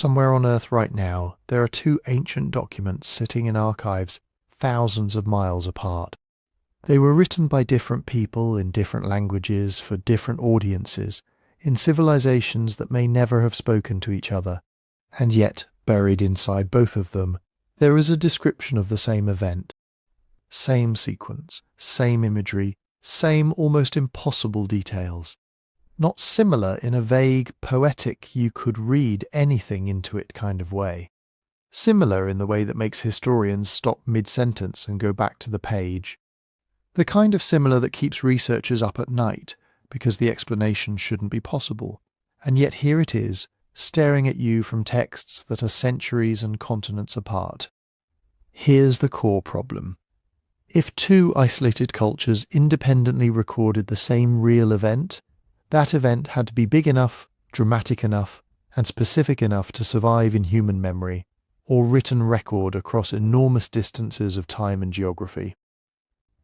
Somewhere on Earth right now, there are two ancient documents sitting in archives thousands of miles apart. They were written by different people in different languages for different audiences, in civilizations that may never have spoken to each other. And yet, buried inside both of them, there is a description of the same event. Same sequence, same imagery, same almost impossible details. Not similar in a vague, poetic, you could read anything into it kind of way. Similar in the way that makes historians stop mid-sentence and go back to the page. The kind of similar that keeps researchers up at night, because the explanation shouldn't be possible. And yet here it is, staring at you from texts that are centuries and continents apart. Here's the core problem. If two isolated cultures independently recorded the same real event, that event had to be big enough, dramatic enough, and specific enough to survive in human memory, or written record across enormous distances of time and geography.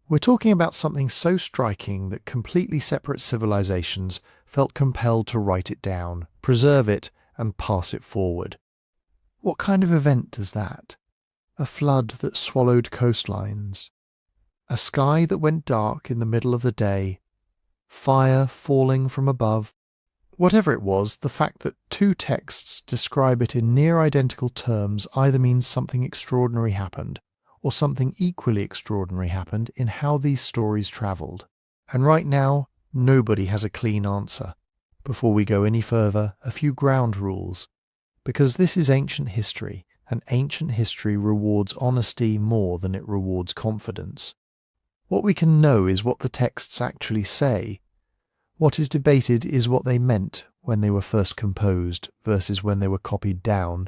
We're talking about something so striking that completely separate civilizations felt compelled to write it down, preserve it, and pass it forward. What kind of event is that? A flood that swallowed coastlines? A sky that went dark in the middle of the day? Fire falling from above? Whatever it was, the fact that two texts describe it in near identical terms either means something extraordinary happened, or something equally extraordinary happened in how these stories travelled. And right now, nobody has a clean answer. Before we go any further, a few ground rules. Because this is ancient history, and ancient history rewards honesty more than it rewards confidence. What we can know is what the texts actually say. What is debated is what they meant when they were first composed versus when they were copied down,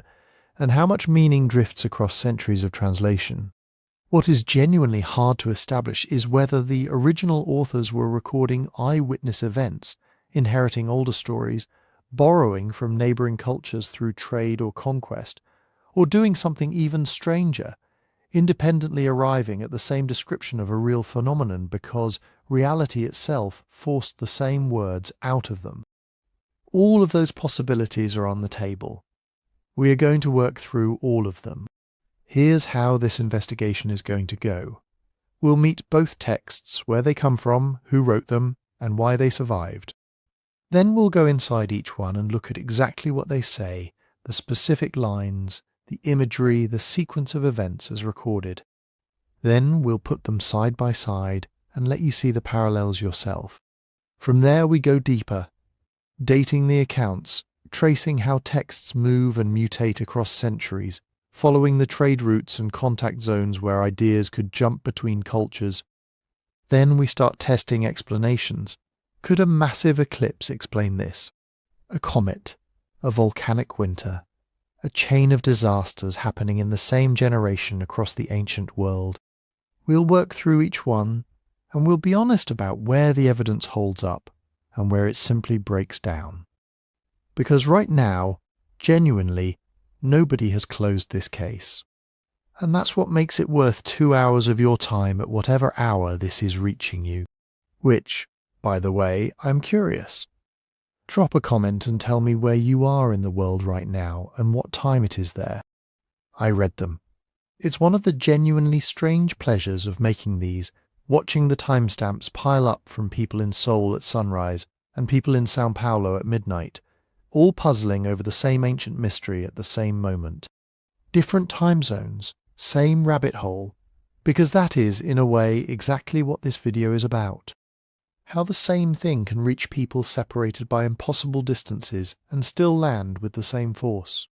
and how much meaning drifts across centuries of translation. What is genuinely hard to establish is whether the original authors were recording eyewitness events, inheriting older stories, borrowing from neighbouring cultures through trade or conquest, or doing something even stranger, independently arriving at the same description of a real phenomenon because reality itself forced the same words out of them. All of those possibilities are on the table. We are going to work through all of them. Here's how this investigation is going to go. We'll meet both texts, where they come from, who wrote them, and why they survived. Then we'll go inside each one and look at exactly what they say, the specific lines, the imagery, the sequence of events as recorded. Then we'll put them side by side and let you see the parallels yourself. From there we go deeper, dating the accounts, tracing how texts move and mutate across centuries, following the trade routes and contact zones where ideas could jump between cultures. Then we start testing explanations. Could a massive eclipse explain this? A comet? A volcanic winter? A chain of disasters happening in the same generation across the ancient world? We'll work through each one, and we'll be honest about where the evidence holds up and where it simply breaks down. Because right now, genuinely, nobody has closed this case. And that's what makes it worth 2 hours of your time at whatever hour this is reaching you. Which, by the way, I'm curious. Drop a comment and tell me where you are in the world right now and what time it is there. I read them. It's one of the genuinely strange pleasures of making these, watching the timestamps pile up from people in Seoul at sunrise and people in São Paulo at midnight, all puzzling over the same ancient mystery at the same moment. Different time zones, same rabbit hole, because that is, in a way, exactly what this video is about. How the same thing can reach people separated by impossible distances and still land with the same force.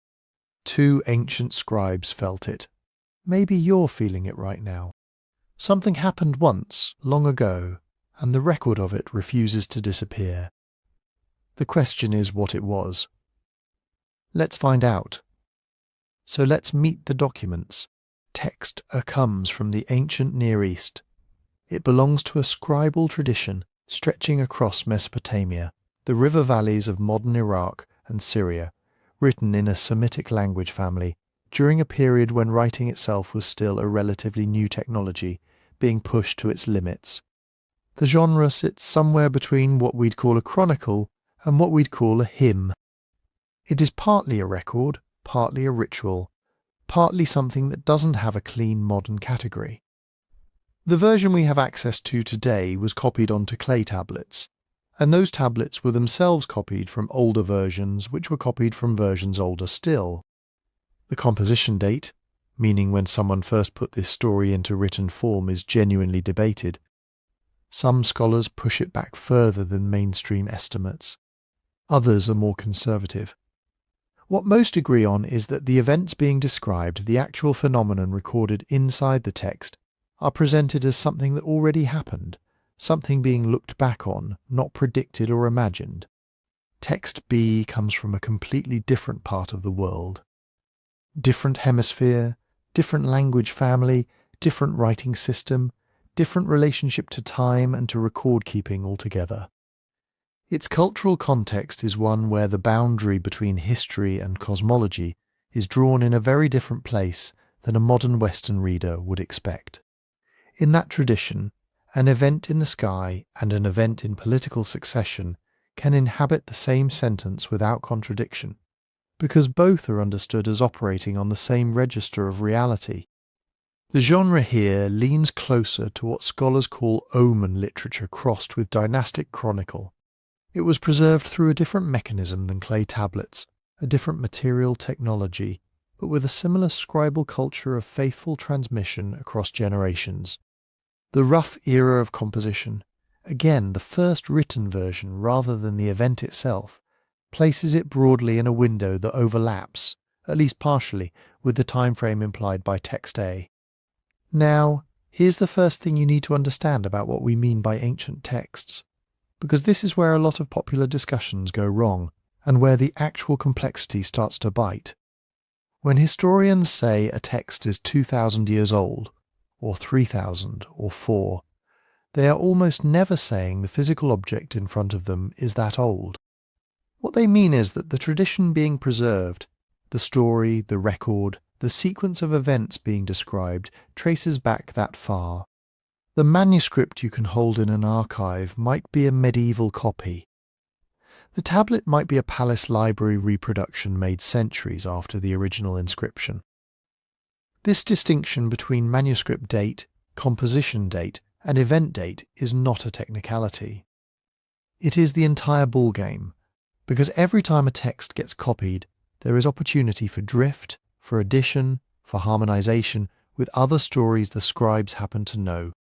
Two ancient scribes felt it. Maybe you're feeling it right now. Something happened once, long ago, and the record of it refuses to disappear. The question is what it was. Let's find out. So let's meet the documents. Text comes from the ancient Near East. It belongs to a scribal tradition stretching across Mesopotamia, the river valleys of modern Iraq and Syria, written in a Semitic language family during a period when writing itself was still a relatively new technology, being pushed to its limits. The genre sits somewhere between what we'd call a chronicle and what we'd call a hymn. It is partly a record, partly a ritual, partly something that doesn't have a clean modern category. The version we have access to today was copied onto clay tablets, and those tablets were themselves copied from older versions which were copied from versions older still. The composition date, meaning when someone first put this story into written form, is genuinely debated. Some scholars push it back further than mainstream estimates. Others are more conservative. What most agree on is that the events being described, the actual phenomenon recorded inside the text, are presented as something that already happened, something being looked back on, not predicted or imagined. Text B comes from a completely different part of the world. Different hemisphere, different language family, different writing system, different relationship to time and to record keeping altogether. Its cultural context is one where the boundary between history and cosmology is drawn in a very different place than a modern Western reader would expect. In that tradition, an event in the sky and an event in political succession can inhabit the same sentence without contradiction, because both are understood as operating on the same register of reality. The genre here leans closer to what scholars call omen literature crossed with dynastic chronicle. It was preserved through a different mechanism than clay tablets, a different material technology, but with a similar scribal culture of faithful transmission across generations. The rough era of composition, again the first written version rather than the event itself, places it broadly in a window that overlaps, at least partially, with the time frame implied by text A. Now, here's the first thing you need to understand about what we mean by ancient texts, because this is where a lot of popular discussions go wrong, and where the actual complexity starts to bite. When historians say a text is 2,000 years old, or 3,000, or 4, they are almost never saying the physical object in front of them is that old. What they mean is that the tradition being preserved, the story, the record, the sequence of events being described traces back that far. The manuscript you can hold in an archive might be a medieval copy. The tablet might be a palace library reproduction made centuries after the original inscription. This distinction between manuscript date, composition date, and event date is not a technicality. It is the entire ballgame, because every time a text gets copied, there is opportunity for drift, for addition, for harmonization with other stories the scribes happen to know.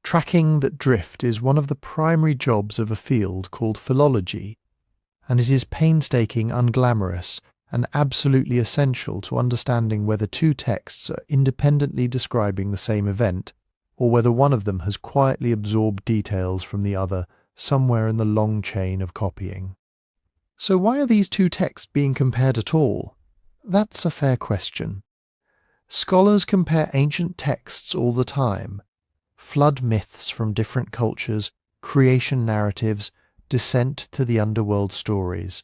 Tracking that drift is one of the primary jobs of a field called philology, and it is painstaking, unglamorous, and absolutely essential to understanding whether two texts are independently describing the same event, or whether one of them has quietly absorbed details from the other somewhere in the long chain of copying. So why are these two texts being compared at all? That's a fair question. Scholars compare ancient texts all the time. Flood myths from different cultures, creation narratives, descent to the underworld stories.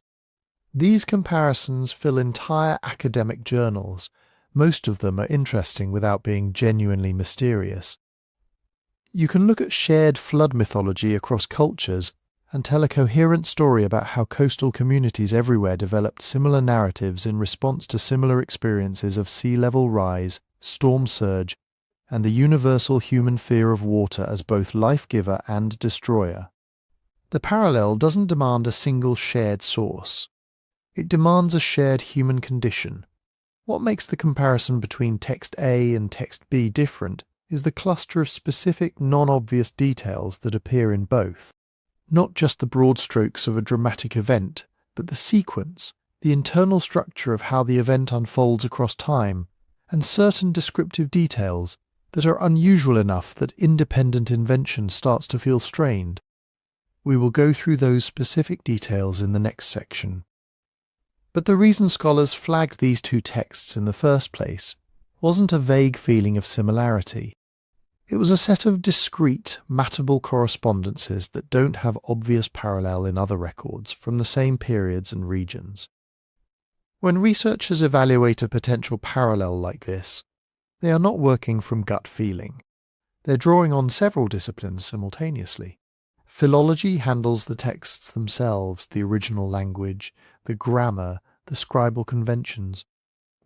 These comparisons fill entire academic journals. Most of them are interesting without being genuinely mysterious. You can look at shared flood mythology across cultures and tell a coherent story about how coastal communities everywhere developed similar narratives in response to similar experiences of sea level rise, storm surge, and the universal human fear of water as both life-giver and destroyer. The parallel doesn't demand a single shared source. It demands a shared human condition. What makes the comparison between text A and text B different is the cluster of specific, non-obvious details that appear in both. Not just the broad strokes of a dramatic event, but the sequence, the internal structure of how the event unfolds across time, and certain descriptive details that are unusual enough that independent invention starts to feel strained. We will go through those specific details in the next section. But the reason scholars flagged these two texts in the first place wasn't a vague feeling of similarity. It was a set of discrete, mappable correspondences that don't have obvious parallel in other records from the same periods and regions. When researchers evaluate a potential parallel like this, they are not working from gut feeling. They're drawing on several disciplines simultaneously. Philology handles the texts themselves, the original language, the grammar, the scribal conventions.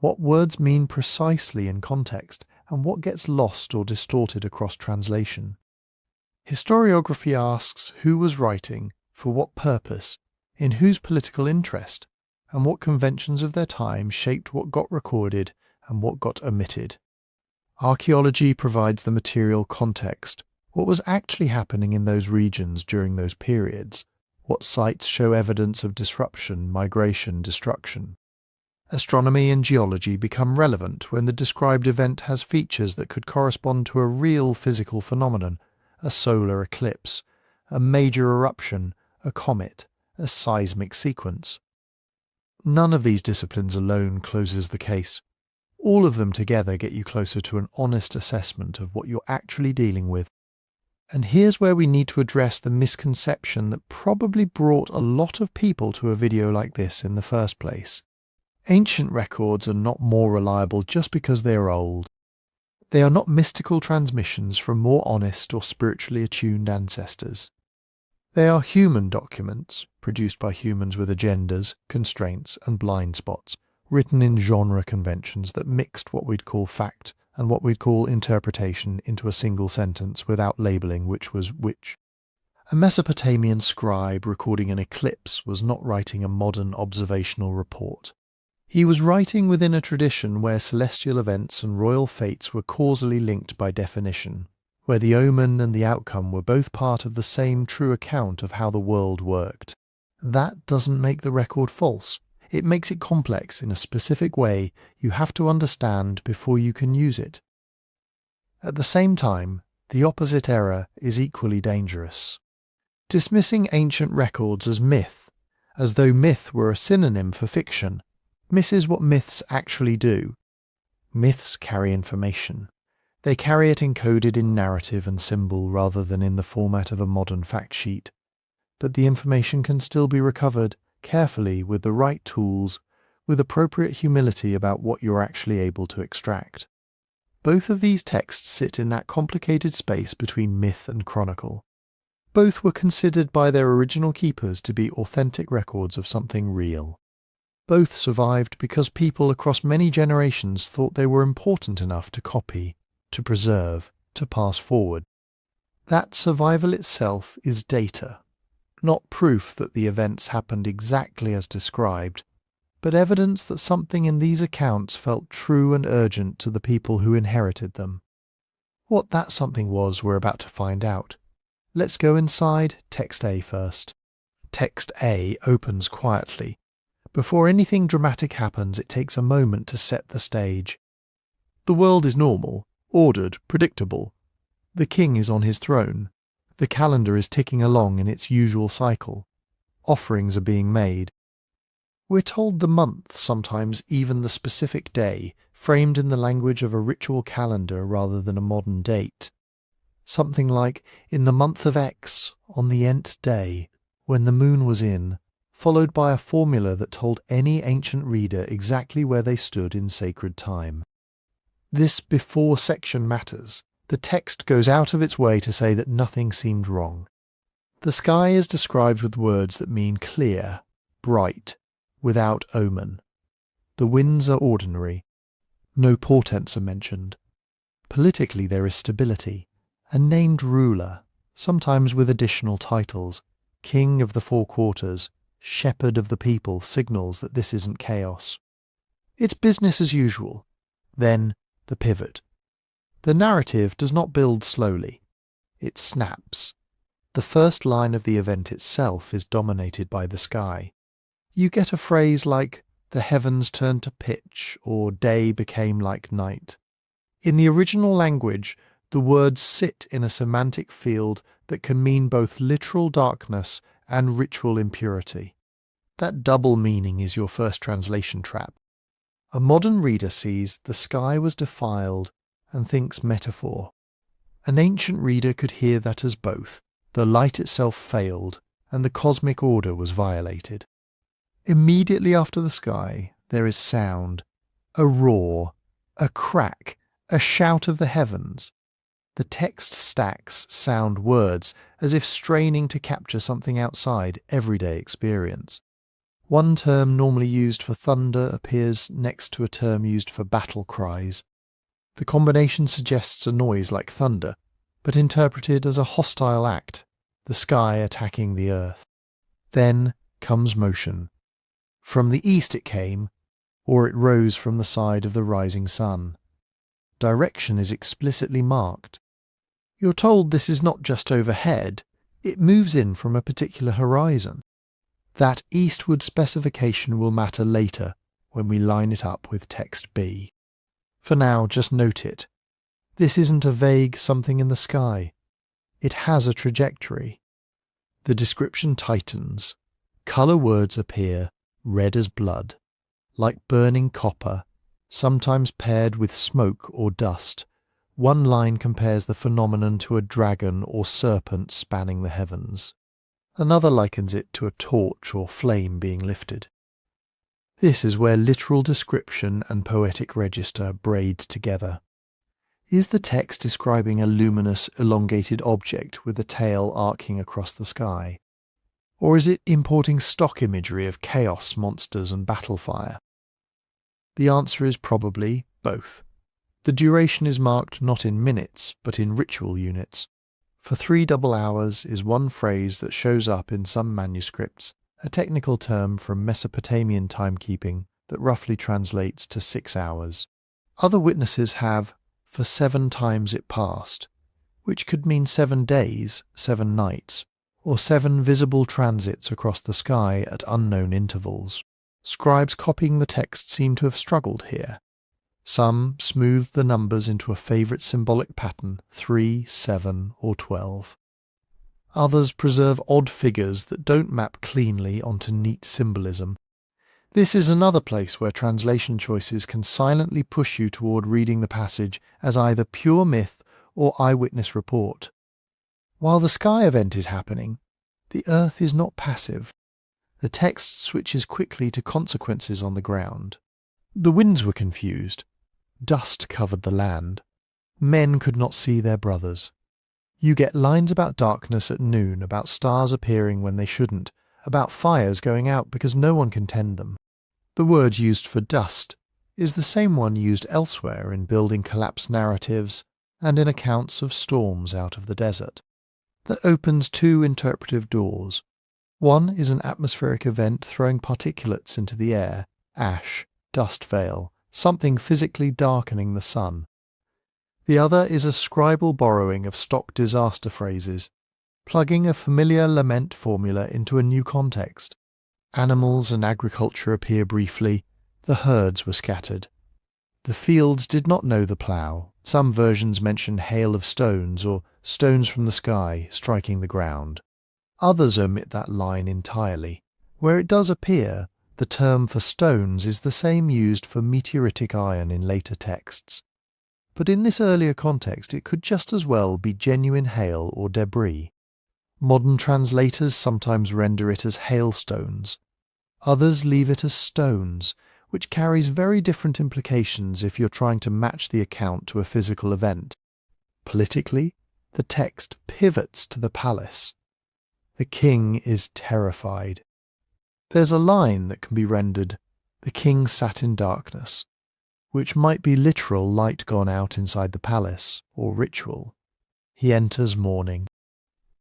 what words mean precisely in context, and what gets lost or distorted across translation. Historiography asks who was writing, for what purpose, in whose political interest, and what conventions of their time shaped what got recorded and what got omitted. Archaeology provides the material context, what was actually happening in those regions during those periods, what sites show evidence of disruption, migration, destruction. Astronomy and geology become relevant when the described event has features that could correspond to a real physical phenomenon, a solar eclipse, a major eruption, a comet, a seismic sequence. None of these disciplines alone closes the case. All of them together get you closer to an honest assessment of what you're actually dealing with. And here's where we need to address the misconception that probably brought a lot of people to a video like this in the first place. Ancient records are not more reliable just because they are old. They are not mystical transmissions from more honest or spiritually attuned ancestors. They are human documents, produced by humans with agendas, constraints, and blind spots, written in genre conventions that mixed what we'd call fact and what we'd call interpretation into a single sentence without labelling which was which. A Mesopotamian scribe recording an eclipse was not writing a modern observational report. He was writing within a tradition where celestial events and royal fates were causally linked by definition, where the omen and the outcome were both part of the same true account of how the world worked. That doesn't make the record false. It makes it complex in a specific way you have to understand before you can use it. At the same time, the opposite error is equally dangerous. Dismissing ancient records as myth, as though myth were a synonym for fiction, misses what myths actually do. Myths carry information. They carry it encoded in narrative and symbol rather than in the format of a modern fact sheet. But the information can still be recovered carefully with the right tools, with appropriate humility about what you're actually able to extract. Both of these texts sit in that complicated space between myth and chronicle. Both were considered by their original keepers to be authentic records of something real. Both survived because people across many generations thought they were important enough to copy, to preserve, to pass forward. That survival itself is data, not proof that the events happened exactly as described, but evidence that something in these accounts felt true and urgent to the people who inherited them. What that something was we're about to find out. Let's go inside Text A first. Text A opens quietly. Before anything dramatic happens, it takes a moment to set the stage. The world is normal, ordered, predictable. The king is on his throne. The calendar is ticking along in its usual cycle. Offerings are being made. We're told the month, sometimes even the specific day, framed in the language of a ritual calendar rather than a modern date. Something like, in the month of X, on the nth day, when the moon was in, followed by a formula that told any ancient reader exactly where they stood in sacred time. This before section matters. The text goes out of its way to say that nothing seemed wrong. The sky is described with words that mean clear, bright, without omen. The winds are ordinary. No portents are mentioned. Politically there is stability. A named ruler, sometimes with additional titles, king of the four quarters, shepherd of the people, signals that this isn't chaos. It's business as usual. Then, the pivot. The narrative does not build slowly. It snaps. The first line of the event itself is dominated by the sky. You get a phrase like, the heavens turned to pitch, or day became like night. In the original language, the words sit in a semantic field that can mean both literal darkness and ritual impurity. That double meaning is your first translation trap. A modern reader sees the sky was defiled and thinks metaphor. An ancient reader could hear that as both. The light itself failed and the cosmic order was violated. Immediately after the sky, there is sound, a roar, a crack, a shout of the heavens. The text stacks sound words as if straining to capture something outside everyday experience. One term normally used for thunder appears next to a term used for battle cries. The combination suggests a noise like thunder, but interpreted as a hostile act, the sky attacking the earth. Then comes motion. From the east it came, or it rose from the side of the rising sun. Direction is explicitly marked. You're told this is not just overhead, it moves in from a particular horizon. That eastward specification will matter later when we line it up with text B. For now, just note it. This isn't a vague something in the sky. It has a trajectory. The description tightens. Colour words appear, red as blood, like burning copper, sometimes paired with smoke or dust. One line compares the phenomenon to a dragon or serpent spanning the heavens. Another likens it to a torch or flame being lifted. This is where literal description and poetic register braid together. Is the text describing a luminous, elongated object with a tail arcing across the sky? Or is it importing stock imagery of chaos, monsters, and battle fire? The answer is probably both. The duration is marked not in minutes, but in ritual units. For 3 double hours is one phrase that shows up in some manuscripts, a technical term from Mesopotamian timekeeping that roughly translates to 6 hours. Other witnesses have, for 7 times it passed, which could mean 7 days, 7 nights, or 7 visible transits across the sky at unknown intervals. Scribes copying the text seem to have struggled here. Some smoothed the numbers into a favourite symbolic pattern, 3, 7, or 12. Others preserve odd figures that don't map cleanly onto neat symbolism. This is another place where translation choices can silently push you toward reading the passage as either pure myth or eyewitness report. While the sky event is happening, the earth is not passive. The text switches quickly to consequences on the ground. The winds were confused. Dust covered the land. Men could not see their brothers. You get lines about darkness at noon, about stars appearing when they shouldn't, about fires going out because no one can tend them. The word used for dust is the same one used elsewhere in building collapse narratives and in accounts of storms out of the desert. That opens 2 interpretive doors. One is an atmospheric event throwing particulates into the air, ash, dust veil, something physically darkening the sun. The other is a scribal borrowing of stock disaster phrases, plugging a familiar lament formula into a new context. Animals and agriculture appear briefly. The herds were scattered. The fields did not know the plough. Some versions mention hail of stones or stones from the sky striking the ground. Others omit that line entirely. Where it does appear, the term for stones is the same used for meteoritic iron in later texts. But in this earlier context it could just as well be genuine hail or debris. Modern translators sometimes render it as hailstones. Others leave it as stones, which carries very different implications if you're trying to match the account to a physical event. Politically, the text pivots to the palace. The king is terrified. There's a line that can be rendered, "The king sat in darkness," which might be literal light gone out inside the palace, or ritual. He enters mourning.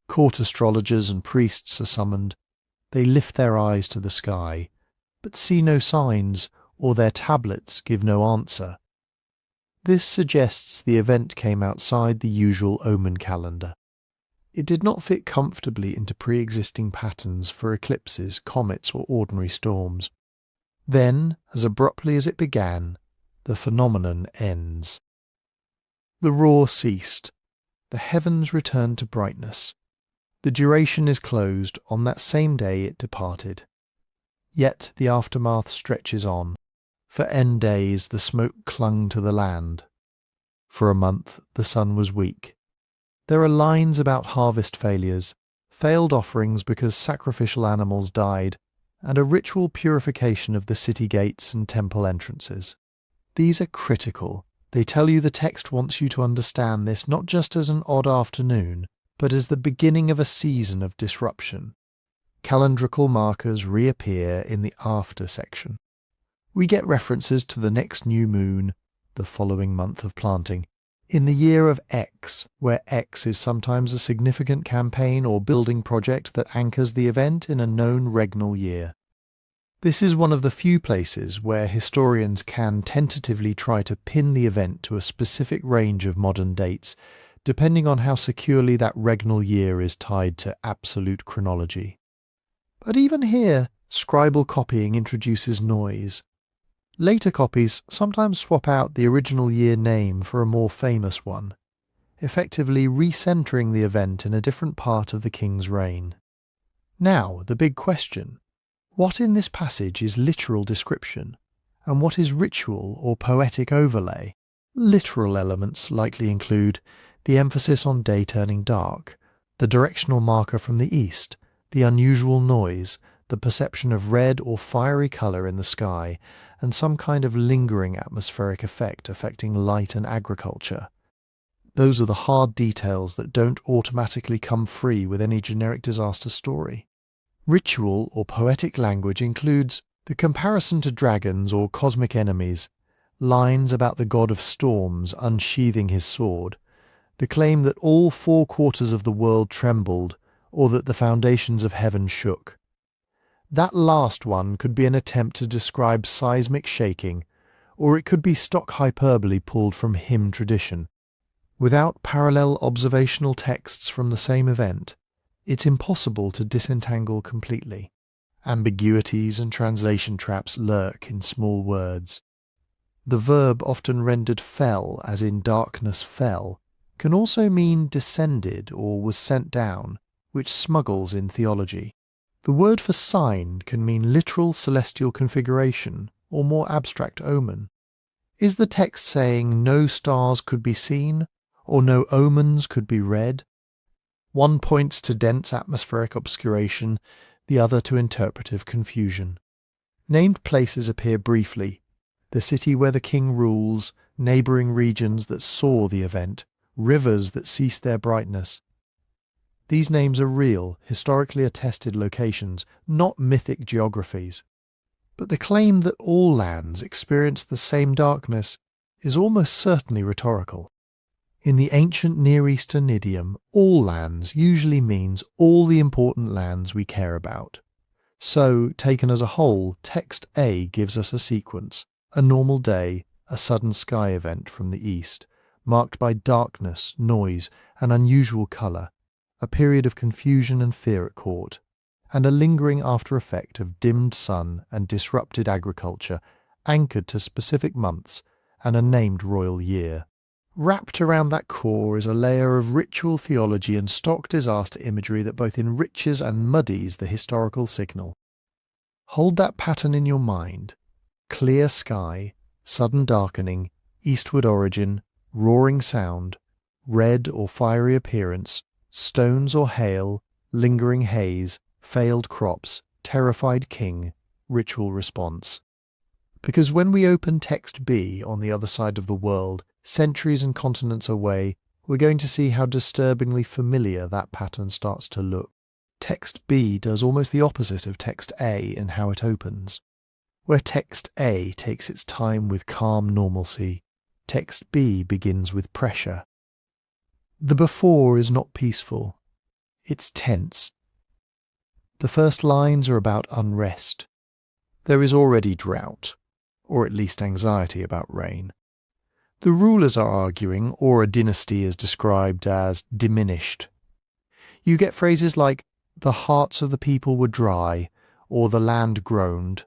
Court astrologers and priests are summoned. They lift their eyes to the sky, but see no signs, or their tablets give no answer. This suggests the event came outside the usual omen calendar. It did not fit comfortably into pre-existing patterns for eclipses, comets, or ordinary storms. Then, as abruptly as it began, the phenomenon ends. The roar ceased. The heavens returned to brightness. The duration is closed on that same day it departed. Yet the aftermath stretches on. For N days the smoke clung to the land. For a month the sun was weak. There are lines about harvest failures, failed offerings because sacrificial animals died, and a ritual purification of the city gates and temple entrances. These are critical. They tell you the text wants you to understand this not just as an odd afternoon, but as the beginning of a season of disruption. calendrical markers reappear in the after section. We get references to the next new moon, the following month of planting, in the year of X, where X is sometimes a significant campaign or building project that anchors the event in a known regnal year. This is one of the few places where historians can tentatively try to pin the event to a specific range of modern dates, depending on how securely that regnal year is tied to absolute chronology. But even here, scribal copying introduces noise. Later copies sometimes swap out the original year name for a more famous one, effectively recentering the event in a different part of the king's reign. Now, the big question: what in this passage is literal description, and what is ritual or poetic overlay? Literal elements likely include the emphasis on day turning dark, the directional marker from the east, the unusual noise, the perception of red or fiery colour in the sky, and some kind of lingering atmospheric effect affecting light and agriculture. Those are the hard details that don't automatically come free with any generic disaster story. Ritual or poetic language includes the comparison to dragons or cosmic enemies, lines about the god of storms unsheathing his sword, the claim that all 4 quarters of the world trembled, or that the foundations of heaven shook. That last one could be an attempt to describe seismic shaking, or it could be stock hyperbole pulled from hymn tradition. Without parallel observational texts from the same event, it's impossible to disentangle completely. Ambiguities and translation traps lurk in small words. The verb often rendered fell, as in darkness fell, can also mean descended or was sent down, which smuggles in theology. The word for sign can mean literal celestial configuration or more abstract omen. Is the text saying no stars could be seen, or no omens could be read? One points to dense atmospheric obscuration, the other to interpretive confusion. Named places appear briefly: the city where the king rules, neighbouring regions that saw the event, rivers that ceased their brightness. These names are real, historically attested locations, not mythic geographies. But the claim that all lands experience the same darkness is almost certainly rhetorical. In the ancient Near Eastern idiom, all lands usually means all the important lands we care about. So, taken as a whole, text A gives us a sequence: a normal day, a sudden sky event from the east, marked by darkness, noise, and unusual colour, a period of confusion and fear at court, and a lingering after effect of dimmed sun and disrupted agriculture, anchored to specific months and a named royal year. Wrapped around that core is a layer of ritual theology and stock disaster imagery that both enriches and muddies the historical signal. Hold that pattern in your mind: clear sky, sudden darkening, eastward origin, roaring sound, red or fiery appearance, stones or hail, lingering haze, failed crops, terrified king, ritual response. Because when we open text B on the other side of the world, centuries and continents away, we're going to see how disturbingly familiar that pattern starts to look. Text B does almost the opposite of text A in how it opens. Where text A takes its time with calm normalcy, text B begins with pressure. The before is not peaceful. It's tense. The first lines are about unrest. There is already drought, or at least anxiety about rain. The rulers are arguing, or a dynasty is described as diminished. You get phrases like, the hearts of the people were dry, or the land groaned.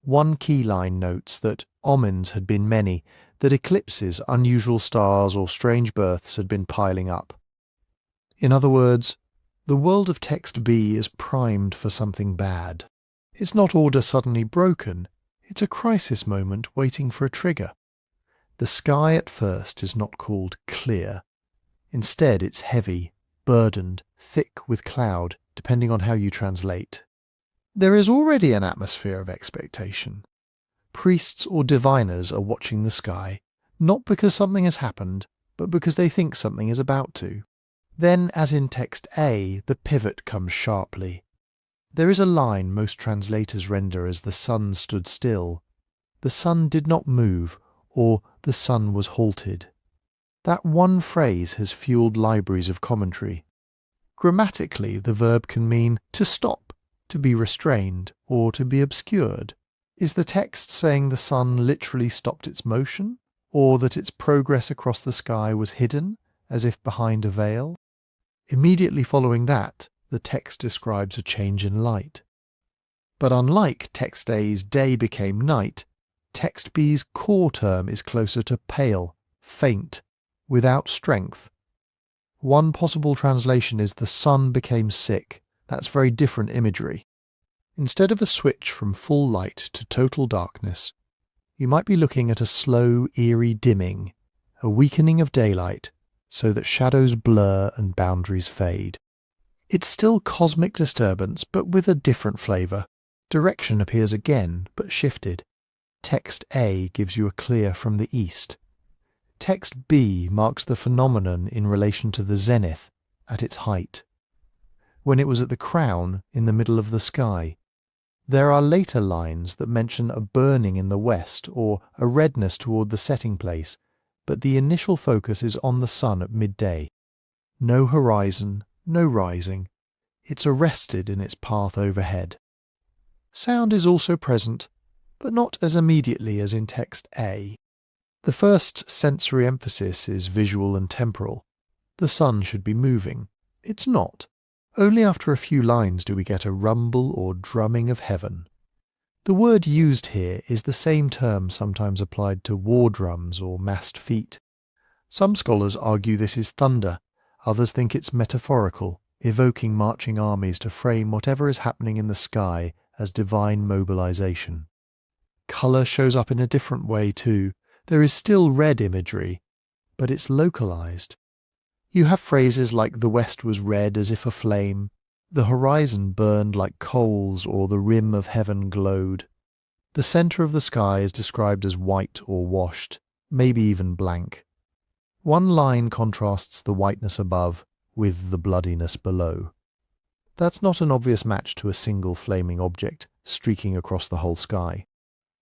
One key line notes that omens had been many, that eclipses, unusual stars, or strange births had been piling up. In other words, the world of text B is primed for something bad. It's not order suddenly broken, it's a crisis moment waiting for a trigger. The sky at first is not called clear. Instead, it's heavy, burdened, thick with cloud, depending on how you translate. There is already an atmosphere of expectation. Priests or diviners are watching the sky, not because something has happened, but because they think something is about to. Then, as in text A, the pivot comes sharply. There is a line most translators render as "the sun stood still," "the sun did not move," or "the sun was halted." That one phrase has fueled libraries of commentary. Grammatically, the verb can mean to stop, to be restrained, or to be obscured. Is the text saying the sun literally stopped its motion, or that its progress across the sky was hidden, as if behind a veil? Immediately following that, the text describes a change in light. But unlike text A's day became night, text B's core term is closer to pale, faint, without strength. One possible translation is the sun became sick. That's very different imagery. Instead of a switch from full light to total darkness, you might be looking at a slow, eerie dimming, a weakening of daylight, so that shadows blur and boundaries fade. It's still cosmic disturbance, but with a different flavour. Direction appears again, but shifted. Text A gives you a clear from the east. Text B marks the phenomenon in relation to the zenith, at its height, when it was at the crown in the middle of the sky. There are later lines that mention a burning in the west or a redness toward the setting place, but the initial focus is on the sun at midday. No horizon, no rising. It's arrested in its path overhead. Sound is also present, but not as immediately as in text A. The first sensory emphasis is visual and temporal. The sun should be moving. It's not. Only after a few lines do we get a rumble or drumming of heaven. The word used here is the same term sometimes applied to war drums or massed feet. Some scholars argue this is thunder, others think it's metaphorical, evoking marching armies to frame whatever is happening in the sky as divine mobilization. Colour shows up in a different way too. There is still red imagery, but it's localized. You have phrases like "the west was red as if aflame," "the horizon burned like coals," or "the rim of heaven glowed." The centre of the sky is described as white or washed, maybe even blank. One line contrasts the whiteness above with the bloodiness below. That's not an obvious match to a single flaming object streaking across the whole sky.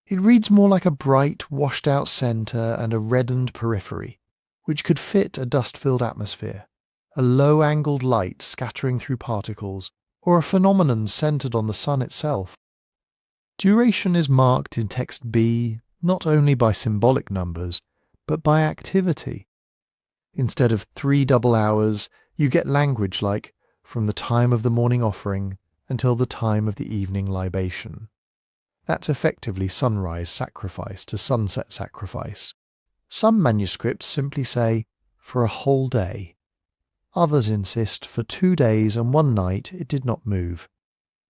It reads more like a bright, washed-out centre and a reddened periphery, which could fit a dust-filled atmosphere, a low-angled light scattering through particles, or a phenomenon centred on the sun itself. Duration is marked in text B not only by symbolic numbers, but by activity. Instead of 3 double hours, you get language like "from the time of the morning offering until the time of the evening libation." That's effectively sunrise sacrifice to sunset sacrifice. Some manuscripts simply say, "for a whole day." Others insist for 2 days and 1 night it did not move.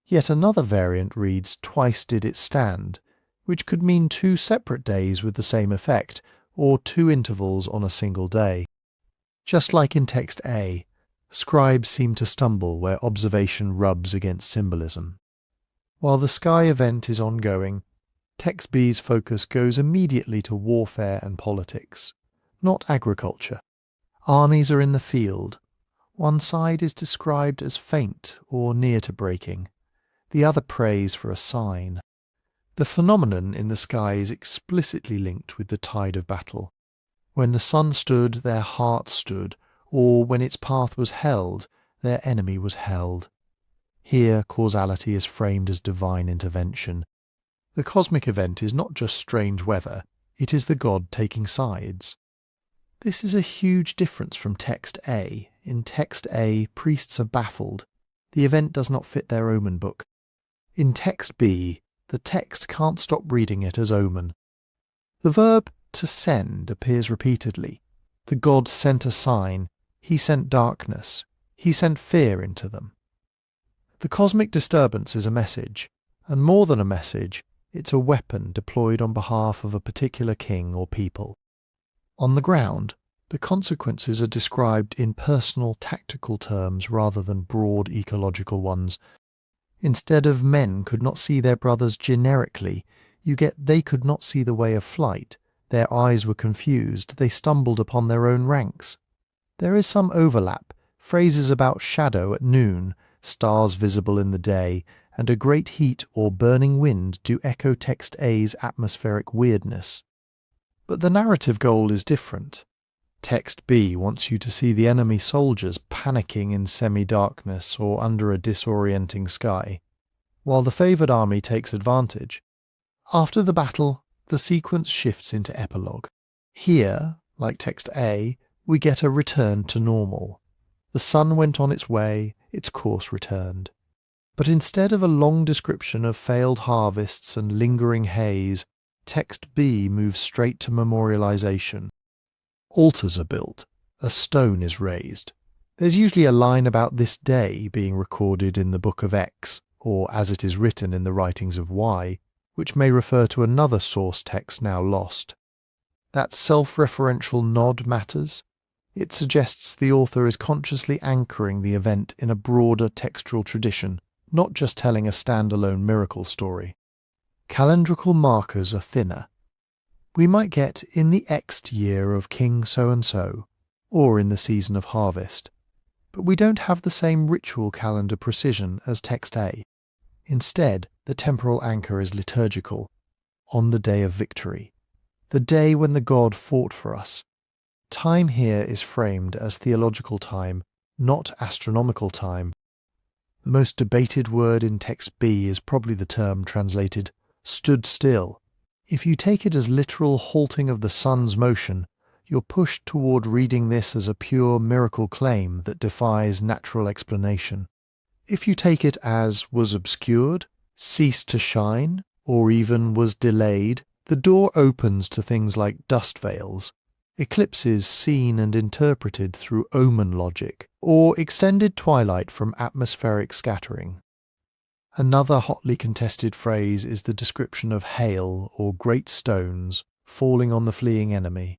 Yet another variant reads, "twice did it stand," which could mean 2 separate days with the same effect, or 2 intervals on a single day. Just like in text A, scribes seem to stumble where observation rubs against symbolism. While the sky event is ongoing, text B's focus goes immediately to warfare and politics, not agriculture. Armies are in the field. One side is described as faint or near to breaking. The other prays for a sign. The phenomenon in the sky is explicitly linked with the tide of battle. When the sun stood, their heart stood, or when its path was held, their enemy was held. Here causality is framed as divine intervention. The cosmic event is not just strange weather, it is the god taking sides. This is a huge difference from text A. In text A, priests are baffled. The event does not fit their omen book. In text B, the text can't stop reading it as omen. The verb to send appears repeatedly. The god sent a sign, he sent darkness, he sent fear into them. The cosmic disturbance is a message, and more than a message, it's a weapon deployed on behalf of a particular king or people. On the ground, the consequences are described in personal tactical terms rather than broad ecological ones. Instead of "men could not see their brothers generically," you get "they could not see the way of flight, their eyes were confused, they stumbled upon their own ranks." There is some overlap, phrases about shadow at noon, stars visible in the day, and a great heat or burning wind do echo text A's atmospheric weirdness. But the narrative goal is different. Text B wants you to see the enemy soldiers panicking in semi-darkness or under a disorienting sky, while the favoured army takes advantage. After the battle, the sequence shifts into epilogue. Here, like text A, we get a return to normal. The sun went on its way, its course returned. But instead of a long description of failed harvests and lingering haze, text B moves straight to memorialization. Altars are built, a stone is raised. There's usually a line about this day being recorded in the book of X, or as it is written in the writings of Y, which may refer to another source text now lost. That self-referential nod matters. It suggests the author is consciously anchoring the event in a broader textual tradition, not just telling a standalone miracle story. Calendrical markers are thinner. We might get in the Xth year of King so-and-so, or in the season of harvest, but we don't have the same ritual calendar precision as text A. Instead, the temporal anchor is liturgical, on the day of victory, the day when the God fought for us. Time here is framed as theological time, not astronomical time. The most debated word in text B is probably the term translated stood still. If you take it as literal halting of the sun's motion, you're pushed toward reading this as a pure miracle claim that defies natural explanation. If you take it as was obscured, ceased to shine, or even was delayed, the door opens to things like dust veils, eclipses seen and interpreted through omen logic, or extended twilight from atmospheric scattering. Another hotly contested phrase is the description of hail or great stones falling on the fleeing enemy.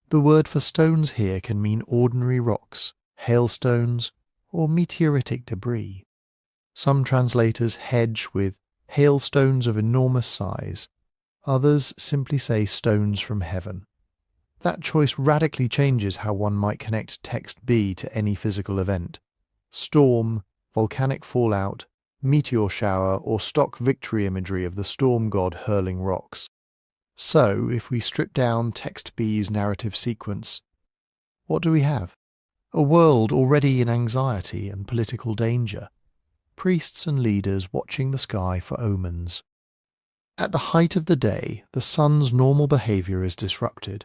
The word for stones here can mean ordinary rocks, hailstones, or meteoritic debris. Some translators hedge with hailstones of enormous size. Others simply say stones from heaven. That choice radically changes how one might connect text B to any physical event. Storm, volcanic fallout, meteor shower, or stock victory imagery of the storm god hurling rocks. So, if we strip down text B's narrative sequence, what do we have? A world already in anxiety and political danger. Priests and leaders watching the sky for omens. At the height of the day, the sun's normal behavior is disrupted.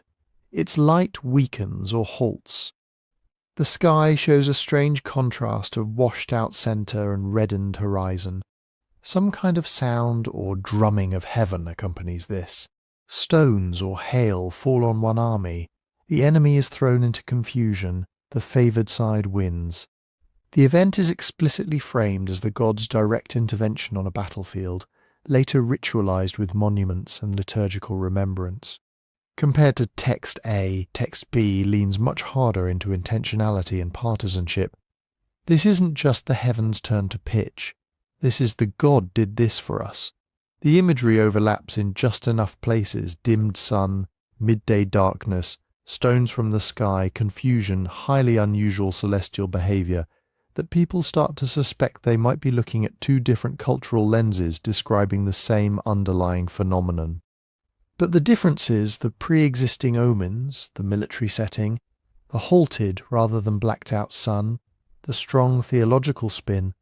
Its light weakens or halts. The sky shows a strange contrast of washed-out center and reddened horizon. Some kind of sound or drumming of heaven accompanies this. Stones or hail fall on one army. The enemy is thrown into confusion. The favored side wins. The event is explicitly framed as the god's direct intervention on a battlefield, later ritualized with monuments and liturgical remembrance. Compared to text A, text B leans much harder into intentionality and partisanship. This isn't just the heavens turn to pitch. This is the God did this for us. The imagery overlaps in just enough places: dimmed sun, midday darkness, stones from the sky, confusion, highly unusual celestial behavior, that people start to suspect they might be looking at two different cultural lenses describing the same underlying phenomenon. But the difference is the pre-existing omens, the military setting, the halted rather than blacked out sun, the strong theological spin,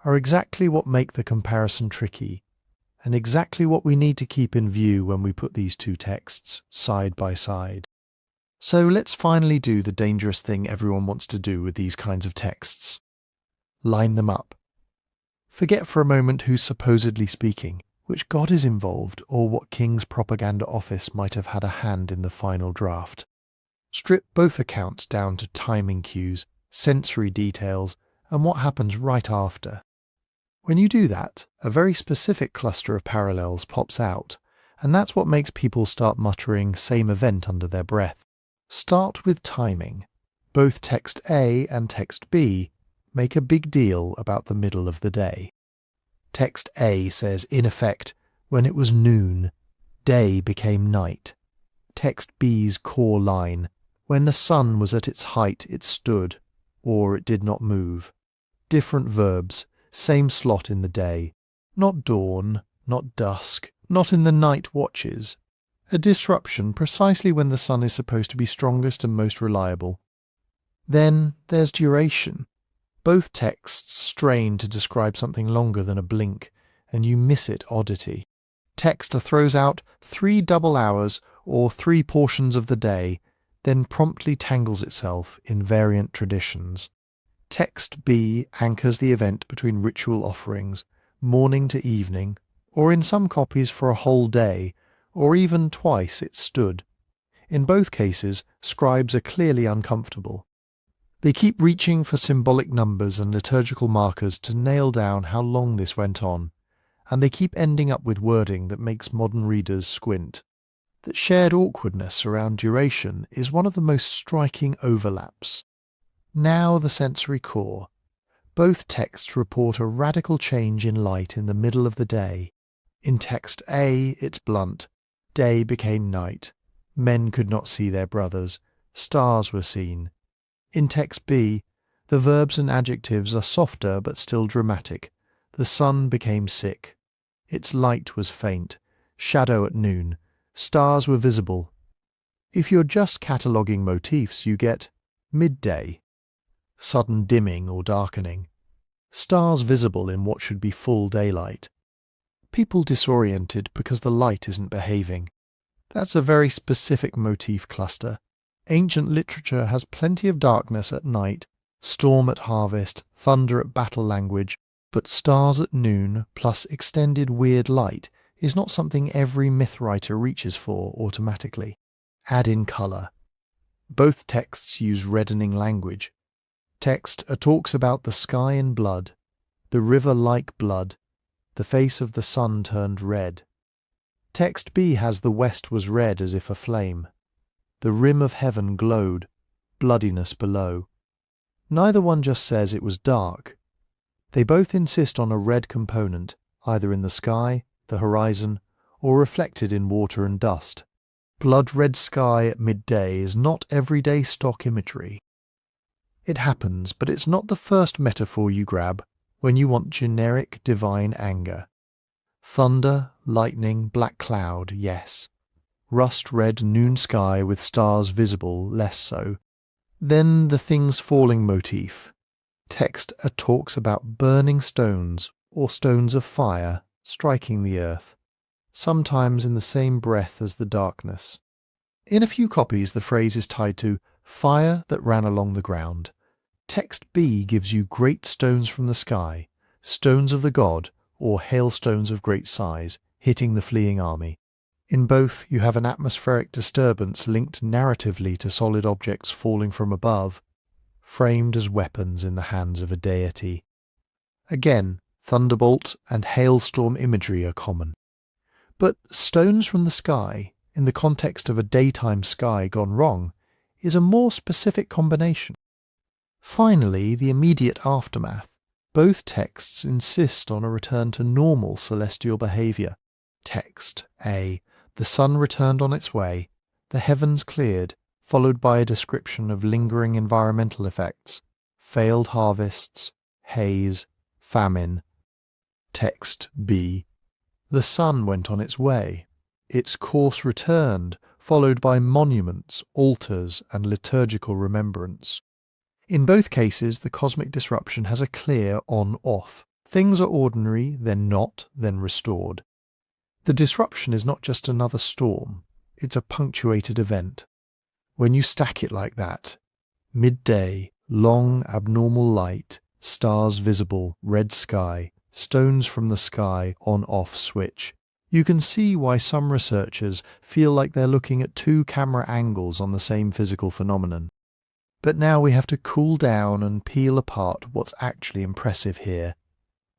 are exactly what make the comparison tricky, and exactly what we need to keep in view when we put these two texts side by side. So let's finally do the dangerous thing everyone wants to do with these kinds of texts. Line them up. Forget for a moment who's supposedly speaking, which god is involved, or what king's propaganda office might have had a hand in the final draft. Strip both accounts down to timing cues, sensory details, and what happens right after. When you do that, a very specific cluster of parallels pops out, and that's what makes people start muttering same event under their breath. Start with timing. Both text A and text B make a big deal about the middle of the day. Text A says, in effect, when it was noon, day became night. Text B's core line, when the sun was at its height it stood, or it did not move. Different verbs, same slot in the day, Not dawn, not dusk, not in the night watches. A disruption precisely when the sun is supposed to be strongest and most reliable. Then there's duration. Both texts strain to describe something longer than a blink, and you miss it oddity. Text throws out 3 double hours or 3 portions of the day, then promptly tangles itself in variant traditions. Text B anchors the event between ritual offerings, morning to evening, or in some copies for a whole day, or even twice it stood. In both cases, scribes are clearly uncomfortable. They keep reaching for symbolic numbers and liturgical markers to nail down how long this went on, and they keep ending up with wording that makes modern readers squint. That shared awkwardness around duration is one of the most striking overlaps. Now the sensory core. Both texts report a radical change in light in the middle of the day. In text A, it's blunt. Day became night. Men could not see their brothers. Stars were seen. In text B, the verbs and adjectives are softer but still dramatic. The sun became sick. Its light was faint. Shadow at noon. Stars were visible. If you're just cataloguing motifs, you get midday, sudden dimming or darkening, stars visible in what should be full daylight, people disoriented because the light isn't behaving. That's a very specific motif cluster. Ancient literature has plenty of darkness at night, storm at harvest, thunder at battle language, but stars at noon plus extended weird light is not something every myth writer reaches for automatically. Add in colour. Both texts use reddening language. Text A talks about the sky in blood, the river like blood, the face of the sun turned red. Text B has the west was red as if aflame. The rim of heaven glowed, bloodiness below. Neither one just says it was dark. They both insist on a red component, either in the sky, the horizon, or reflected in water and dust. Blood-red sky at midday is not everyday stock imagery. It happens, but it's not the first metaphor you grab when you want generic divine anger. Thunder, lightning, black cloud, yes. Rust-red noon sky with stars visible, less so. Then the things falling motif. Text A talks about burning stones or stones of fire striking the earth, sometimes in the same breath as the darkness. In a few copies the phrase is tied to fire that ran along the ground. Text B gives you great stones from the sky, stones of the god, or hailstones of great size, hitting the fleeing army. In both you have an atmospheric disturbance linked narratively to solid objects falling from above, framed as weapons in the hands of a deity. Again, thunderbolt and hailstorm imagery are common. But stones from the sky, in the context of a daytime sky gone wrong, is a more specific combination. Finally, the immediate aftermath. Both texts insist on a return to normal celestial behaviour. Text A. The sun returned on its way, the heavens cleared, followed by a description of lingering environmental effects, failed harvests, haze, famine. Text B. The sun went on its way. Its course returned, followed by monuments, altars, and liturgical remembrance. In both cases, the cosmic disruption has a clear on-off. Things are ordinary, then not, then restored. The disruption is not just another storm, it's a punctuated event. When you stack it like that, midday, long abnormal light, stars visible, red sky, stones from the sky, on-off switch, you can see why some researchers feel like they're looking at 2 camera angles on the same physical phenomenon. But now we have to cool down and peel apart what's actually impressive here,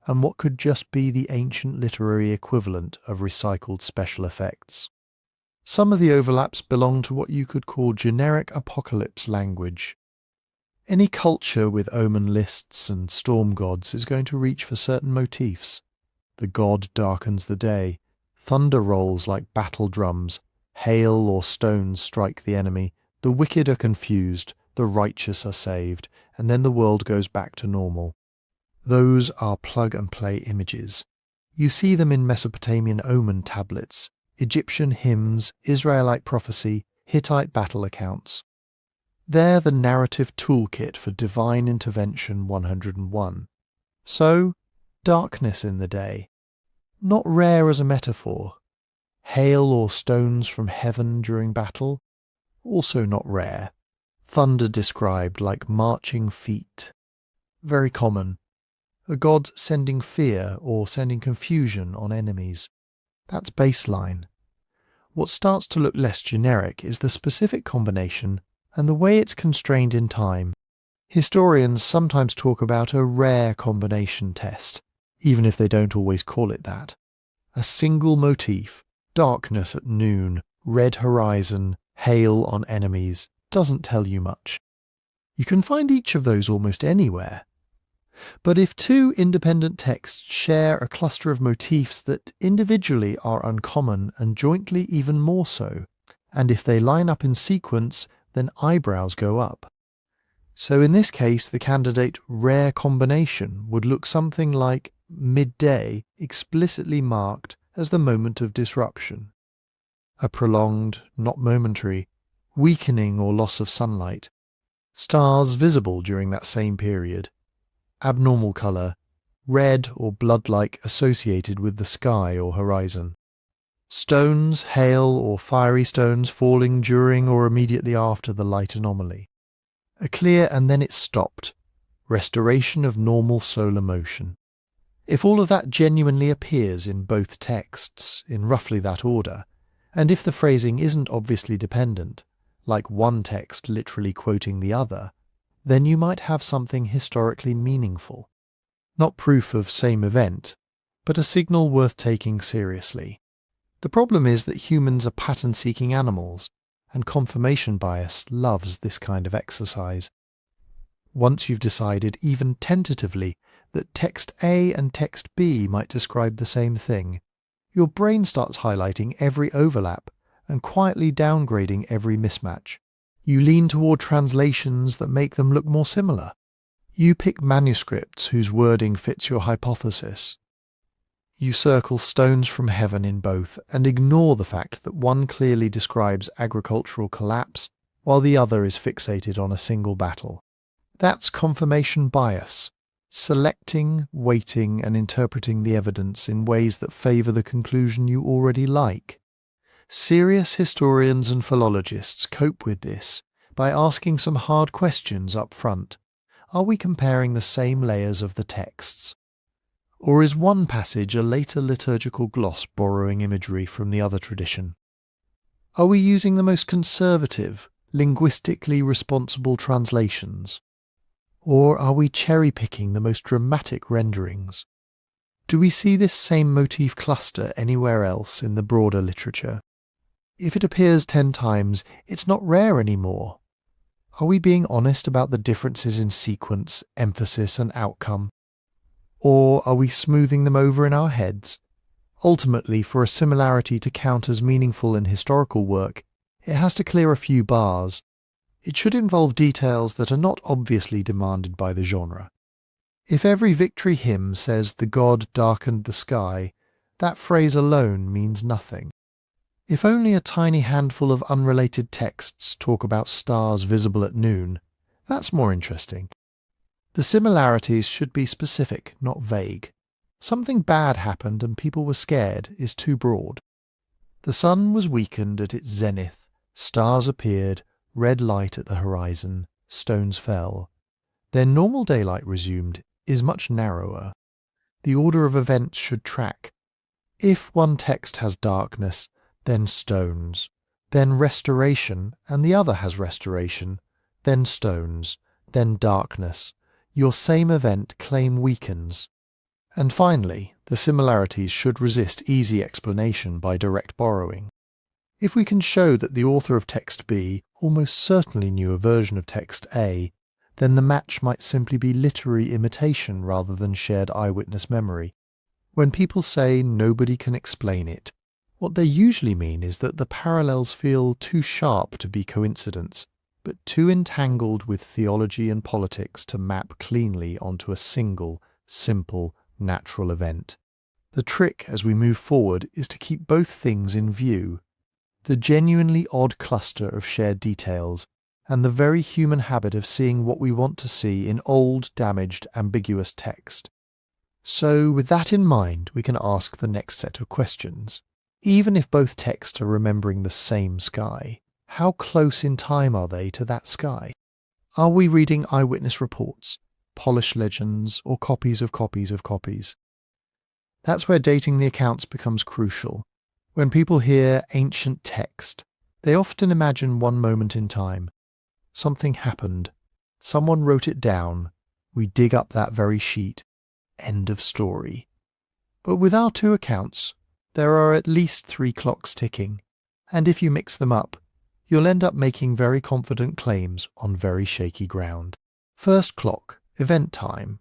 and what could just be the ancient literary equivalent of recycled special effects. Some of the overlaps belong to what you could call generic apocalypse language. Any culture with omen lists and storm gods is going to reach for certain motifs. The god darkens the day, thunder rolls like battle drums, hail or stones strike the enemy, the wicked are confused, the righteous are saved, and then the world goes back to normal. Those are plug-and-play images. You see them in Mesopotamian omen tablets, Egyptian hymns, Israelite prophecy, Hittite battle accounts. They're the narrative toolkit for divine intervention 101. So, darkness in the day. Not rare as a metaphor. Hail or stones from heaven during battle. Also not rare. Thunder described like marching feet. Very common. A god sending fear or sending confusion on enemies. That's baseline. What starts to look less generic is the specific combination and the way it's constrained in time. Historians sometimes talk about a rare combination test, even if they don't always call it that. A single motif, darkness at noon, red horizon, hail on enemies, doesn't tell you much. You can find each of those almost anywhere. But if two independent texts share a cluster of motifs that individually are uncommon and jointly even more so, and if they line up in sequence, then eyebrows go up. So in this case, the candidate rare combination would look something like midday explicitly marked as the moment of disruption. A prolonged, not momentary, weakening or loss of sunlight. Stars visible during that same period. Abnormal colour, red or blood-like associated with the sky or horizon. Stones, hail or fiery stones falling during or immediately after the light anomaly. A clear and then it stopped. Restoration of normal solar motion. If all of that genuinely appears in both texts, in roughly that order, and if the phrasing isn't obviously dependent, like one text literally quoting the other, then you might have something historically meaningful. Not proof of same event, but a signal worth taking seriously. The problem is that humans are pattern-seeking animals, and confirmation bias loves this kind of exercise. Once you've decided, even tentatively, that text A and text B might describe the same thing, your brain starts highlighting every overlap and quietly downgrading every mismatch. You lean toward translations that make them look more similar. You pick manuscripts whose wording fits your hypothesis. You circle stones from heaven in both and ignore the fact that one clearly describes agricultural collapse while the other is fixated on a single battle. That's confirmation bias, selecting, weighting and interpreting the evidence in ways that favour the conclusion you already like. Serious historians and philologists cope with this by asking some hard questions up front. Are we comparing the same layers of the texts? Or is one passage a later liturgical gloss borrowing imagery from the other tradition? Are we using the most conservative, linguistically responsible translations? Or are we cherry-picking the most dramatic renderings? Do we see this same motif cluster anywhere else in the broader literature? If it appears 10 times, it's not rare anymore. Are we being honest about the differences in sequence, emphasis and outcome? Or are we smoothing them over in our heads? Ultimately, for a similarity to count as meaningful in historical work, it has to clear a few bars. It should involve details that are not obviously demanded by the genre. If every victory hymn says the god darkened the sky, that phrase alone means nothing. If only a tiny handful of unrelated texts talk about stars visible at noon, that's more interesting. The similarities should be specific, not vague. Something bad happened and people were scared is too broad. The sun was weakened at its zenith, stars appeared, red light at the horizon, stones fell. Then normal daylight resumed is much narrower. The order of events should track. If one text has darkness, then stones, then restoration, and the other has restoration, then stones, then darkness. Your same event claim weakens. And finally, the similarities should resist easy explanation by direct borrowing. If we can show that the author of text B almost certainly knew a version of text A, then the match might simply be literary imitation rather than shared eyewitness memory. When people say nobody can explain it, what they usually mean is that the parallels feel too sharp to be coincidence, but too entangled with theology and politics to map cleanly onto a single, simple, natural event. The trick as we move forward is to keep both things in view: the genuinely odd cluster of shared details, and the very human habit of seeing what we want to see in old, damaged, ambiguous text. So, with that in mind, we can ask the next set of questions. Even if both texts are remembering the same sky, how close in time are they to that sky? Are we reading eyewitness reports, polished legends, or copies of copies of copies? That's where dating the accounts becomes crucial. When people hear ancient text, they often imagine one moment in time. Something happened. Someone wrote it down. We dig up that very sheet. End of story. But with our two accounts, there are at least 3 clocks ticking, and if you mix them up, you'll end up making very confident claims on very shaky ground. First clock, event time.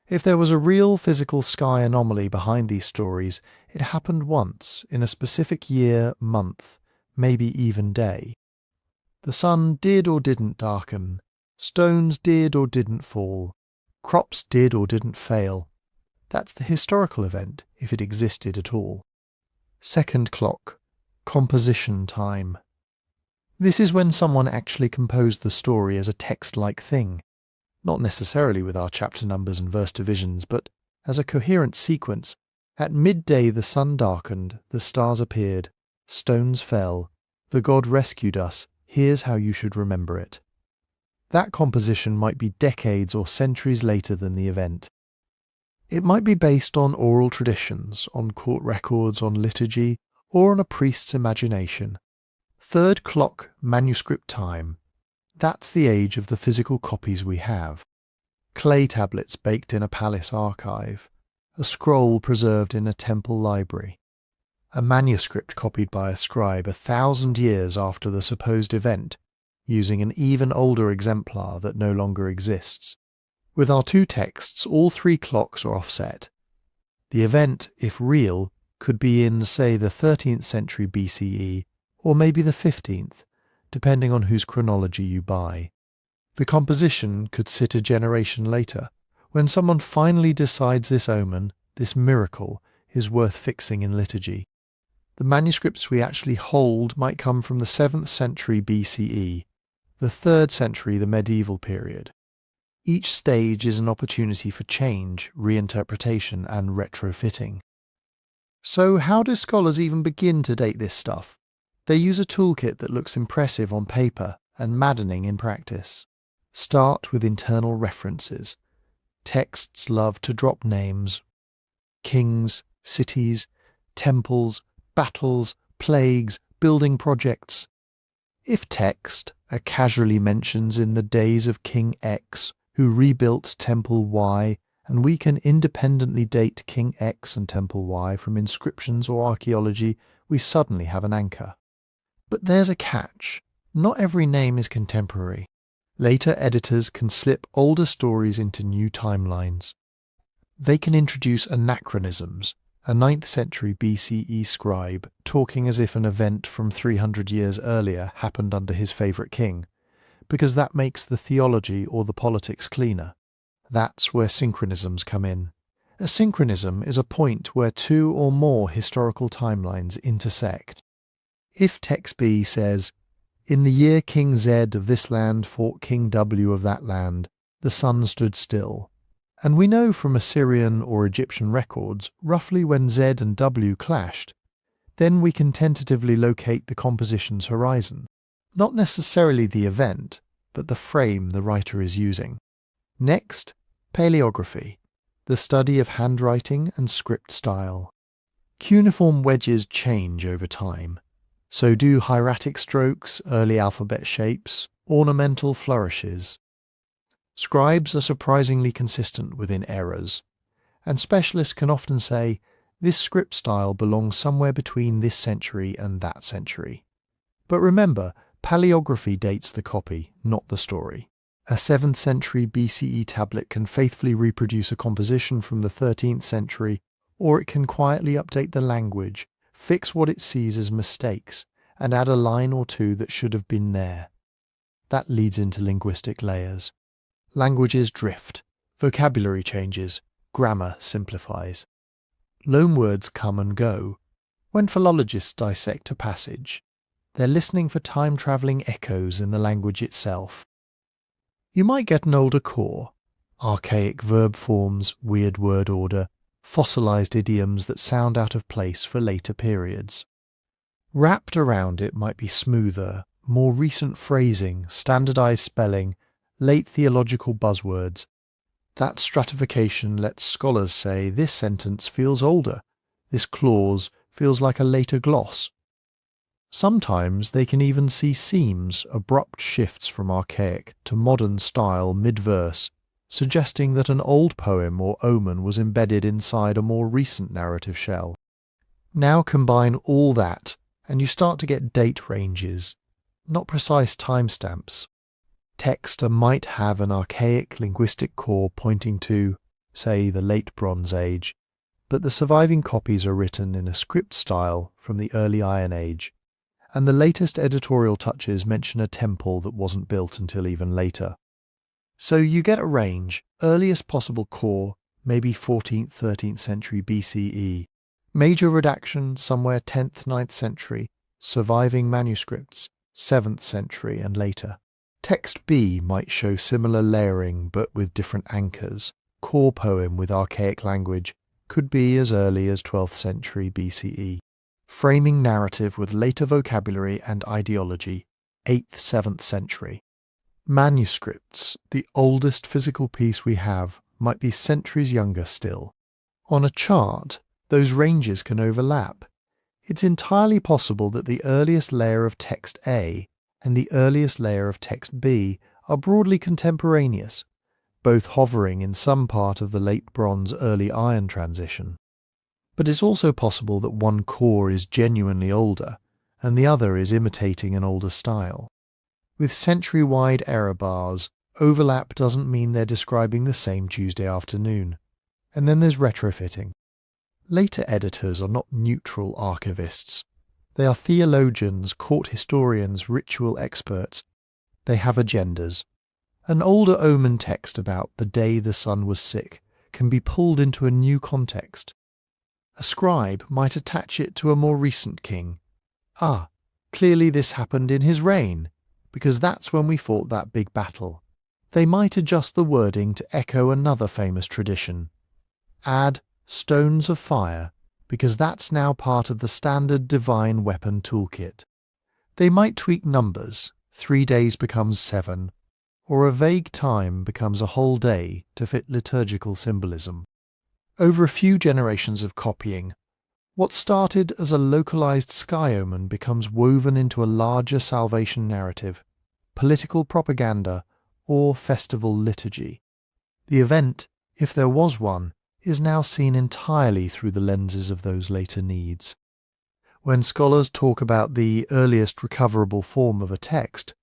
If there was a real physical sky anomaly behind these stories, it happened once in a specific year, month, maybe even day. The sun did or didn't darken, stones did or didn't fall, crops did or didn't fail. That's the historical event, if it existed at all. Second clock, composition time. This is when someone actually composed the story as a text-like thing, not necessarily with our chapter numbers and verse divisions, but as a coherent sequence. At midday the sun darkened, the stars appeared, stones fell, the God rescued us, here's how you should remember it. That composition might be decades or centuries later than the event. It might be based on oral traditions, on court records, on liturgy, or on a priest's imagination. Third clock, manuscript time. That's the age of the physical copies we have. Clay tablets baked in a palace archive, a scroll preserved in a temple library, a manuscript copied by a scribe 1,000 years after the supposed event, using an even older exemplar that no longer exists. With our two texts, all 3 clocks are offset. The event, if real, could be in, say, the 13th century BCE, or maybe the 15th, depending on whose chronology you buy. The composition could sit a generation later, when someone finally decides this omen, this miracle, is worth fixing in liturgy. The manuscripts we actually hold might come from the 7th century BCE, the 3rd century, the medieval period. Each stage is an opportunity for change, reinterpretation, and retrofitting. So how do scholars even begin to date this stuff? They use a toolkit that looks impressive on paper and maddening in practice. Start with internal references. Texts love to drop names. Kings, cities, temples, battles, plagues, building projects. If text casually mentions in the days of King X, who rebuilt Temple Y, and we can independently date King X and Temple Y from inscriptions or archaeology, we suddenly have an anchor. But there's a catch. Not every name is contemporary. Later editors can slip older stories into new timelines. They can introduce anachronisms, a 9th century BCE scribe talking as if an event from 300 years earlier happened under his favourite king, because that makes the theology or the politics cleaner. That's where synchronisms come in. A synchronism is a point where 2 or more historical timelines intersect. If text B says, "In the year King Z of this land fought King W of that land, the sun stood still," and we know from Assyrian or Egyptian records roughly when Z and W clashed, then we can tentatively locate the composition's horizon. Not necessarily the event, but the frame the writer is using. Next, paleography, the study of handwriting and script style. Cuneiform wedges change over time. So do hieratic strokes, early alphabet shapes, ornamental flourishes. Scribes are surprisingly consistent within errors, and specialists can often say, this script style belongs somewhere between this century and that century. But remember, paleography dates the copy, not the story. A 7th century BCE tablet can faithfully reproduce a composition from the 13th century, or it can quietly update the language, fix what it sees as mistakes, and add a line or 2 that should have been there. That leads into linguistic layers. Languages drift, vocabulary changes, grammar simplifies. Loanwords come and go. When philologists dissect a passage, they're listening for time-travelling echoes in the language itself. You might get an older core, archaic verb forms, weird word order, fossilised idioms that sound out of place for later periods. Wrapped around it might be smoother, more recent phrasing, standardised spelling, late theological buzzwords. That stratification lets scholars say this sentence feels older, this clause feels like a later gloss. Sometimes they can even see seams, abrupt shifts from archaic to modern style mid-verse, suggesting that an old poem or omen was embedded inside a more recent narrative shell. Now combine all that, and you start to get date ranges, not precise timestamps. Text might have an archaic linguistic core pointing to, say, the late Bronze Age, but the surviving copies are written in a script style from the early Iron Age, and the latest editorial touches mention a temple that wasn't built until even later. So you get a range, earliest possible core, maybe 14th, 13th century BCE, major redaction somewhere 10th, 9th century, surviving manuscripts, 7th century and later. Text B might show similar layering but with different anchors. Core poem with archaic language could be as early as 12th century BCE. Framing narrative with later vocabulary and ideology, 8th, 7th century. Manuscripts, the oldest physical piece we have, might be centuries younger still. On a chart, those ranges can overlap. It's entirely possible that the earliest layer of text A and the earliest layer of text B are broadly contemporaneous, both hovering in some part of the late Bronze early Iron transition. But it's also possible that one core is genuinely older, and the other is imitating an older style. With century-wide error bars, overlap doesn't mean they're describing the same Tuesday afternoon. And then there's retrofitting. Later editors are not neutral archivists. They are theologians, court historians, ritual experts. They have agendas. An older omen text about the day the sun was sick can be pulled into a new context. A scribe might attach it to a more recent king. Ah, clearly this happened in his reign, because that's when we fought that big battle. They might adjust the wording to echo another famous tradition. Add stones of fire, because that's now part of the standard divine weapon toolkit. They might tweak numbers, 3 days becomes 7, or a vague time becomes a whole day to fit liturgical symbolism. Over a few generations of copying, what started as a localized sky omen becomes woven into a larger salvation narrative, political propaganda, or festival liturgy. The event, if there was one, is now seen entirely through the lenses of those later needs. When scholars talk about the earliest recoverable form of a text,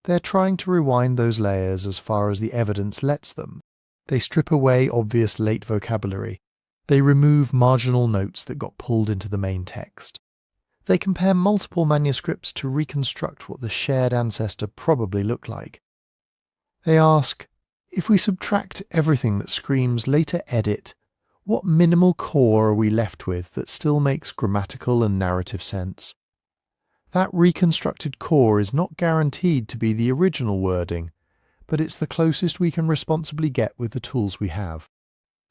they're trying to rewind those layers as far as the evidence lets them. They strip away obvious late vocabulary. They remove marginal notes that got pulled into the main text. They compare multiple manuscripts to reconstruct what the shared ancestor probably looked like. They ask, if we subtract everything that screams later edit, what minimal core are we left with that still makes grammatical and narrative sense? That reconstructed core is not guaranteed to be the original wording, but it's the closest we can responsibly get with the tools we have.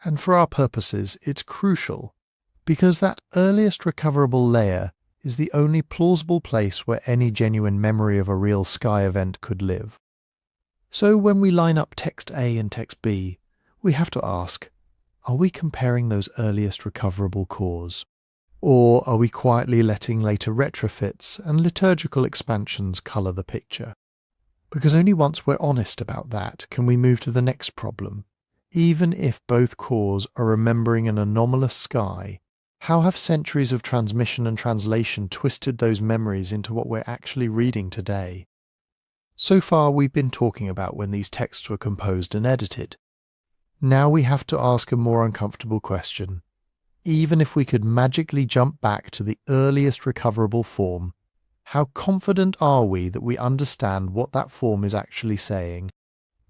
And for our purposes, it's crucial, because that earliest recoverable layer is the only plausible place where any genuine memory of a real sky event could live. So when we line up text A and text B, we have to ask, are we comparing those earliest recoverable cores? Or are we quietly letting later retrofits and liturgical expansions colour the picture? Because only once we're honest about that can we move to the next problem. Even if both cores are remembering an anomalous sky, how have centuries of transmission and translation twisted those memories into what we're actually reading today? So far we've been talking about when these texts were composed and edited. Now we have to ask a more uncomfortable question. Even if we could magically jump back to the earliest recoverable form, how confident are we that we understand what that form is actually saying?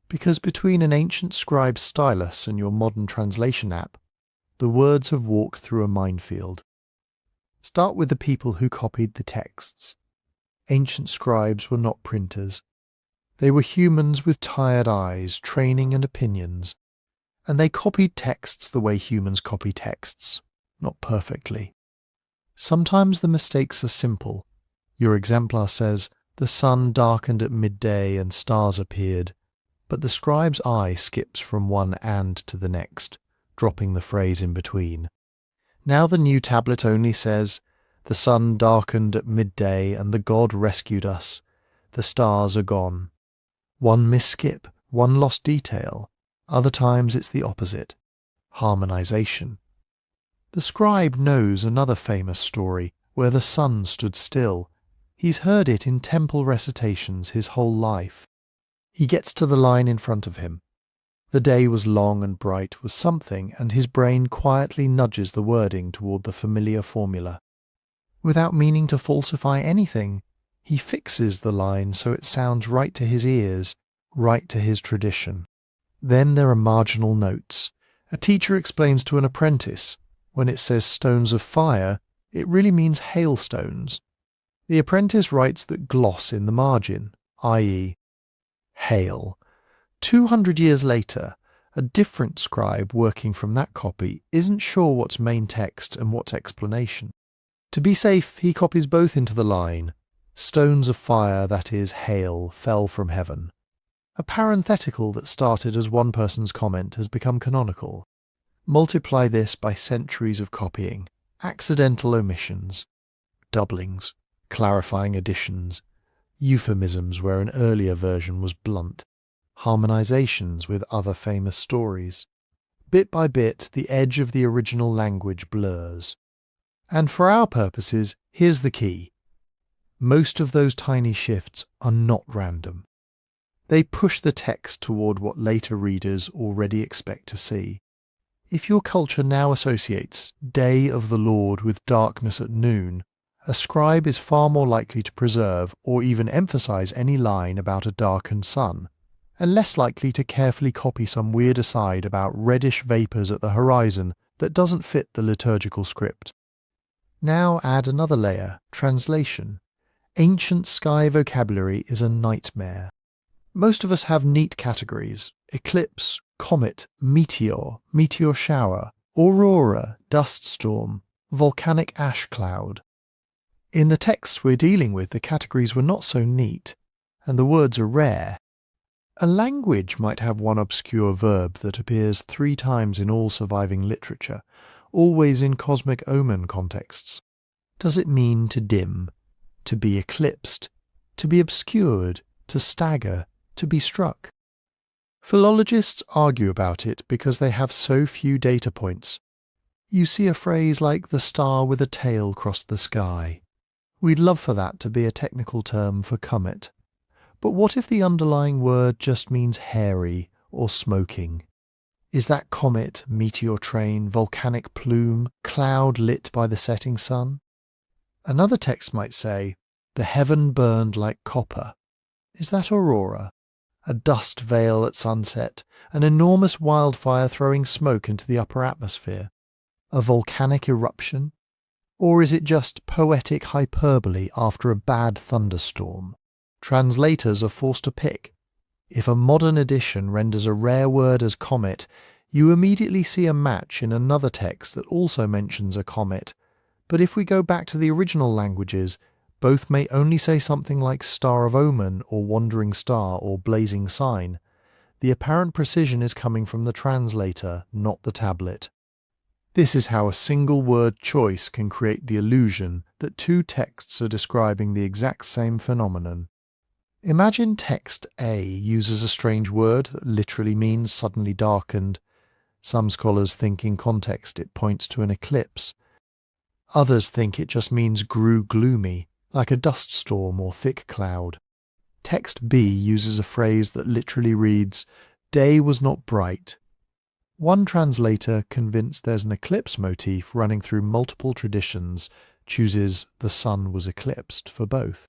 Because between an ancient scribe's stylus and your modern translation app, the words have walked through a minefield. Start with the people who copied the texts. Ancient scribes were not printers. They were humans with tired eyes, training and opinions, and they copied texts the way humans copy texts, not perfectly. Sometimes the mistakes are simple. Your exemplar says, "The sun darkened at midday and stars appeared," but the scribe's eye skips from one "and" to the next, dropping the phrase in between. Now the new tablet only says, "The sun darkened at midday and the god rescued us. The stars are gone." One misskip, one lost detail. Other times it's the opposite. Harmonization. The scribe knows another famous story where the sun stood still. He's heard it in temple recitations his whole life. He gets to the line in front of him. "The day was long and bright" was something, and his brain quietly nudges the wording toward the familiar formula. Without meaning to falsify anything, he fixes the line so it sounds right to his ears, right to his tradition. Then there are marginal notes. A teacher explains to an apprentice, when it says stones of fire, it really means hailstones. The apprentice writes that gloss in the margin, i.e., hail. 200 years later, a different scribe working from that copy isn't sure what's main text and what's explanation. To be safe, he copies both into the line. Stones of fire, that is, hail, fell from heaven. A parenthetical that started as one person's comment has become canonical. Multiply this by centuries of copying, accidental omissions, doublings, clarifying additions, euphemisms where an earlier version was blunt, harmonizations with other famous stories. Bit by bit, the edge of the original language blurs. And for our purposes, here's the key. Most of those tiny shifts are not random. They push the text toward what later readers already expect to see. If your culture now associates "day of the Lord" with darkness at noon, a scribe is far more likely to preserve or even emphasize any line about a darkened sun, and less likely to carefully copy some weird aside about reddish vapors at the horizon that doesn't fit the liturgical script. Now add another layer, translation. Ancient sky vocabulary is a nightmare. Most of us have neat categories: eclipse, comet, meteor, meteor shower, aurora, dust storm, volcanic ash cloud. In the texts we're dealing with, the categories were not so neat, and the words are rare. A language might have one obscure verb that appears 3 times in all surviving literature, always in cosmic omen contexts. Does it mean to dim, to be eclipsed, to be obscured, to stagger, to be struck? Philologists argue about it because they have so few data points. You see a phrase like "the star with a tail crossed the sky." We'd love for that to be a technical term for comet. But what if the underlying word just means hairy or smoking? Is that comet, meteor train, volcanic plume, cloud lit by the setting sun? Another text might say, "the heaven burned like copper." Is that aurora? A dust veil at sunset, an enormous wildfire throwing smoke into the upper atmosphere? A volcanic eruption? Or is it just poetic hyperbole after a bad thunderstorm? Translators are forced to pick. If a modern edition renders a rare word as comet, you immediately see a match in another text that also mentions a comet. But if we go back to the original languages, both may only say something like star of omen or wandering star or blazing sign. The apparent precision is coming from the translator, not the tablet. This is how a single word choice can create the illusion that 2 texts are describing the exact same phenomenon. Imagine text A uses a strange word that literally means suddenly darkened. Some scholars think in context it points to an eclipse. Others think it just means grew gloomy, like a dust storm or thick cloud. Text B uses a phrase that literally reads, "day was not bright." One translator, convinced there's an eclipse motif running through multiple traditions, chooses "the sun was eclipsed" for both.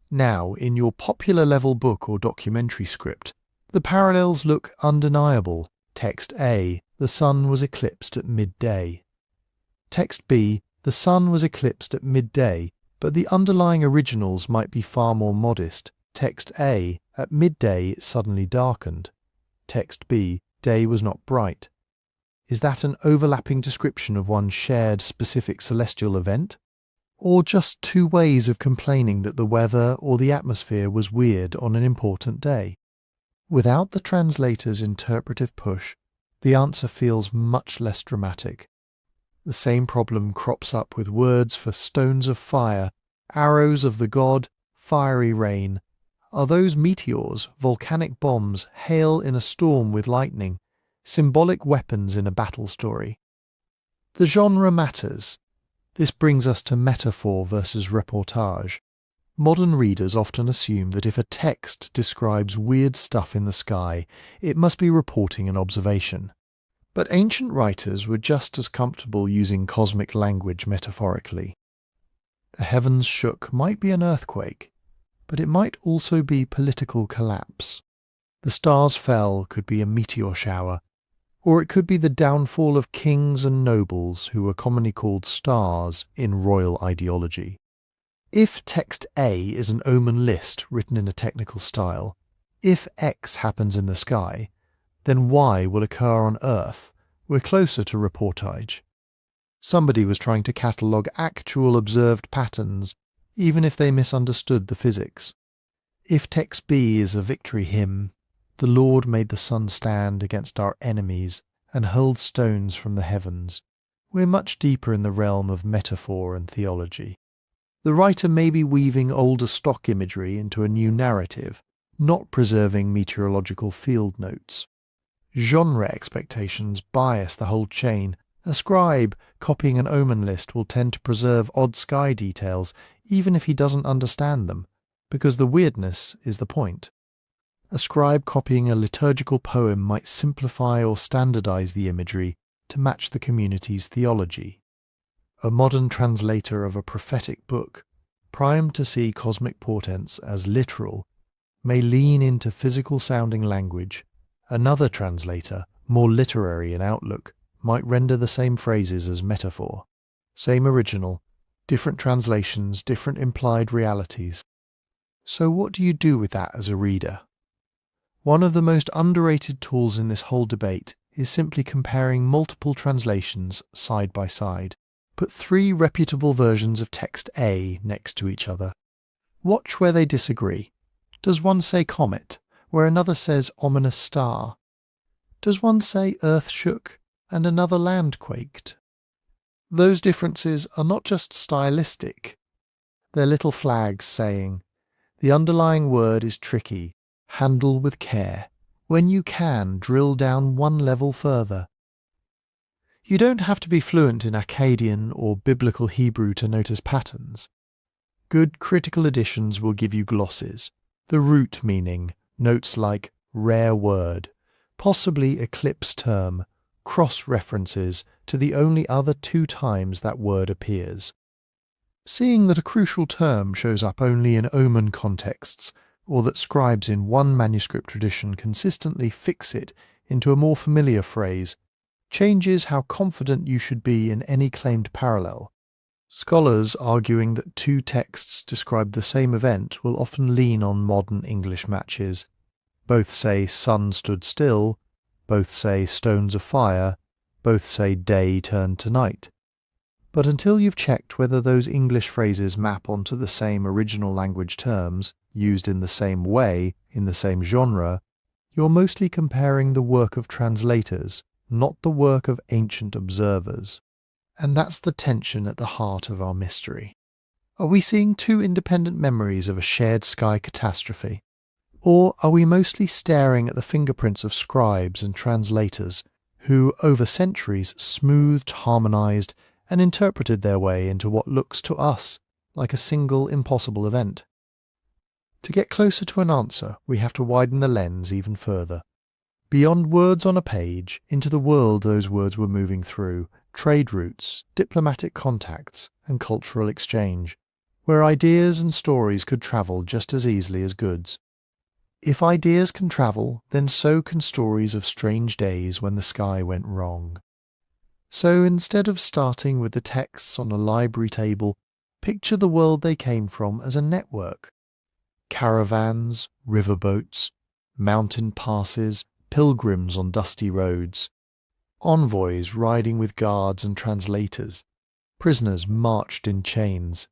Now, in your popular level book or documentary script, the parallels look undeniable. Text A, the sun was eclipsed at midday. Text B, the sun was eclipsed at midday, but the underlying originals might be far more modest. Text A, at midday it suddenly darkened. Text B, day was not bright. Is that an overlapping description of one shared specific celestial event? Or just two ways of complaining that the weather or the atmosphere was weird on an important day? Without the translator's interpretive push, the answer feels much less dramatic. The same problem crops up with words for stones of fire, arrows of the god, fiery rain. Are those meteors, volcanic bombs, hail in a storm with lightning, symbolic weapons in a battle story? The genre matters. This brings us to metaphor versus reportage. Modern readers often assume that if a text describes weird stuff in the sky, it must be reporting an observation. But ancient writers were just as comfortable using cosmic language metaphorically. The heavens shook might be an earthquake, but it might also be political collapse. The stars fell could be a meteor shower, or it could be the downfall of kings and nobles who were commonly called stars in royal ideology. If text A is an omen list written in a technical style, if X happens in the sky, then Y will occur on Earth. We're closer to reportage. Somebody was trying to catalogue actual observed patterns, even if they misunderstood the physics. If text B is a victory hymn, the Lord made the sun stand against our enemies and hurled stones from the heavens. We're much deeper in the realm of metaphor and theology. The writer may be weaving older stock imagery into a new narrative, not preserving meteorological field notes. Genre expectations bias the whole chain. A scribe copying an omen list will tend to preserve odd sky details even if he doesn't understand them, because the weirdness is the point. A scribe copying a liturgical poem might simplify or standardize the imagery to match the community's theology. A modern translator of a prophetic book, primed to see cosmic portents as literal, may lean into physical-sounding language. Another translator, more literary in outlook, might render the same phrases as metaphor. Same original, different translations, different implied realities. So what do you do with that as a reader? One of the most underrated tools in this whole debate is simply comparing multiple translations side by side. Put three reputable versions of text A next to each other. Watch where they disagree. Does one say comet, where another says ominous star? Does one say earth shook and another land quaked? Those differences are not just stylistic. They're little flags saying, the underlying word is tricky, handle with care. When you can, drill down one level further. You don't have to be fluent in Akkadian or biblical Hebrew to notice patterns. Good critical editions will give you glosses, the root meaning, notes like rare word, possibly eclipse term, cross-references to the only other two times that word appears. Seeing that a crucial term shows up only in omen contexts, or that scribes in one manuscript tradition consistently fix it into a more familiar phrase, changes how confident you should be in any claimed parallel. Scholars arguing that two texts describe the same event will often lean on modern English matches. Both say sun stood still, both say stones of fire, both say day turned to night. But until you've checked whether those English phrases map onto the same original language terms, used in the same way, in the same genre, you're mostly comparing the work of translators, not the work of ancient observers. And that's the tension at the heart of our mystery. Are we seeing two independent memories of a shared sky catastrophe? Or are we mostly staring at the fingerprints of scribes and translators who, over centuries, smoothed, harmonized, and interpreted their way into what looks to us like a single impossible event? To get closer to an answer, we have to widen the lens even further. Beyond words on a page, into the world those words were moving through, trade routes, diplomatic contacts, and cultural exchange, where ideas and stories could travel just as easily as goods. If ideas can travel, then so can stories of strange days when the sky went wrong. So instead of starting with the texts on a library table, picture the world they came from as a network. Caravans, riverboats, mountain passes, pilgrims on dusty roads, envoys riding with guards and translators, prisoners marched in chains,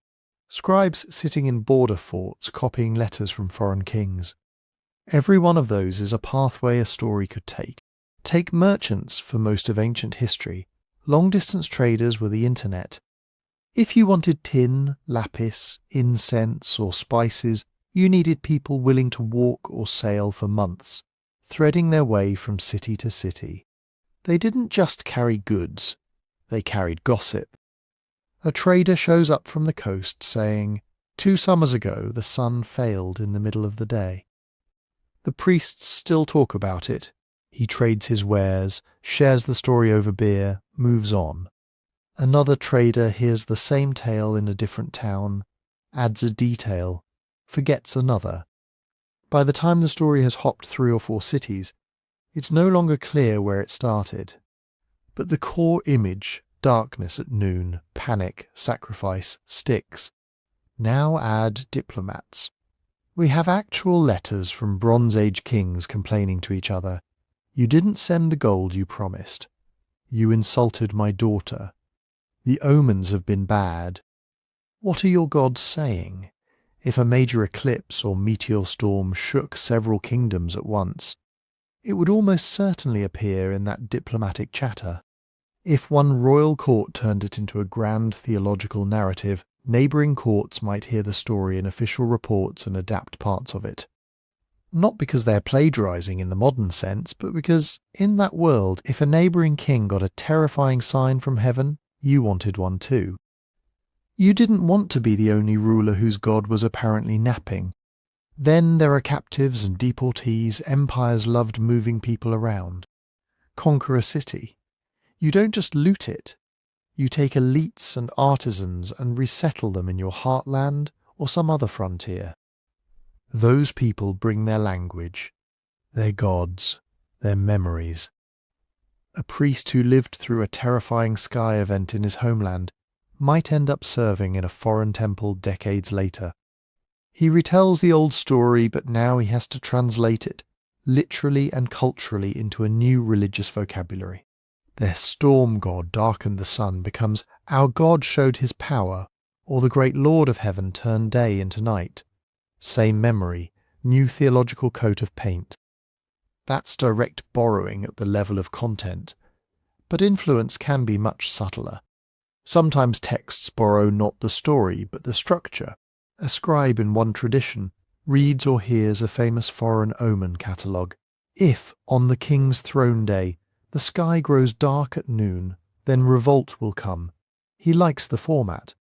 scribes sitting in border forts copying letters from foreign kings. Every one of those is a pathway a story could take. Take merchants for most of ancient history. Long-distance traders were the internet. If you wanted tin, lapis, incense, or spices, you needed people willing to walk or sail for months, threading their way from city to city. They didn't just carry goods, they carried gossip. A trader shows up from the coast saying, 2 summers ago the sun failed in the middle of the day. The priests still talk about it. He trades his wares, shares the story over beer, moves on. Another trader hears the same tale in a different town, adds a detail, forgets another. By the time the story has hopped 3 or 4 cities, it's no longer clear where it started. But the core image, darkness at noon, panic, sacrifice, sticks. Now add diplomats. We have actual letters from Bronze Age kings complaining to each other. You didn't send the gold you promised. You insulted my daughter. The omens have been bad. What are your gods saying? If a major eclipse or meteor storm shook several kingdoms at once, it would almost certainly appear in that diplomatic chatter. If one royal court turned it into a grand theological narrative, neighbouring courts might hear the story in official reports and adapt parts of it. Not because they're plagiarising in the modern sense, but because, in that world, if a neighbouring king got a terrifying sign from heaven, you wanted one too. You didn't want to be the only ruler whose god was apparently napping. Then there are captives and deportees. Empires loved moving people around. Conquer a city. You don't just loot it. You take elites and artisans and resettle them in your heartland or some other frontier. Those people bring their language, their gods, their memories. A priest who lived through a terrifying sky event in his homeland might end up serving in a foreign temple decades later. He retells the old story, but now he has to translate it, literally and culturally, into a new religious vocabulary. Their storm god darkened the sun becomes our God showed his power, or the great Lord of heaven turned day into night. Same memory, new theological coat of paint. That's direct borrowing at the level of content, but influence can be much subtler. Sometimes texts borrow not the story, but the structure. A scribe in one tradition reads or hears a famous foreign omen catalogue. If, on the king's throne day, the sky grows dark at noon, then revolt will come. He likes the format.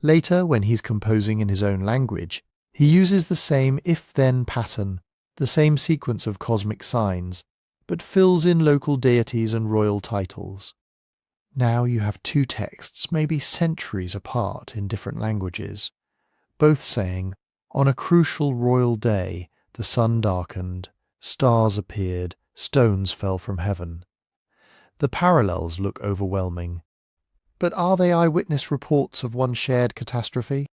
Later, when he's composing in his own language, he uses the same if-then pattern, the same sequence of cosmic signs, but fills in local deities and royal titles. Now you have 2 texts, maybe centuries apart in different languages, both saying, on a crucial royal day, the sun darkened, stars appeared, stones fell from heaven. The parallels look overwhelming. But are they eyewitness reports of one shared catastrophe?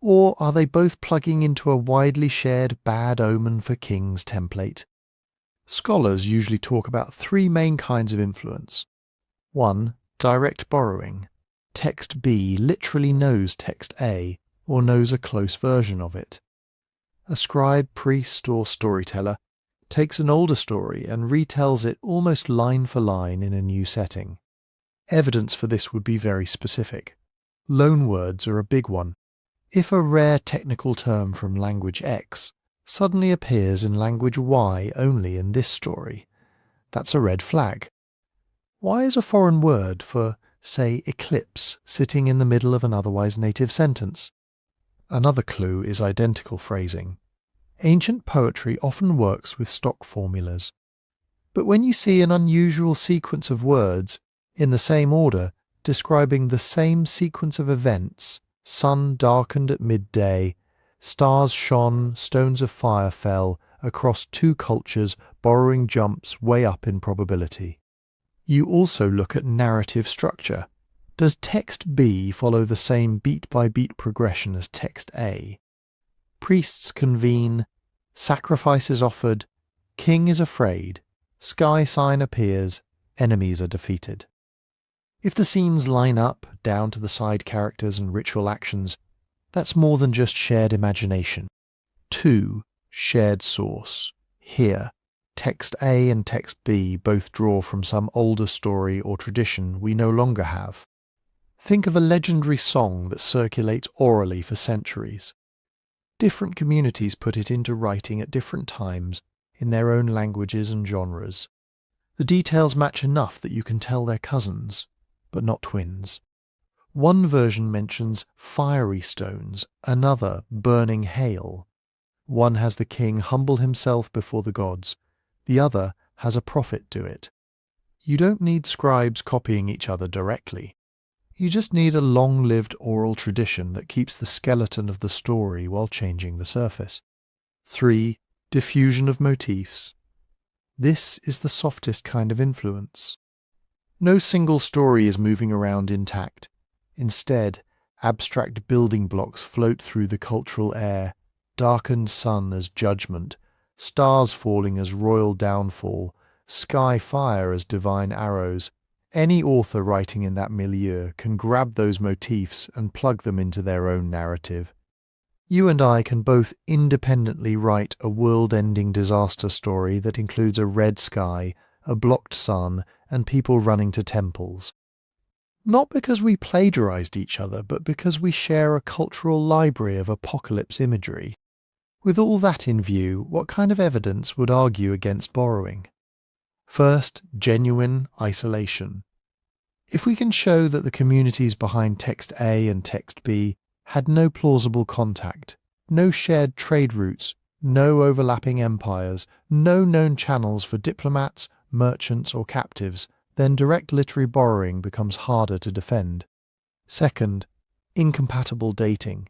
Or are they both plugging into a widely shared bad omen for kings template? Scholars usually talk about 3 main kinds of influence. 1. Direct borrowing. Text B literally knows text A, or knows a close version of it. A scribe, priest, or storyteller takes an older story and retells it almost line for line in a new setting. Evidence for this would be very specific. Loanwords are a big one. If a rare technical term from language X suddenly appears in language Y only in this story, that's a red flag. Why is a foreign word for, say, eclipse sitting in the middle of an otherwise native sentence? Another clue is identical phrasing. Ancient poetry often works with stock formulas. But when you see an unusual sequence of words, in the same order, describing the same sequence of events, sun darkened at midday, stars shone, stones of fire fell, across two cultures, borrowing jumps way up in probability. You also look at narrative structure. Does text B follow the same beat-by-beat progression as text A? Priests convene, sacrifice is offered, king is afraid, sky sign appears, enemies are defeated. If the scenes line up, down to the side characters and ritual actions, that's more than just shared imagination. 2. Shared source. Here, text A and text B both draw from some older story or tradition we no longer have. Think of a legendary song that circulates orally for centuries. Different communities put it into writing at different times in their own languages and genres. The details match enough that you can tell they're cousins, but not twins. One version mentions fiery stones, another burning hail. One has the king humble himself before the gods, the other has a prophet do it. You don't need scribes copying each other directly. You just need a long-lived oral tradition that keeps the skeleton of the story while changing the surface. 3. Diffusion of motifs. This is the softest kind of influence. No single story is moving around intact. Instead, abstract building blocks float through the cultural air, darkened sun as judgment, stars falling as royal downfall, sky fire as divine arrows. Any author writing in that milieu can grab those motifs and plug them into their own narrative. You and I can both independently write a world-ending disaster story that includes a red sky, a blocked sun, and people running to temples. Not because we plagiarized each other, but because we share a cultural library of apocalypse imagery. With all that in view, what kind of evidence would argue against borrowing? First, genuine isolation. If we can show that the communities behind text A and text B had no plausible contact, no shared trade routes, no overlapping empires, no known channels for diplomats, merchants or captives, then direct literary borrowing becomes harder to defend. Second, incompatible dating.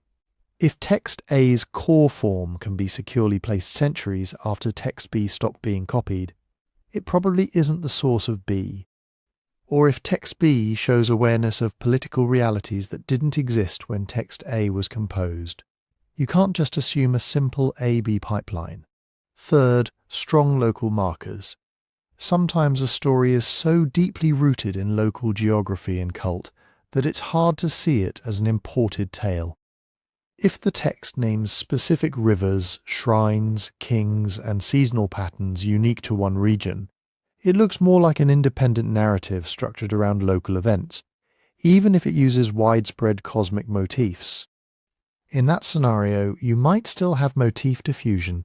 If text A's core form can be securely placed centuries after text B stopped being copied, it probably isn't the source of B. Or if text B shows awareness of political realities that didn't exist when text A was composed, you can't just assume a simple A-B pipeline. Third, strong local markers. Sometimes a story is so deeply rooted in local geography and cult that it's hard to see it as an imported tale. If the text names specific rivers, shrines, kings, and seasonal patterns unique to one region, it looks more like an independent narrative structured around local events, even if it uses widespread cosmic motifs. In that scenario, you might still have motif diffusion,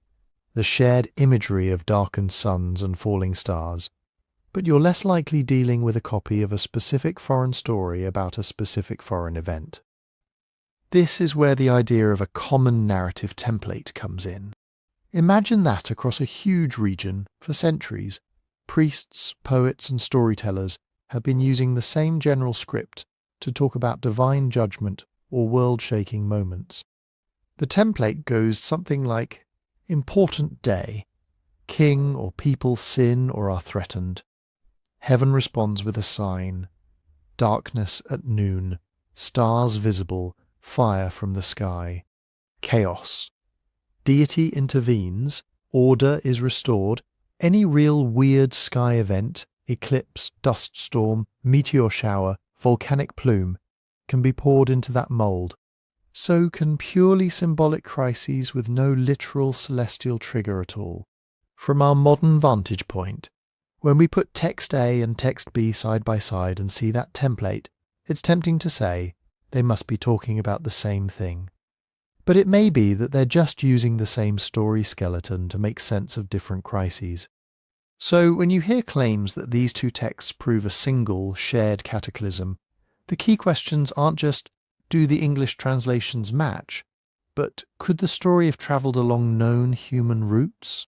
the shared imagery of darkened suns and falling stars, but you're less likely dealing with a copy of a specific foreign story about a specific foreign event. This is where the idea of a common narrative template comes in. Imagine that across a huge region for centuries, priests, poets, and storytellers have been using the same general script to talk about divine judgment or world-shaking moments. The template goes something like, important day, king or people sin or are threatened. Heaven responds with a sign, darkness at noon, stars visible, fire from the sky, chaos. Deity intervenes, order is restored, any real weird sky event, eclipse, dust storm, meteor shower, volcanic plume, can be poured into that mould. So can purely symbolic crises with no literal celestial trigger at all. From our modern vantage point, when we put text A and text B side by side and see that template, it's tempting to say, they must be talking about the same thing. But it may be that they're just using the same story skeleton to make sense of different crises. So when you hear claims that these two texts prove a single, shared cataclysm, the key questions aren't just, do the English translations match, but could the story have travelled along known human routes?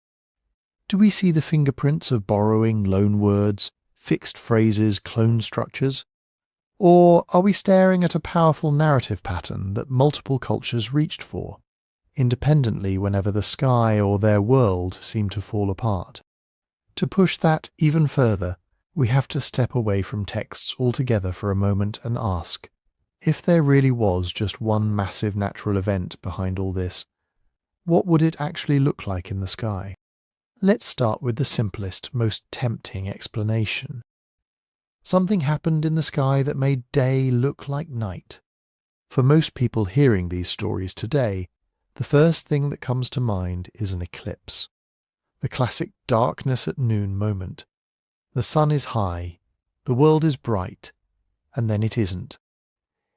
Do we see the fingerprints of borrowing, loan words, fixed phrases, clone structures? Or are we staring at a powerful narrative pattern that multiple cultures reached for? independently whenever the sky or their world seem to fall apart. To push that even further, we have to step away from texts altogether for a moment and ask, if there really was just one massive natural event behind all this, what would it actually look like in the sky? Let's start with the simplest, most tempting explanation. Something happened in the sky that made day look like night. For most people hearing these stories today, the first thing that comes to mind is an eclipse. The classic darkness at noon moment. The sun is high, the world is bright, and then it isn't.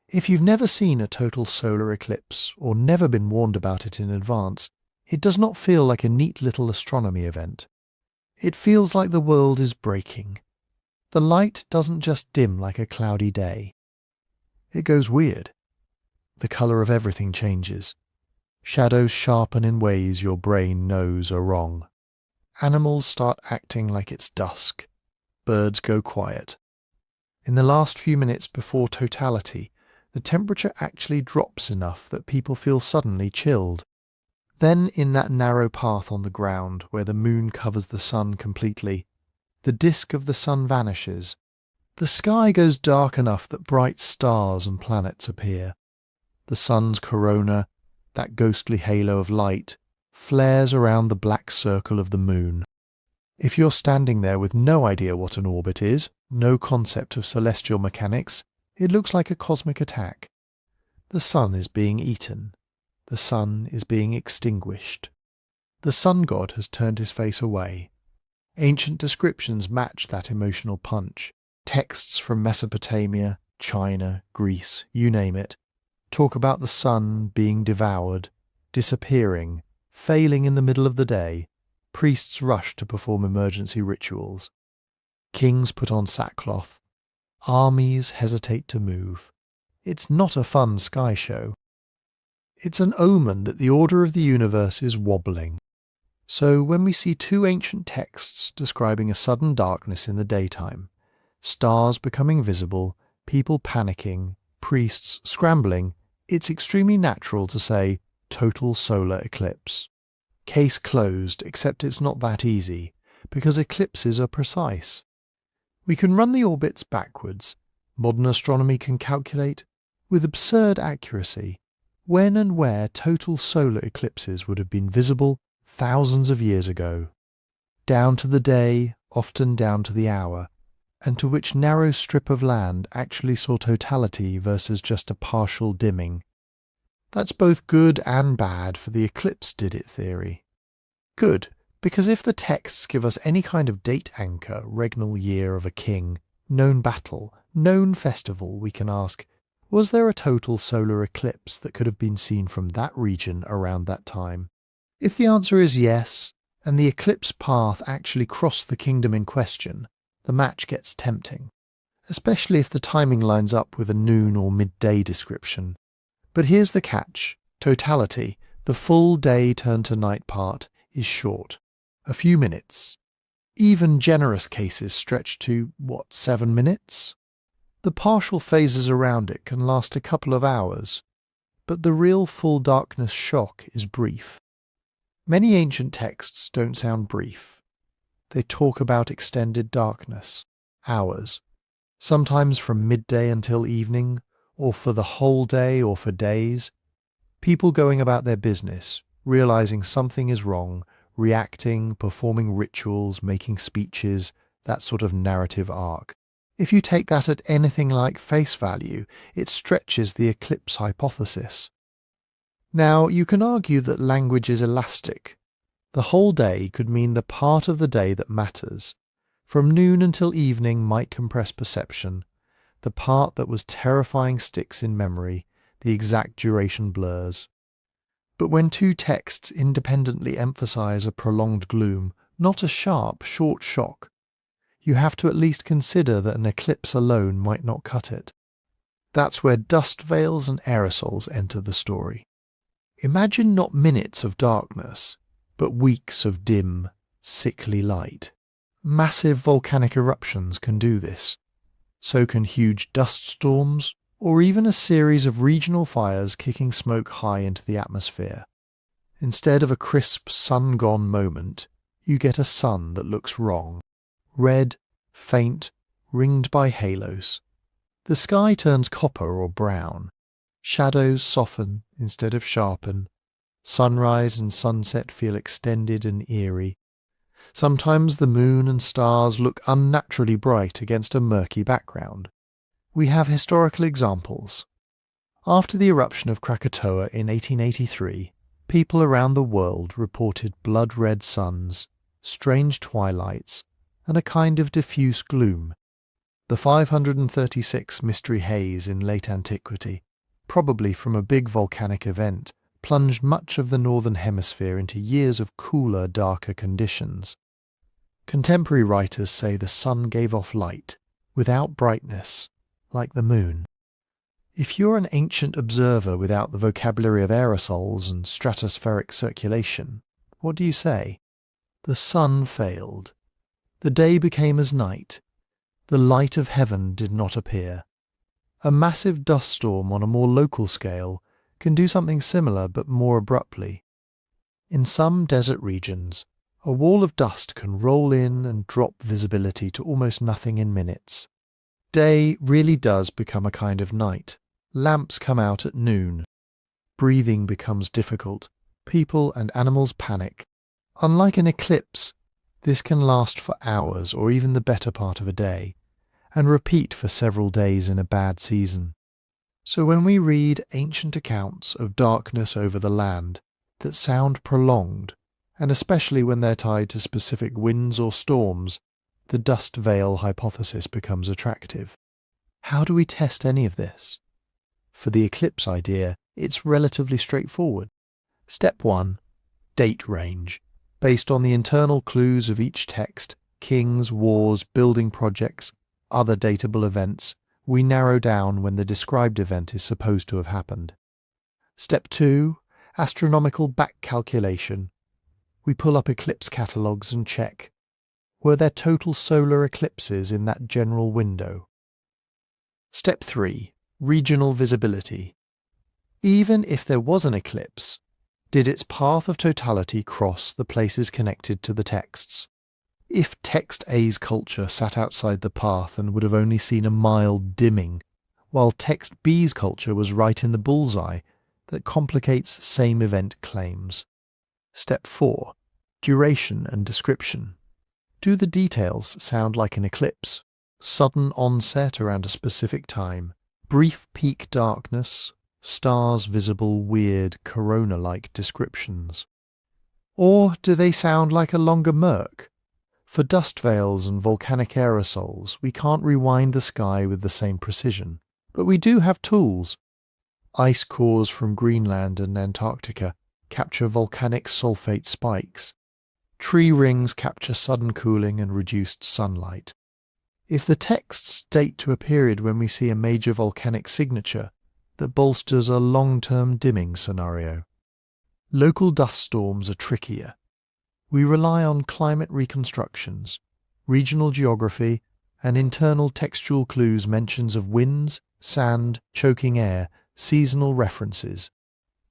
If you've never seen a total solar eclipse, or never been warned about it in advance, it does not feel like a neat little astronomy event. It feels like the world is breaking. The light doesn't just dim like a cloudy day. It goes weird. The colour of everything changes. Shadows sharpen in ways your brain knows are wrong. Animals start acting like it's dusk. Birds go quiet. In the last few minutes before totality, the temperature actually drops enough that people feel suddenly chilled. Then, in that narrow path on the ground where the moon covers the sun completely, the disk of the sun vanishes. The sky goes dark enough that bright stars and planets appear. The sun's corona, that ghostly halo of light, flares around the black circle of the moon. If you're standing there with no idea what an orbit is, no concept of celestial mechanics, it looks like a cosmic attack. The sun is being eaten. The sun is being extinguished. The sun god has turned his face away. Ancient descriptions match that emotional punch. Texts from Mesopotamia, China, Greece, you name it, talk about the sun being devoured, disappearing, failing in the middle of the day. Priests rush to perform emergency rituals. Kings put on sackcloth. Armies hesitate to move. It's not a fun sky show. It's an omen that the order of the universe is wobbling. So when we see two ancient texts describing a sudden darkness in the daytime, stars becoming visible, people panicking, priests scrambling, it's extremely natural to say total solar eclipse. Case closed, except it's not that easy, because eclipses are precise. We can run the orbits backwards. Modern astronomy can calculate, with absurd accuracy, when and where total solar eclipses would have been visible thousands of years ago, down to the day, often down to the hour, and to which narrow strip of land actually saw totality versus just a partial dimming. That's both good and bad for the eclipse did it theory. Good, because if the texts give us any kind of date anchor, regnal year of a king, known battle, known festival, we can ask, was there a total solar eclipse that could have been seen from that region around that time? If the answer is yes, and the eclipse path actually crossed the kingdom in question, the match gets tempting, especially if the timing lines up with a noon or midday description. But here's the catch. Totality, the full day turned to night part, is short. A few minutes. Even generous cases stretch to, 7 minutes? The partial phases around it can last a couple of hours, but the real full darkness shock is brief. Many ancient texts don't sound brief. They talk about extended darkness, hours, sometimes from midday until evening, or for the whole day or for days. People going about their business, realizing something is wrong, reacting, performing rituals, making speeches, that sort of narrative arc. If you take that at anything like face value, it stretches the eclipse hypothesis. Now, you can argue that language is elastic. The whole day could mean the part of the day that matters. From noon until evening might compress perception. The part that was terrifying sticks in memory, the exact duration blurs. But when two texts independently emphasize a prolonged gloom, not a sharp, short shock, you have to at least consider that an eclipse alone might not cut it. That's where dust veils and aerosols enter the story. Imagine not minutes of darkness, but weeks of dim, sickly light. Massive volcanic eruptions can do this. So can huge dust storms, or even a series of regional fires kicking smoke high into the atmosphere. Instead of a crisp sun-gone moment, you get a sun that looks wrong. Red, faint, ringed by halos. The sky turns copper or brown. Shadows soften instead of sharpen. Sunrise and sunset feel extended and eerie. Sometimes the moon and stars look unnaturally bright against a murky background. We have historical examples. After the eruption of Krakatoa in 1883, people around the world reported blood-red suns, strange twilights, and a kind of diffuse gloom. The 536 mystery haze in late antiquity, probably from a big volcanic event, plunged much of the northern hemisphere into years of cooler, darker conditions. Contemporary writers say the sun gave off light, without brightness, like the moon. If you're an ancient observer without the vocabulary of aerosols and stratospheric circulation, what do you say? The sun failed. The day became as night. The light of heaven did not appear. A massive dust storm on a more local scale can do something similar but more abruptly. In some desert regions, a wall of dust can roll in and drop visibility to almost nothing in minutes. Day really does become a kind of night. Lamps come out at noon. Breathing becomes difficult. People and animals panic. Unlike an eclipse, this can last for hours or even the better part of a day, and repeat for several days in a bad season. So when we read ancient accounts of darkness over the land that sound prolonged, and especially when they're tied to specific winds or storms, the dust veil hypothesis becomes attractive. How do we test any of this? For the eclipse idea, it's relatively straightforward. Step 1. Date range. Based on the internal clues of each text, kings, wars, building projects, other datable events, we narrow down when the described event is supposed to have happened. Step 2. Astronomical back calculation. We pull up eclipse catalogues and check. Were there total solar eclipses in that general window? Step 3. Regional visibility. Even if there was an eclipse, did its path of totality cross the places connected to the texts? If text A's culture sat outside the path and would have only seen a mild dimming, while text B's culture was right in the bullseye, that complicates same event claims. Step 4. Duration and description. Do the details sound like an eclipse? Sudden onset around a specific time, brief peak darkness, stars visible weird corona-like descriptions. Or do they sound like a longer murk? For dust veils and volcanic aerosols, we can't rewind the sky with the same precision, but we do have tools. Ice cores from Greenland and Antarctica capture volcanic sulfate spikes. Tree rings capture sudden cooling and reduced sunlight. If the texts date to a period when we see a major volcanic signature, that bolsters a long-term dimming scenario. Local dust storms are trickier. We rely on climate reconstructions, regional geography, and internal textual clues, mentions of winds, sand, choking air, seasonal references.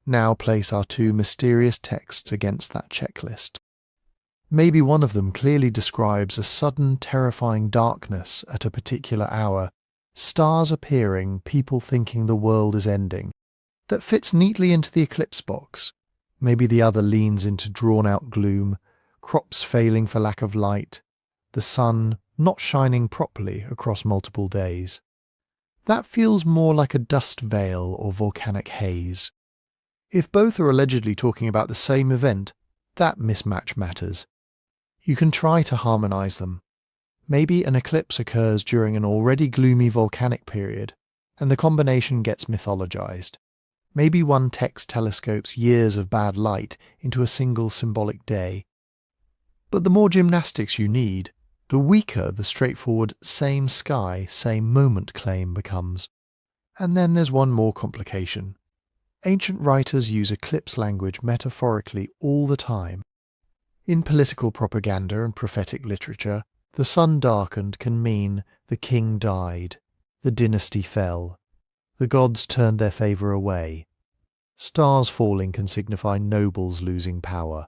Now place our two mysterious texts against that checklist. Maybe one of them clearly describes a sudden terrifying darkness at a particular hour, stars appearing, people thinking the world is ending. That fits neatly into the eclipse box. Maybe the other leans into drawn-out gloom, crops failing for lack of light, the sun not shining properly across multiple days. That feels more like a dust veil or volcanic haze. If both are allegedly talking about the same event, that mismatch matters. You can try to harmonize them. Maybe an eclipse occurs during an already gloomy volcanic period, and the combination gets mythologized. Maybe one text telescopes years of bad light into a single symbolic day. But the more gymnastics you need, the weaker the straightforward same sky, same moment claim becomes. And then there's one more complication. Ancient writers use eclipse language metaphorically all the time. In political propaganda and prophetic literature, the sun darkened can mean the king died, the dynasty fell, the gods turned their favour away. Stars falling can signify nobles losing power.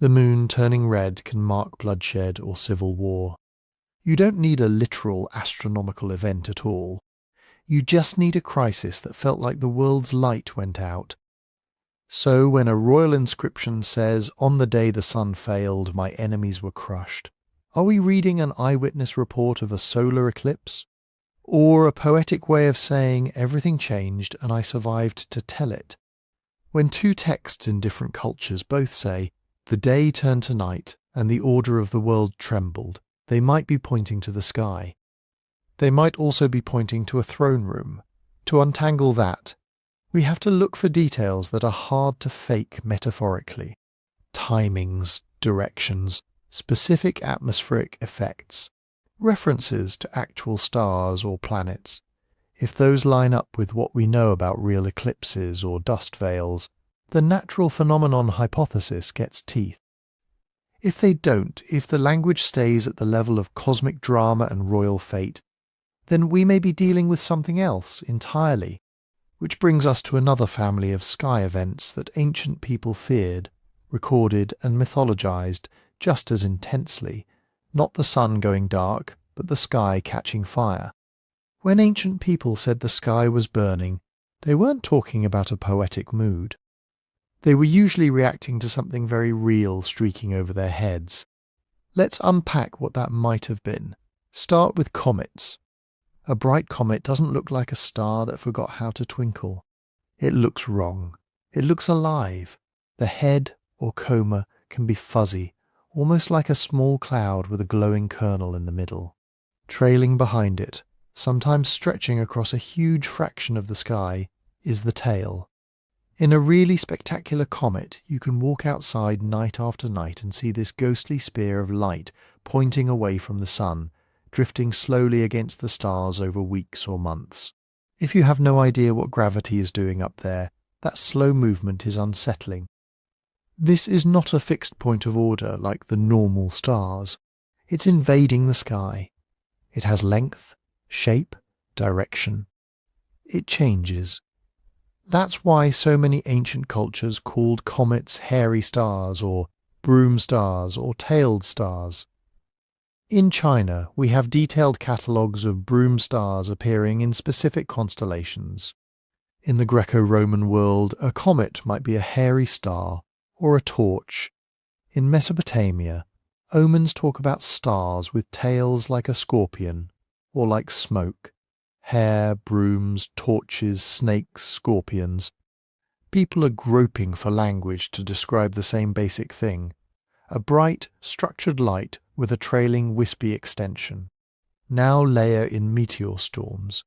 The moon turning red can mark bloodshed or civil war. You don't need a literal astronomical event at all. You just need a crisis that felt like the world's light went out. So when a royal inscription says, "On the day the sun failed, my enemies were crushed," are we reading an eyewitness report of a solar eclipse? Or a poetic way of saying, "Everything changed and I survived to tell it"? When two texts in different cultures both say, "The day turned to night and the order of the world trembled," they might be pointing to the sky. They might also be pointing to a throne room. To untangle that, we have to look for details that are hard to fake metaphorically. Timings, directions, specific atmospheric effects, references to actual stars or planets. If those line up with what we know about real eclipses or dust veils, the natural phenomenon hypothesis gets teeth. If they don't, if the language stays at the level of cosmic drama and royal fate, then we may be dealing with something else entirely. Which brings us to another family of sky events that ancient people feared, recorded and mythologized just as intensely, not the sun going dark, but the sky catching fire. When ancient people said the sky was burning, they weren't talking about a poetic mood. They were usually reacting to something very real streaking over their heads. Let's unpack what that might have been. Start with comets. A bright comet doesn't look like a star that forgot how to twinkle. It looks wrong. It looks alive. The head, or coma, can be fuzzy, almost like a small cloud with a glowing kernel in the middle. Trailing behind it, sometimes stretching across a huge fraction of the sky, is the tail. In a really spectacular comet, you can walk outside night after night and see this ghostly spear of light pointing away from the sun, drifting slowly against the stars over weeks or months. If you have no idea what gravity is doing up there, that slow movement is unsettling. This is not a fixed point of order like the normal stars. It's invading the sky. It has length, shape, direction. It changes. That's why so many ancient cultures called comets hairy stars or broom stars or tailed stars. In China, we have detailed catalogues of broom stars appearing in specific constellations. In the Greco-Roman world, a comet might be a hairy star or a torch. In Mesopotamia, omens talk about stars with tails like a scorpion or like smoke. Hair, brooms, torches, snakes, scorpions. People are groping for language to describe the same basic thing. A bright, structured light with a trailing, wispy extension. Now layer in meteor storms.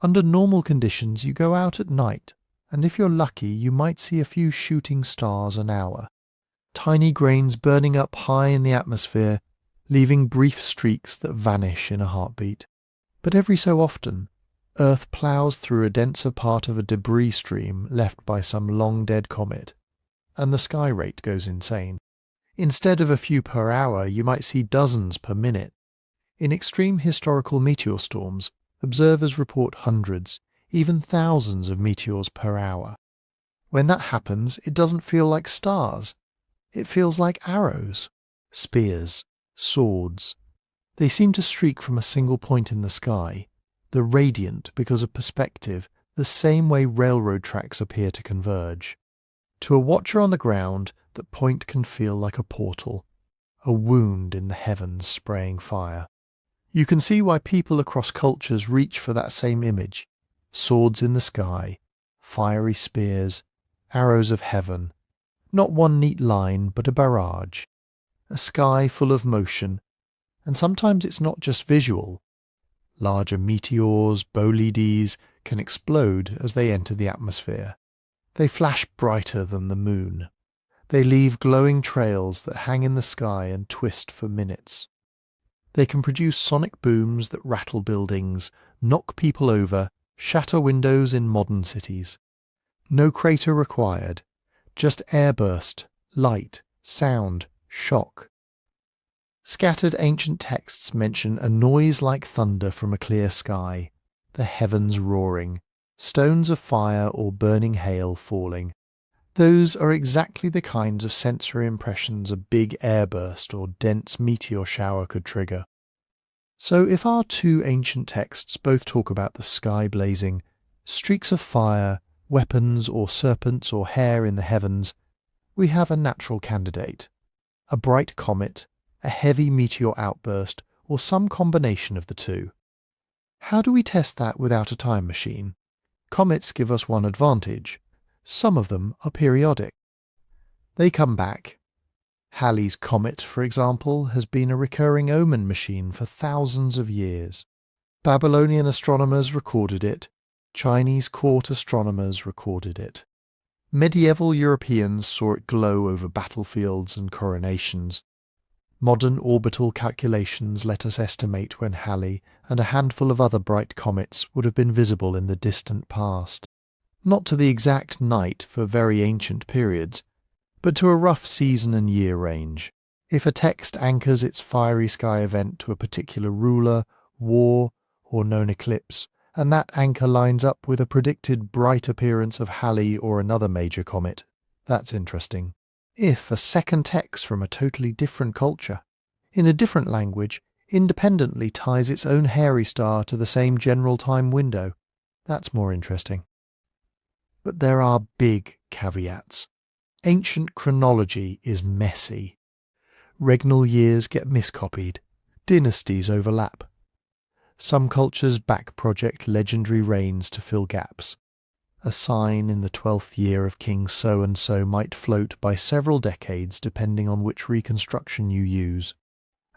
Under normal conditions, you go out at night, and if you're lucky, you might see a few shooting stars an hour. Tiny grains burning up high in the atmosphere, leaving brief streaks that vanish in a heartbeat. But every so often, Earth ploughs through a denser part of a debris stream left by some long-dead comet, and the sky rate goes insane. Instead of a few per hour, you might see dozens per minute. In extreme historical meteor storms, observers report hundreds, even thousands of meteors per hour. When that happens, it doesn't feel like stars. It feels like arrows, spears, swords. They seem to streak from a single point in the sky, the radiant because of perspective, the same way railroad tracks appear to converge. To a watcher on the ground, that point can feel like a portal, a wound in the heavens spraying fire. You can see why people across cultures reach for that same image: swords in the sky, fiery spears, arrows of heaven, not one neat line but a barrage, a sky full of motion. And sometimes it's not just visual. Larger meteors, bolides, can explode as they enter the atmosphere. They flash brighter than the moon. They leave glowing trails that hang in the sky and twist for minutes. They can produce sonic booms that rattle buildings, knock people over, shatter windows in modern cities. No crater required, just airburst, light, sound, shock. Scattered ancient texts mention a noise like thunder from a clear sky, the heavens roaring, stones of fire or burning hail falling. Those are exactly the kinds of sensory impressions a big airburst or dense meteor shower could trigger. So if our two ancient texts both talk about the sky blazing, streaks of fire, weapons or serpents or hair in the heavens, we have a natural candidate. A bright comet, a heavy meteor outburst, or some combination of the two. How do we test that without a time machine? Comets give us one advantage. Some of them are periodic. They come back. Halley's Comet, for example, has been a recurring omen machine for thousands of years. Babylonian astronomers recorded it. Chinese court astronomers recorded it. Medieval Europeans saw it glow over battlefields and coronations. Modern orbital calculations let us estimate when Halley and a handful of other bright comets would have been visible in the distant past. Not to the exact night for very ancient periods, but to a rough season and year range. If a text anchors its fiery sky event to a particular ruler, war, or known eclipse, and that anchor lines up with a predicted bright appearance of Halley or another major comet, that's interesting. If a second text from a totally different culture, in a different language, independently ties its own hairy star to the same general time window, that's more interesting. But there are big caveats. Ancient chronology is messy. Regnal years get miscopied. Dynasties overlap. Some cultures back-project legendary reigns to fill gaps. A sign in the 12th year of King so-and-so might float by several decades depending on which reconstruction you use.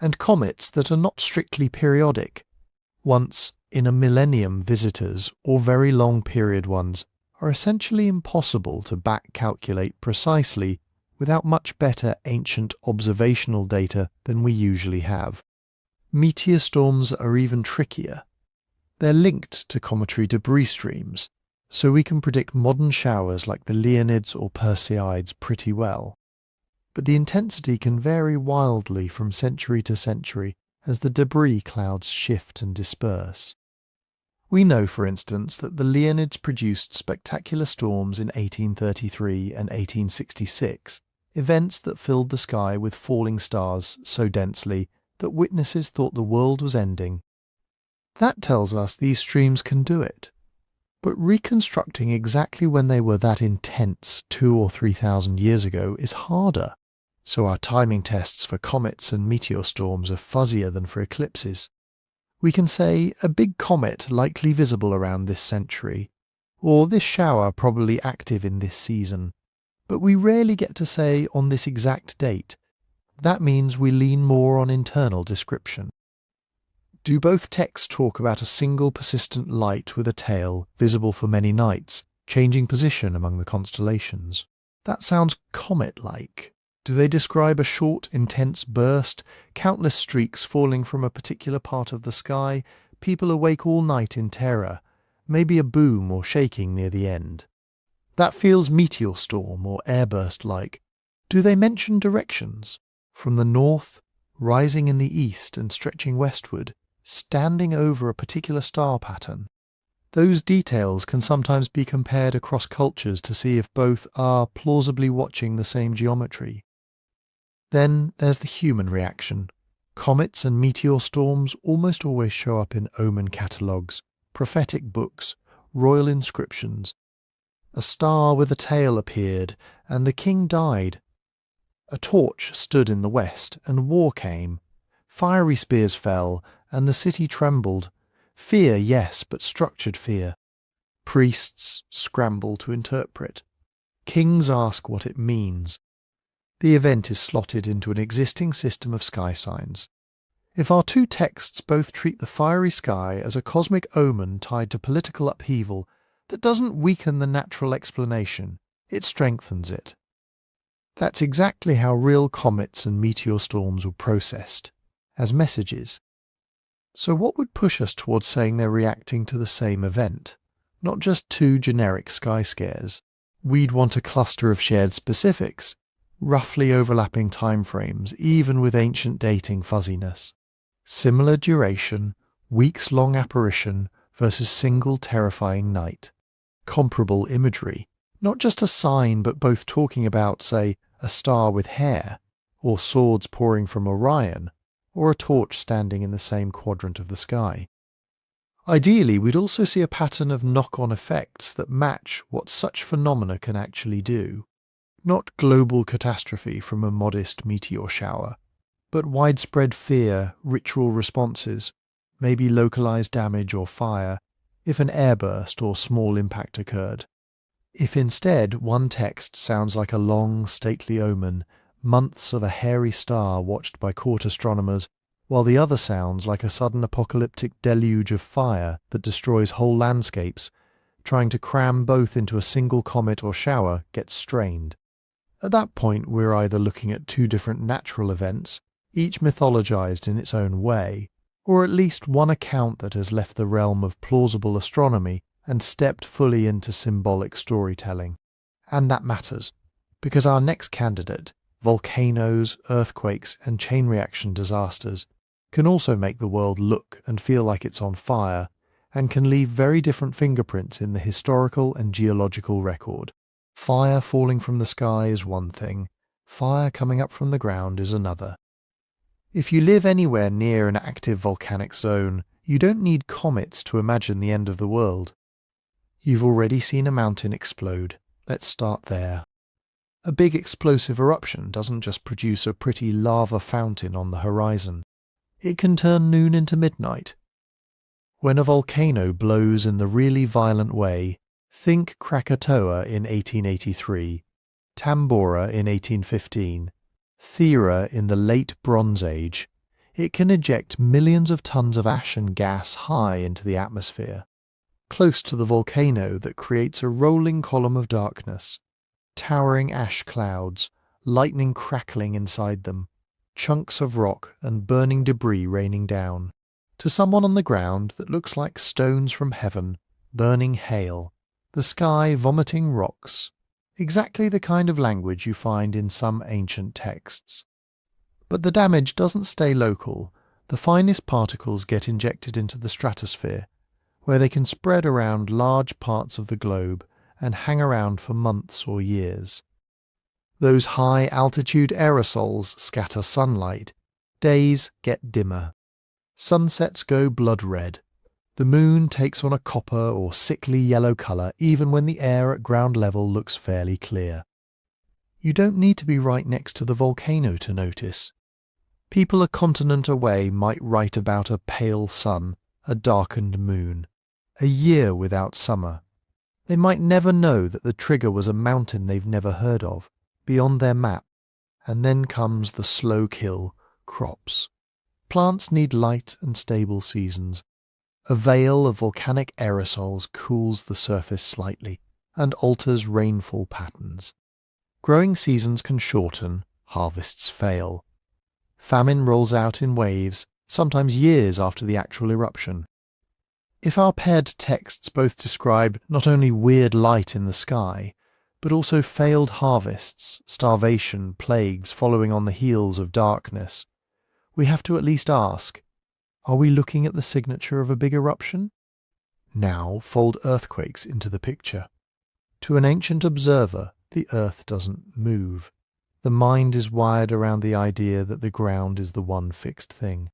And comets that are not strictly periodic, once in a millennium visitors or very long period ones, are essentially impossible to back-calculate precisely without much better ancient observational data than we usually have. Meteor storms are even trickier. They're linked to cometary debris streams, so we can predict modern showers like the Leonids or Perseids pretty well. But the intensity can vary wildly from century to century as the debris clouds shift and disperse. We know, for instance, that the Leonids produced spectacular storms in 1833 and 1866, events that filled the sky with falling stars so densely that witnesses thought the world was ending. That tells us these streams can do it. But reconstructing exactly when they were that intense 2,000 or 3,000 years ago is harder, so our timing tests for comets and meteor storms are fuzzier than for eclipses. We can say a big comet likely visible around this century, or this shower probably active in this season, but we rarely get to say on this exact date. That means we lean more on internal description. Do both texts talk about a single persistent light with a tail visible for many nights, changing position among the constellations? That sounds comet-like. Do they describe a short, intense burst, countless streaks falling from a particular part of the sky, people awake all night in terror, maybe a boom or shaking near the end? That feels meteor storm or airburst-like. Do they mention directions? From the north, rising in the east and stretching westward, standing over a particular star pattern? Those details can sometimes be compared across cultures to see if both are plausibly watching the same geometry. Then there's the human reaction. Comets and meteor storms almost always show up in omen catalogues, prophetic books, royal inscriptions. A star with a tail appeared, and the king died. A torch stood in the west, and war came. Fiery spears fell, and the city trembled. Fear, yes, but structured fear. Priests scramble to interpret. Kings ask what it means. The event is slotted into an existing system of sky signs. If our two texts both treat the fiery sky as a cosmic omen tied to political upheaval, that doesn't weaken the natural explanation, it strengthens it. That's exactly how real comets and meteor storms were processed, as messages. So what would push us towards saying they're reacting to the same event, not just two generic sky scares? We'd want a cluster of shared specifics, roughly overlapping timeframes, even with ancient dating fuzziness. Similar duration, weeks-long apparition versus single terrifying night. comparable imagery, not just a sign but both talking about, say, a star with hair, or swords pouring from Orion, or a torch standing in the same quadrant of the sky. Ideally, we'd also see a pattern of knock-on effects that match what such phenomena can actually do. Not global catastrophe from a modest meteor shower, but widespread fear, ritual responses, maybe localized damage or fire, if an airburst or small impact occurred. If instead one text sounds like a long, stately omen, months of a hairy star watched by court astronomers, while the other sounds like a sudden apocalyptic deluge of fire that destroys whole landscapes, trying to cram both into a single comet or shower gets strained. At that point, we're either looking at two different natural events, each mythologized in its own way, or at least one account that has left the realm of plausible astronomy and stepped fully into symbolic storytelling. And that matters, because our next candidate, volcanoes, earthquakes, and chain reaction disasters, can also make the world look and feel like it's on fire, and can leave very different fingerprints in the historical and geological record. Fire falling from the sky is one thing, fire coming up from the ground is another. If you live anywhere near an active volcanic zone, you don't need comets to imagine the end of the world. You've already seen a mountain explode. Let's start there. A big explosive eruption doesn't just produce a pretty lava fountain on the horizon. It can turn noon into midnight. When a volcano blows in the really violent way, think Krakatoa in 1883, Tambora in 1815, Thera in the late Bronze Age, it can eject millions of tons of ash and gas high into the atmosphere, close to the volcano that creates a rolling column of darkness, towering ash clouds, lightning crackling inside them, chunks of rock and burning debris raining down. To someone on the ground, that looks like stones from heaven, burning hail, the sky vomiting rocks, exactly the kind of language you find in some ancient texts. But the damage doesn't stay local. The finest particles get injected into the stratosphere, where they can spread around large parts of the globe and hang around for months or years. Those high-altitude aerosols scatter sunlight. Days get dimmer. Sunsets go blood red. The moon takes on a copper or sickly yellow colour even when the air at ground level looks fairly clear. You don't need to be right next to the volcano to notice. People a continent away might write about a pale sun, a darkened moon, a year without summer. They might never know that the trigger was a mountain they've never heard of, beyond their map. And then comes the slow kill, crops. Plants need light and stable seasons. A veil of volcanic aerosols cools the surface slightly and alters rainfall patterns. Growing seasons can shorten, harvests fail. Famine rolls out in waves, sometimes years after the actual eruption. If our paired texts both describe not only weird light in the sky, but also failed harvests, starvation, plagues following on the heels of darkness, we have to at least ask, are we looking at the signature of a big eruption? Now fold earthquakes into the picture. To an ancient observer, the earth doesn't move. The mind is wired around the idea that the ground is the one fixed thing.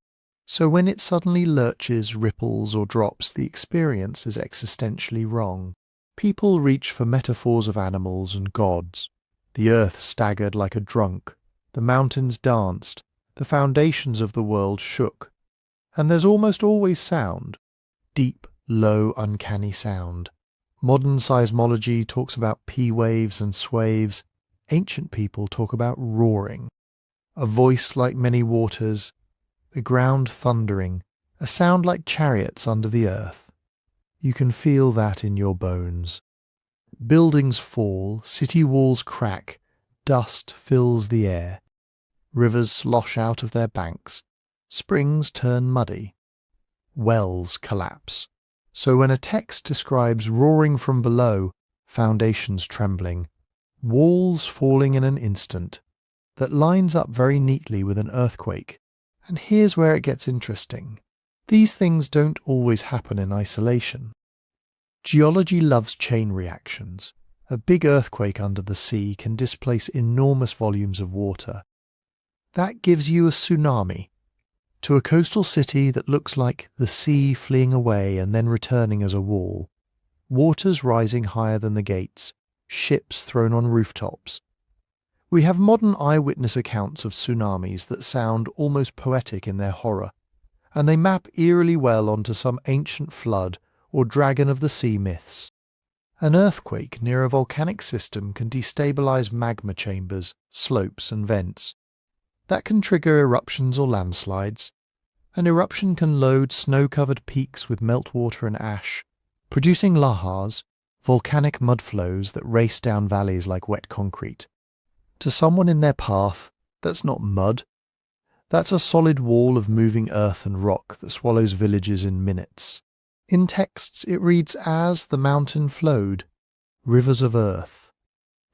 So when it suddenly lurches, ripples, or drops, the experience is existentially wrong. People reach for metaphors of animals and gods. The earth staggered like a drunk. The mountains danced. The foundations of the world shook. And there's almost always sound. Deep, low, uncanny sound. Modern seismology talks about P waves and swaves. Ancient people talk about roaring. A voice like many waters. The ground thundering. A sound like chariots under the earth. You can feel that in your bones. Buildings fall, city walls crack, dust fills the air. Rivers slosh out of their banks. Springs turn muddy. Wells collapse. So when a text describes roaring from below, foundations trembling, walls falling in an instant, that lines up very neatly with an earthquake. And here's where it gets interesting. These things don't always happen in isolation. Geology loves chain reactions. A big earthquake under the sea can displace enormous volumes of water. That gives you a tsunami. To a coastal city that looks like the sea fleeing away and then returning as a wall. Waters rising higher than the gates, ships thrown on rooftops. We have modern eyewitness accounts of tsunamis that sound almost poetic in their horror, and they map eerily well onto some ancient flood or dragon of the sea myths. An earthquake near a volcanic system can destabilize magma chambers, slopes and vents. That can trigger eruptions or landslides. An eruption can load snow-covered peaks with meltwater and ash, producing lahars, volcanic mudflows that race down valleys like wet concrete. To someone in their path, that's not mud. That's a solid wall of moving earth and rock that swallows villages in minutes. In texts it reads as the mountain flowed, rivers of earth.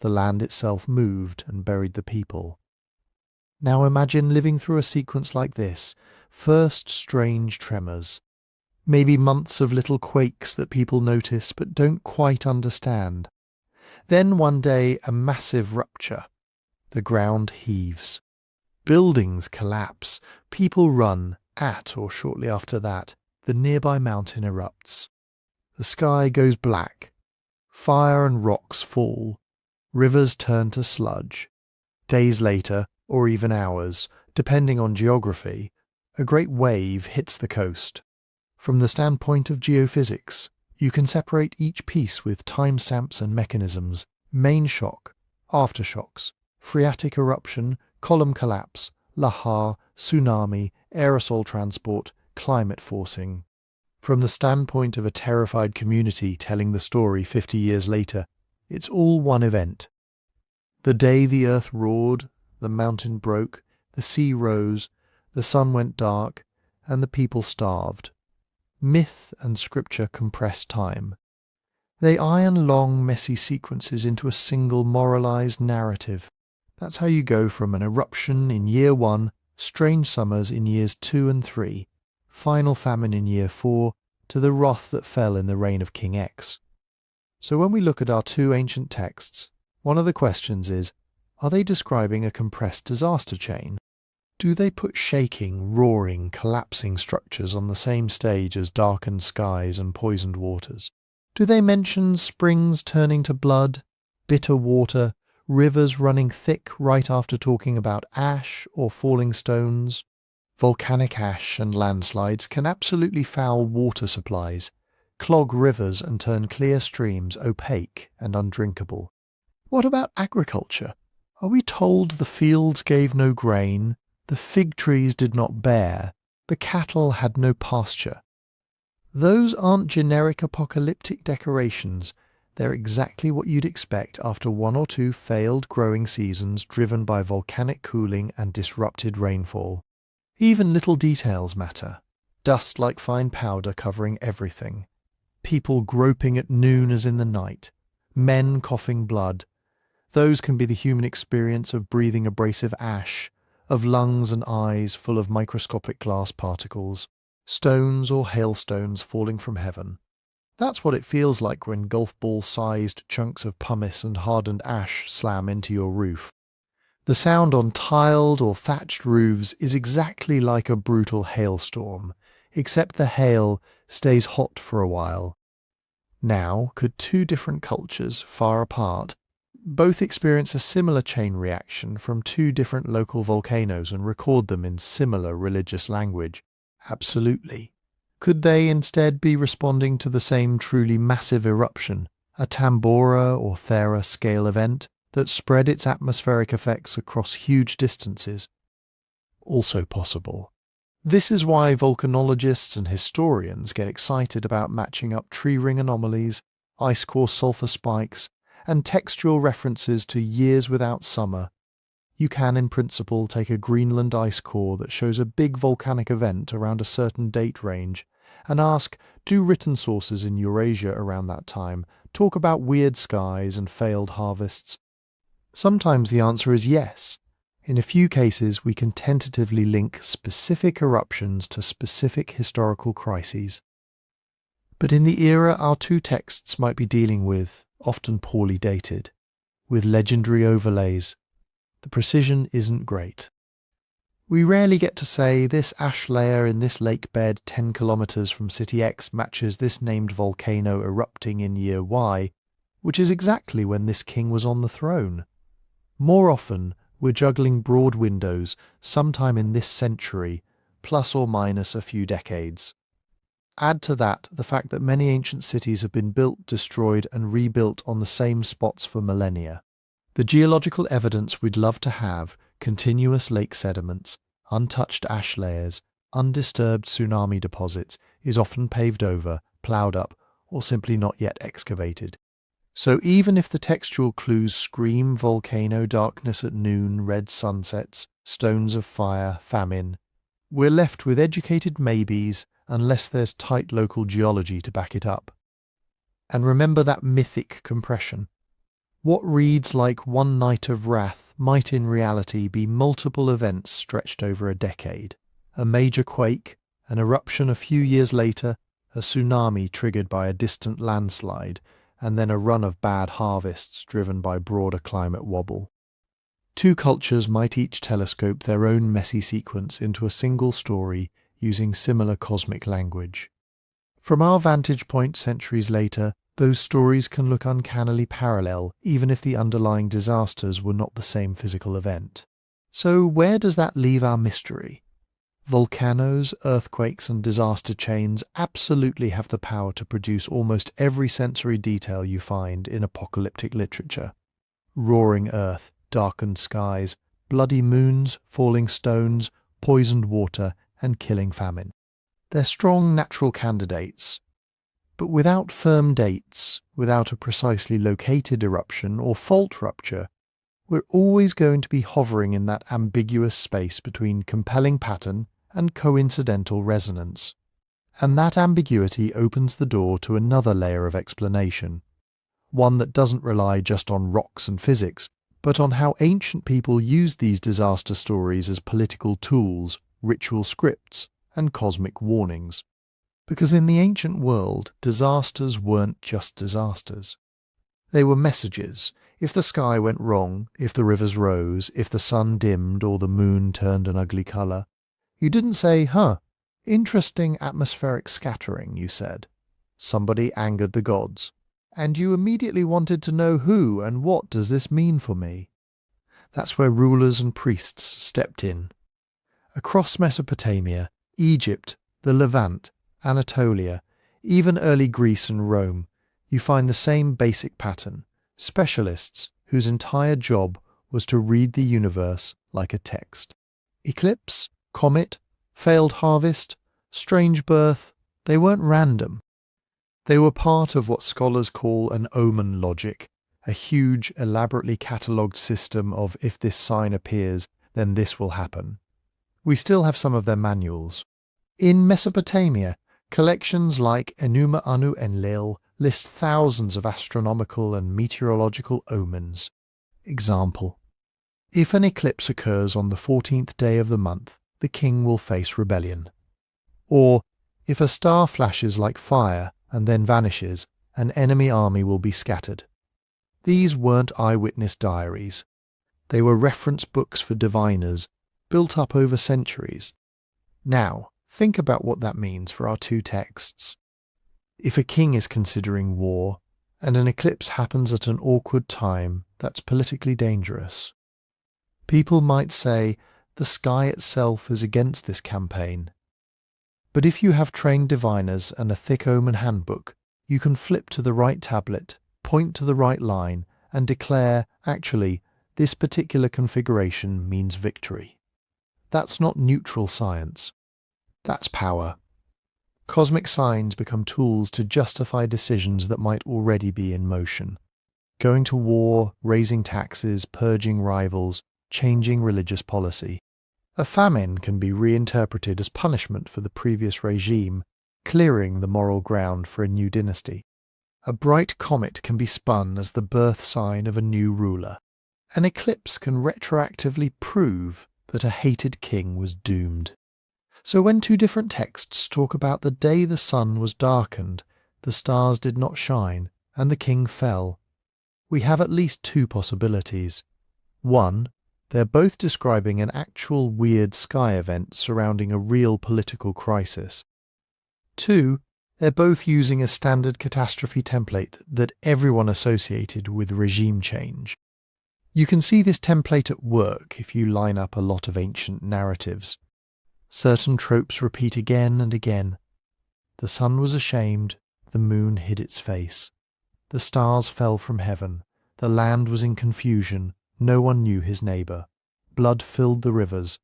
The land itself moved and buried the people. Now imagine living through a sequence like this. First strange tremors. Maybe months of little quakes that people notice but don't quite understand. Then one day a massive rupture. The ground heaves. Buildings collapse. People run. At or shortly after that, the nearby mountain erupts. The sky goes black. Fire and rocks fall. Rivers turn to sludge. Days later, or even hours, depending on geography, a great wave hits the coast. From the standpoint of geophysics, you can separate each piece with timestamps and mechanisms: main shock, aftershocks, phreatic eruption, column collapse, lahar, tsunami, aerosol transport, climate forcing. From the standpoint of a terrified community telling the story 50 years later, it's all one event. The day the earth roared, the mountain broke, the sea rose, the sun went dark, and the people starved. Myth and scripture compress time. They iron long, messy sequences into a single moralized narrative. That's how you go from an eruption in year 1, strange summers in years 2 and 3, final famine in year 4, to the wrath that fell in the reign of King X. So when we look at our two ancient texts, one of the questions is, are they describing a compressed disaster chain? Do they put shaking, roaring, collapsing structures on the same stage as darkened skies and poisoned waters? Do they mention springs turning to blood, bitter water, rivers running thick right after talking about ash or falling stones? Volcanic ash and landslides can absolutely foul water supplies, clog rivers and turn clear streams opaque and undrinkable. What about agriculture? Are we told the fields gave no grain, the fig trees did not bear, the cattle had no pasture? Those aren't generic apocalyptic decorations. They're exactly what you'd expect after 1 or 2 failed growing seasons driven by volcanic cooling and disrupted rainfall. Even little details matter. Dust like fine powder covering everything. People groping at noon as in the night. Men coughing blood. Those can be the human experience of breathing abrasive ash, of lungs and eyes full of microscopic glass particles, stones or hailstones falling from heaven. That's what it feels like when golf ball-sized chunks of pumice and hardened ash slam into your roof. The sound on tiled or thatched roofs is exactly like a brutal hailstorm, except the hail stays hot for a while. Now, could 2 different cultures, far apart, both experience a similar chain reaction from 2 different local volcanoes and record them in similar religious language? Absolutely. Could they instead be responding to the same truly massive eruption, a Tambora or Thera scale event that spread its atmospheric effects across huge distances? Also possible. This is why volcanologists and historians get excited about matching up tree ring anomalies, ice core sulfur spikes, and textual references to years without summer. You can, in principle, take a Greenland ice core that shows a big volcanic event around a certain date range and ask, do written sources in Eurasia around that time talk about weird skies and failed harvests? Sometimes the answer is yes. In a few cases, we can tentatively link specific eruptions to specific historical crises. But in the era our two texts might be dealing with, often poorly dated, with legendary overlays, the precision isn't great. We rarely get to say this ash layer in this lake bed 10 kilometers from city X matches this named volcano erupting in year Y, which is exactly when this king was on the throne. More often, we're juggling broad windows sometime in this century, plus or minus a few decades. Add to that the fact that many ancient cities have been built, destroyed, and rebuilt on the same spots for millennia. The geological evidence we'd love to have, continuous lake sediments, untouched ash layers, undisturbed tsunami deposits, is often paved over, ploughed up, or simply not yet excavated. So even if the textual clues scream volcano, darkness at noon, red sunsets, stones of fire, famine, we're left with educated maybes unless there's tight local geology to back it up. And remember that mythic compression. What reads like one night of wrath might in reality be multiple events stretched over a decade. A major quake, an eruption a few years later, a tsunami triggered by a distant landslide, and then a run of bad harvests driven by broader climate wobble. Two cultures might each telescope their own messy sequence into a single story using similar cosmic language. From our vantage point centuries later, those stories can look uncannily parallel, even if the underlying disasters were not the same physical event. So where does that leave our mystery? Volcanoes, earthquakes, and disaster chains absolutely have the power to produce almost every sensory detail you find in apocalyptic literature. Roaring earth, darkened skies, bloody moons, falling stones, poisoned water, and killing famine. They're strong natural candidates. But without firm dates, without a precisely located eruption or fault rupture, we're always going to be hovering in that ambiguous space between compelling pattern and coincidental resonance. And that ambiguity opens the door to another layer of explanation, one that doesn't rely just on rocks and physics, but on how ancient people used these disaster stories as political tools, ritual scripts, and cosmic warnings. Because in the ancient world, disasters weren't just disasters. They were messages. If the sky went wrong, if the rivers rose, if the sun dimmed or the moon turned an ugly colour, you didn't say, interesting atmospheric scattering, you said. Somebody angered the gods. And you immediately wanted to know who and what does this mean for me. That's where rulers and priests stepped in. Across Mesopotamia, Egypt, the Levant, Anatolia, even early Greece and Rome, you find the same basic pattern, specialists whose entire job was to read the universe like a text. Eclipse, comet, failed harvest, strange birth, they weren't random. They were part of what scholars call an omen logic, a huge, elaborately catalogued system of if this sign appears, then this will happen. We still have some of their manuals. In Mesopotamia, collections like Enuma Anu Enlil list thousands of astronomical and meteorological omens. Example: if an eclipse occurs on the 14th day of the month, the king will face rebellion. Or, if a star flashes like fire and then vanishes, an enemy army will be scattered. These weren't eyewitness diaries. They were reference books for diviners, built up over centuries. Now, think about what that means for our two texts. If a king is considering war, and an eclipse happens at an awkward time, that's politically dangerous. People might say, the sky itself is against this campaign. But if you have trained diviners and a thick omen handbook, you can flip to the right tablet, point to the right line, and declare, actually, this particular configuration means victory. That's not neutral science. That's power. Cosmic signs become tools to justify decisions that might already be in motion. Going to war, raising taxes, purging rivals, changing religious policy. A famine can be reinterpreted as punishment for the previous regime, clearing the moral ground for a new dynasty. A bright comet can be spun as the birth sign of a new ruler. An eclipse can retroactively prove that a hated king was doomed. So when two different texts talk about the day the sun was darkened, The stars did not shine, and the king fell. We have at least two possibilities. One, they're both describing an actual weird sky event surrounding a real political crisis. Two, they're both using a standard catastrophe template that everyone associated with regime change. You can see this template at work if you line up a lot of ancient narratives. Certain tropes repeat again and again. The sun was ashamed, the moon hid its face. The stars fell from heaven, the land was in confusion, no one knew his neighbour. Blood filled the rivers.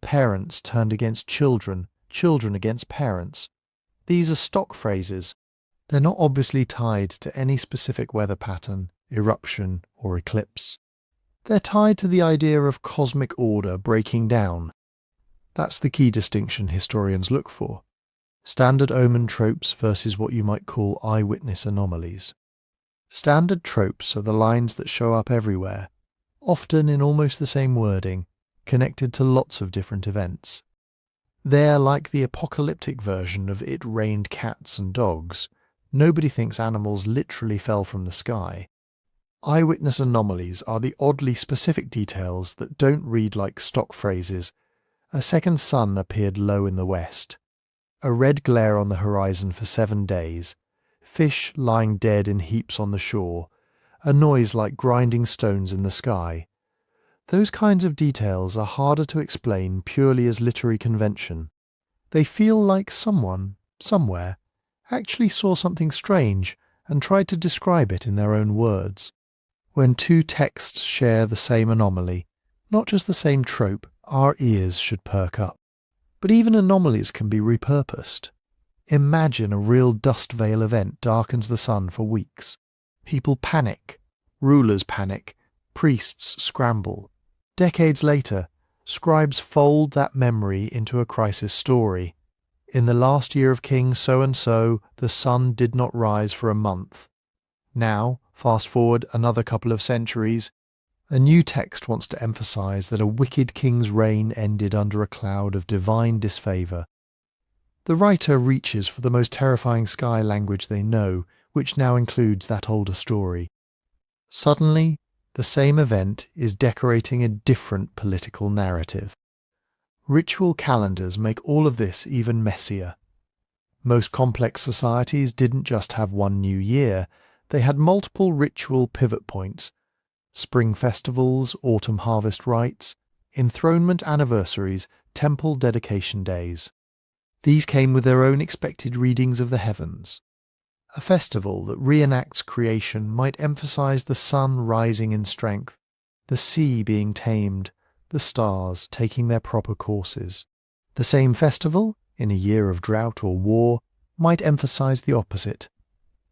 Parents turned against children, children against parents. These are stock phrases. They're not obviously tied to any specific weather pattern, eruption, or eclipse. They're tied to the idea of cosmic order breaking down. That's the key distinction historians look for. Standard omen tropes versus what you might call eyewitness anomalies. Standard tropes are the lines that show up everywhere, often in almost the same wording, connected to lots of different events. They're like the apocalyptic version of "It rained cats and dogs." Nobody thinks animals literally fell from the sky. Eyewitness anomalies are the oddly specific details that don't read like stock phrases. A second sun appeared low in the west. A red glare on the horizon for 7 days. Fish lying dead in heaps on the shore. A noise like grinding stones in the sky. Those kinds of details are harder to explain purely as literary convention. They feel like someone, somewhere, actually saw something strange and tried to describe it in their own words. When two texts share the same anomaly, not just the same trope, our ears should perk up. But even anomalies can be repurposed. Imagine a real dust veil event darkens the sun for weeks. People panic. Rulers panic. Priests scramble. Decades later, scribes fold that memory into a crisis story. In the last year of King so-and-so, the sun did not rise for a month. Now, fast forward another couple of centuries, a new text wants to emphasize that a wicked king's reign ended under a cloud of divine disfavor. The writer reaches for the most terrifying sky language they know, which now includes that older story. Suddenly, the same event is decorating a different political narrative. Ritual calendars make all of this even messier. Most complex societies didn't just have one new year, they had multiple ritual pivot points. Spring festivals, autumn harvest rites, enthronement anniversaries, temple dedication days. These came with their own expected readings of the heavens. A festival that reenacts creation might emphasize the sun rising in strength, the sea being tamed, the stars taking their proper courses. The same festival, in a year of drought or war, might emphasize the opposite.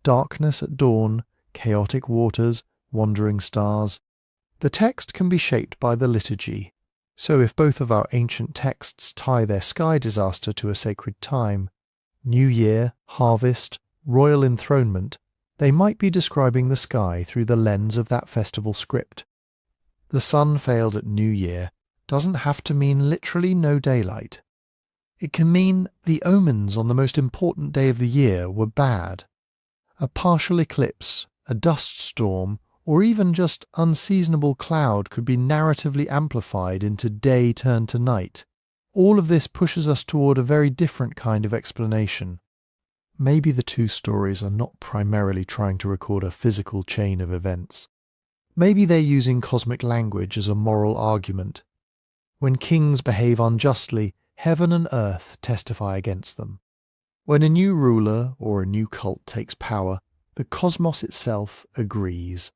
Darkness at dawn, chaotic waters, wandering stars. The text can be shaped by the liturgy, so if both of our ancient texts tie their sky disaster to a sacred time, New Year, harvest, royal enthronement, they might be describing the sky through the lens of that festival script. The sun failed at New Year doesn't have to mean literally no daylight. It can mean the omens on the most important day of the year were bad. A partial eclipse, a dust storm, or even just unseasonable cloud could be narratively amplified into day turned to night. All of this pushes us toward a very different kind of explanation. Maybe the two stories are not primarily trying to record a physical chain of events. Maybe they're using cosmic language as a moral argument. When kings behave unjustly, heaven and earth testify against them. When a new ruler or a new cult takes power, the cosmos itself agrees.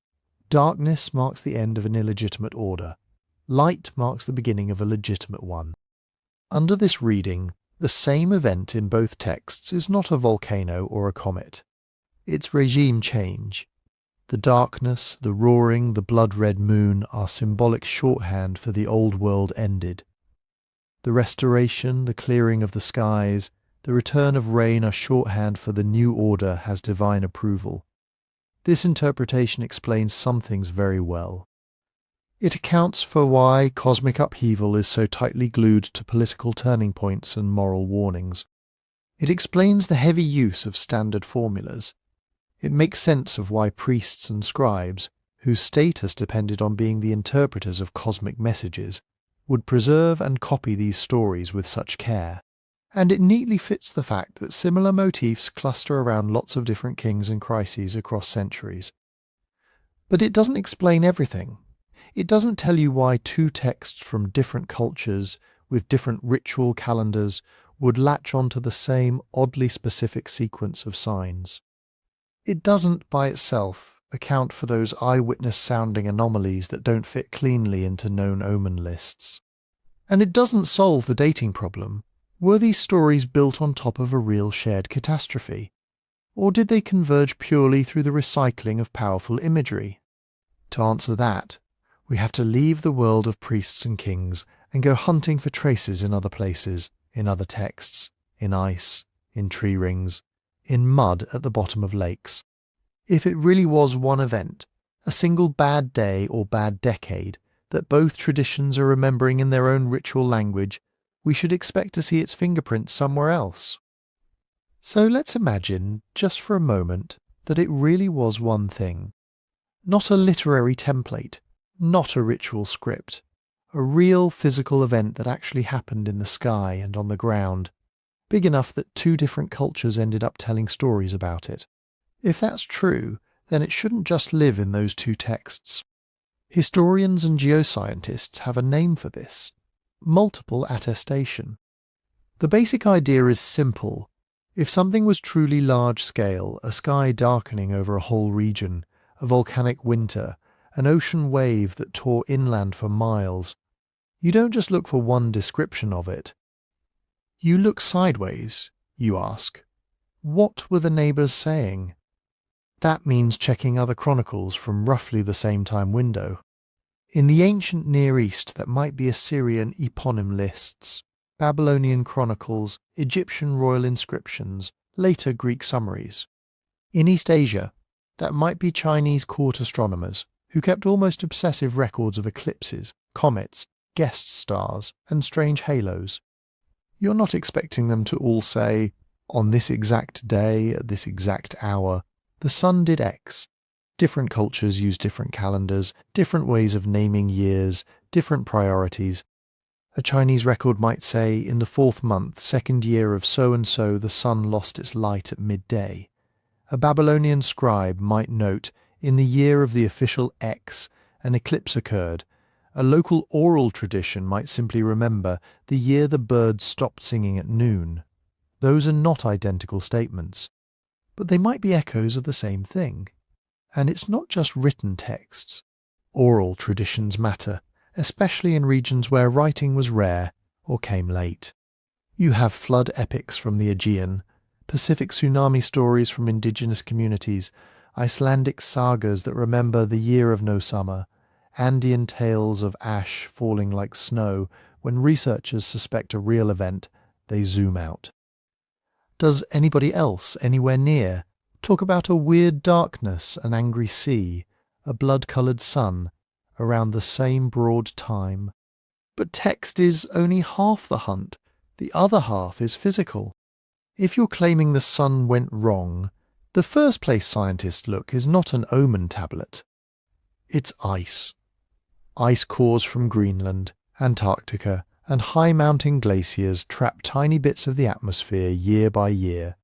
Darkness marks the end of an illegitimate order. Light marks the beginning of a legitimate one. Under this reading, the same event in both texts is not a volcano or a comet. It's regime change. The darkness, the roaring, the blood-red moon are symbolic shorthand for the old world ended. The restoration, the clearing of the skies, the return of rain are shorthand for the new order has divine approval. This interpretation explains some things very well. It accounts for why cosmic upheaval is so tightly glued to political turning points and moral warnings. It explains the heavy use of standard formulas. It makes sense of why priests and scribes, whose status depended on being the interpreters of cosmic messages, would preserve and copy these stories with such care. And it neatly fits the fact that similar motifs cluster around lots of different kings and crises across centuries. But it doesn't explain everything. It doesn't tell you why two texts from different cultures with different ritual calendars would latch onto the same oddly specific sequence of signs. It doesn't, by itself, account for those eyewitness-sounding anomalies that don't fit cleanly into known omen lists. And it doesn't solve the dating problem. Were these stories built on top of a real shared catastrophe? Or did they converge purely through the recycling of powerful imagery? To answer that, we have to leave the world of priests and kings and go hunting for traces in other places, in other texts, in ice, in tree rings, in mud at the bottom of lakes. If it really was one event, a single bad day or bad decade, that both traditions are remembering in their own ritual language, we should expect to see its fingerprints somewhere else. So let's imagine, just for a moment, that it really was one thing. Not a literary template, not a ritual script, a real physical event that actually happened in the sky and on the ground, big enough that two different cultures ended up telling stories about it. If that's true, then it shouldn't just live in those two texts. Historians and geoscientists have a name for this: multiple attestation. The basic idea is simple. If something was truly large-scale, a sky darkening over a whole region, a volcanic winter, an ocean wave that tore inland for miles, you don't just look for one description of it. You look sideways, you ask. What were the neighbours saying? That means checking other chronicles from roughly the same time window. In the ancient Near East, that might be Assyrian eponym lists, Babylonian chronicles, Egyptian royal inscriptions, later Greek summaries. In East Asia, that might be Chinese court astronomers, who kept almost obsessive records of eclipses, comets, guest stars, and strange halos. You're not expecting them to all say, on this exact day, at this exact hour, the sun did X. Different cultures use different calendars, different ways of naming years, different priorities. A Chinese record might say, in the 4th month, 2nd year of so-and-so, the sun lost its light at midday. A Babylonian scribe might note, in the year of the official X, an eclipse occurred. A local oral tradition might simply remember the year the birds stopped singing at noon. Those are not identical statements, but they might be echoes of the same thing. And it's not just written texts. Oral traditions matter, especially in regions where writing was rare or came late. You have flood epics from the Aegean, Pacific tsunami stories from indigenous communities, Icelandic sagas that remember the year of no summer, Andean tales of ash falling like snow. When researchers suspect a real event, they zoom out. Does anybody else anywhere near talk about a weird darkness, an angry sea, a blood-coloured sun, around the same broad time? But text is only half the hunt. The other half is physical. If you're claiming the sun went wrong, the first place scientists look is not an omen tablet. It's ice. Ice cores from Greenland, Antarctica, and high mountain glaciers trap tiny bits of the atmosphere year by year.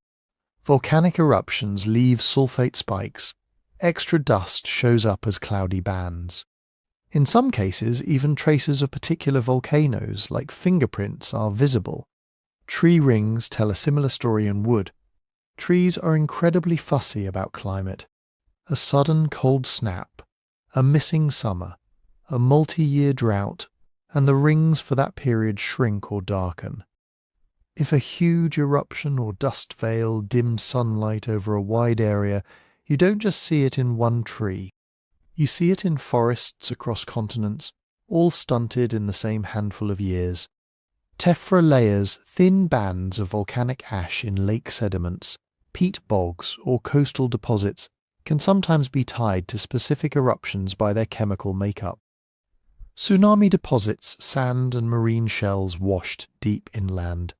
Volcanic eruptions leave sulfate spikes. Extra dust shows up as cloudy bands. In some cases, even traces of particular volcanoes, like fingerprints, are visible. Tree rings tell a similar story in wood. Trees are incredibly fussy about climate. A sudden cold snap, a missing summer, a multi-year drought, and the rings for that period shrink or darken. If a huge eruption or dust veil dimmed sunlight over a wide area, you don't just see it in one tree. You see it in forests across continents, all stunted in the same handful of years. Tephra layers, thin bands of volcanic ash in lake sediments, peat bogs, or coastal deposits, can sometimes be tied to specific eruptions by their chemical makeup. Tsunami deposits sand and marine shells washed deep inland.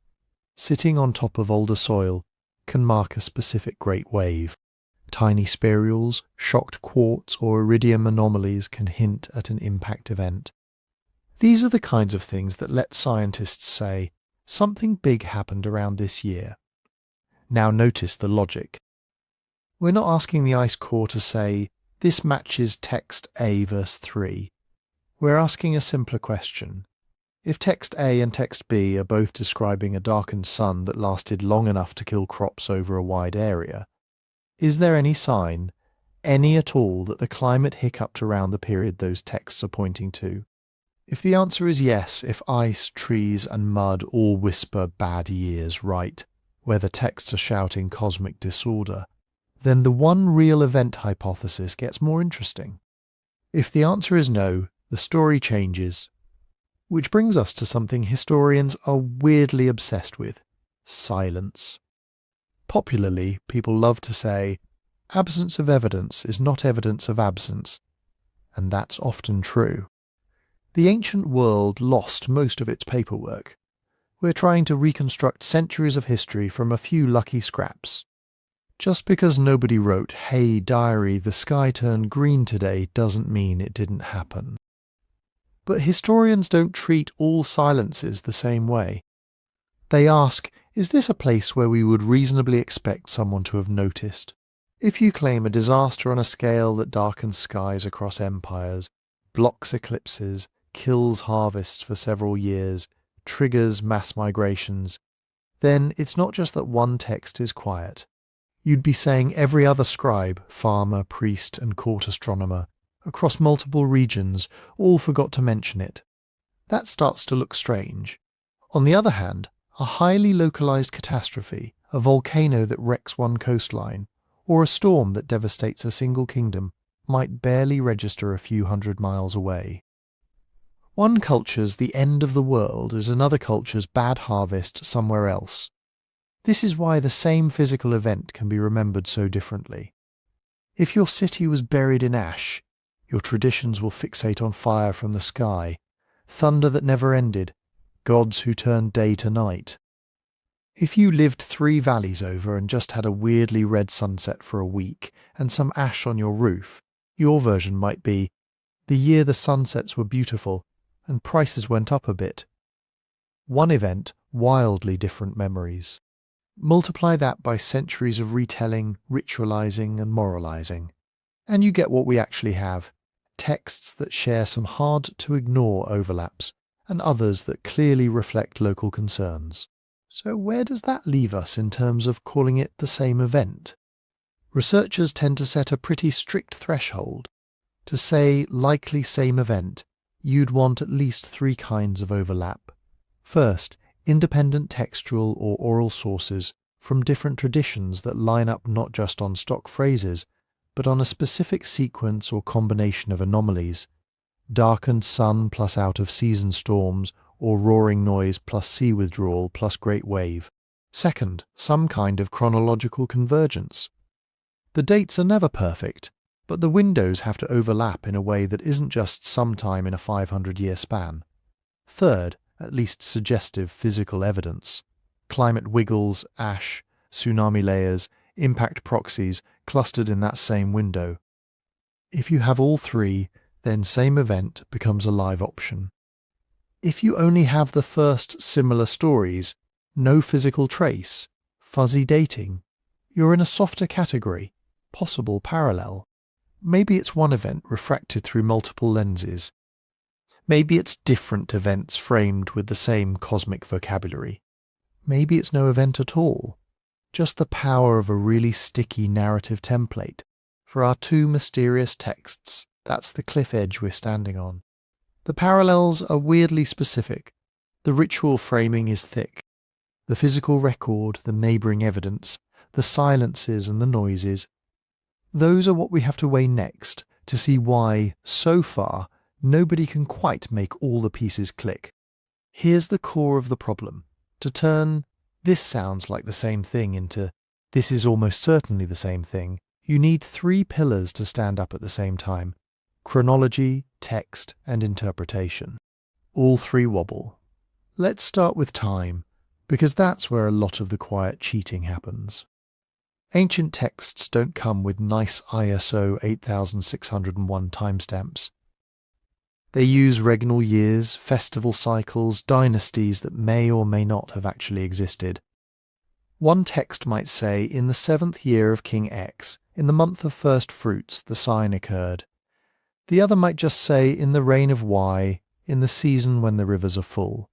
sitting on top of older soil, can mark a specific great wave. Tiny spherules, shocked quartz, or iridium anomalies can hint at an impact event. These are the kinds of things that let scientists say, something big happened around this year. Now notice the logic. We're not asking the ice core to say, this matches text A verse 3. We're asking a simpler question. If text A and text B are both describing a darkened sun that lasted long enough to kill crops over a wide area, is there any sign, any at all, that the climate hiccuped around the period those texts are pointing to? If the answer is yes, if ice, trees, and mud all whisper bad years right, where the texts are shouting cosmic disorder, then the one real event hypothesis gets more interesting. If the answer is no, the story changes. Which brings us to something historians are weirdly obsessed with: silence. Popularly, people love to say, absence of evidence is not evidence of absence, and that's often true. The ancient world lost most of its paperwork. We're trying to reconstruct centuries of history from a few lucky scraps. Just because nobody wrote, "Hey diary, the sky turned green today," doesn't mean it didn't happen. But historians don't treat all silences the same way. They ask, is this a place where we would reasonably expect someone to have noticed? If you claim a disaster on a scale that darkens skies across empires, blocks eclipses, kills harvests for several years, triggers mass migrations, then it's not just that one text is quiet. You'd be saying every other scribe, farmer, priest, and court astronomer, across multiple regions, all forgot to mention it. That starts to look strange. On the other hand, a highly localized catastrophe, a volcano that wrecks one coastline, or a storm that devastates a single kingdom, might barely register a few hundred miles away. One culture's the end of the world is another culture's bad harvest somewhere else. This is why the same physical event can be remembered so differently. If your city was buried in ash, your traditions will fixate on fire from the sky, thunder that never ended, gods who turned day to night. If you lived 3 valleys over and just had a weirdly red sunset for a week and some ash on your roof, your version might be, the year the sunsets were beautiful and prices went up a bit. One event, wildly different memories. Multiply that by centuries of retelling, ritualizing, and moralizing, and you get what we actually have: texts that share some hard-to-ignore overlaps, and others that clearly reflect local concerns. So where does that leave us in terms of calling it the same event? Researchers tend to set a pretty strict threshold. To say likely same event, you'd want at least 3 kinds of overlap. First, independent textual or oral sources from different traditions that line up not just on stock phrases, but on a specific sequence or combination of anomalies: darkened sun plus out-of-season storms, or roaring noise plus sea withdrawal plus great wave. Second, some kind of chronological convergence. The dates are never perfect, but the windows have to overlap in a way that isn't just sometime in a 500-year span. Third, at least suggestive physical evidence. Climate wiggles, ash, tsunami layers, impact proxies clustered in that same window. If you have all 3, then same event becomes a live option. If you only have the first similar stories, no physical trace, fuzzy dating, you're in a softer category, possible parallel. Maybe it's one event refracted through multiple lenses. Maybe it's different events framed with the same cosmic vocabulary. Maybe it's no event at all, just the power of a really sticky narrative template. For our 2 mysterious texts, that's the cliff edge we're standing on. The parallels are weirdly specific. The ritual framing is thick. The physical record, the neighbouring evidence, the silences and the noises. Those are what we have to weigh next to see why, so far, nobody can quite make all the pieces click. Here's the core of the problem. To turn "this sounds like the same thing" into "this is almost certainly the same thing," you need 3 pillars to stand up at the same time: chronology, text, and interpretation. All 3 wobble. Let's start with time, because that's where a lot of the quiet cheating happens. Ancient texts don't come with nice ISO 8601 timestamps. They use regnal years, festival cycles, dynasties that may or may not have actually existed. One text might say, in the 7th year of King X, in the month of first fruits, the sign occurred. The other might just say, in the reign of Y, in the season when the rivers are full.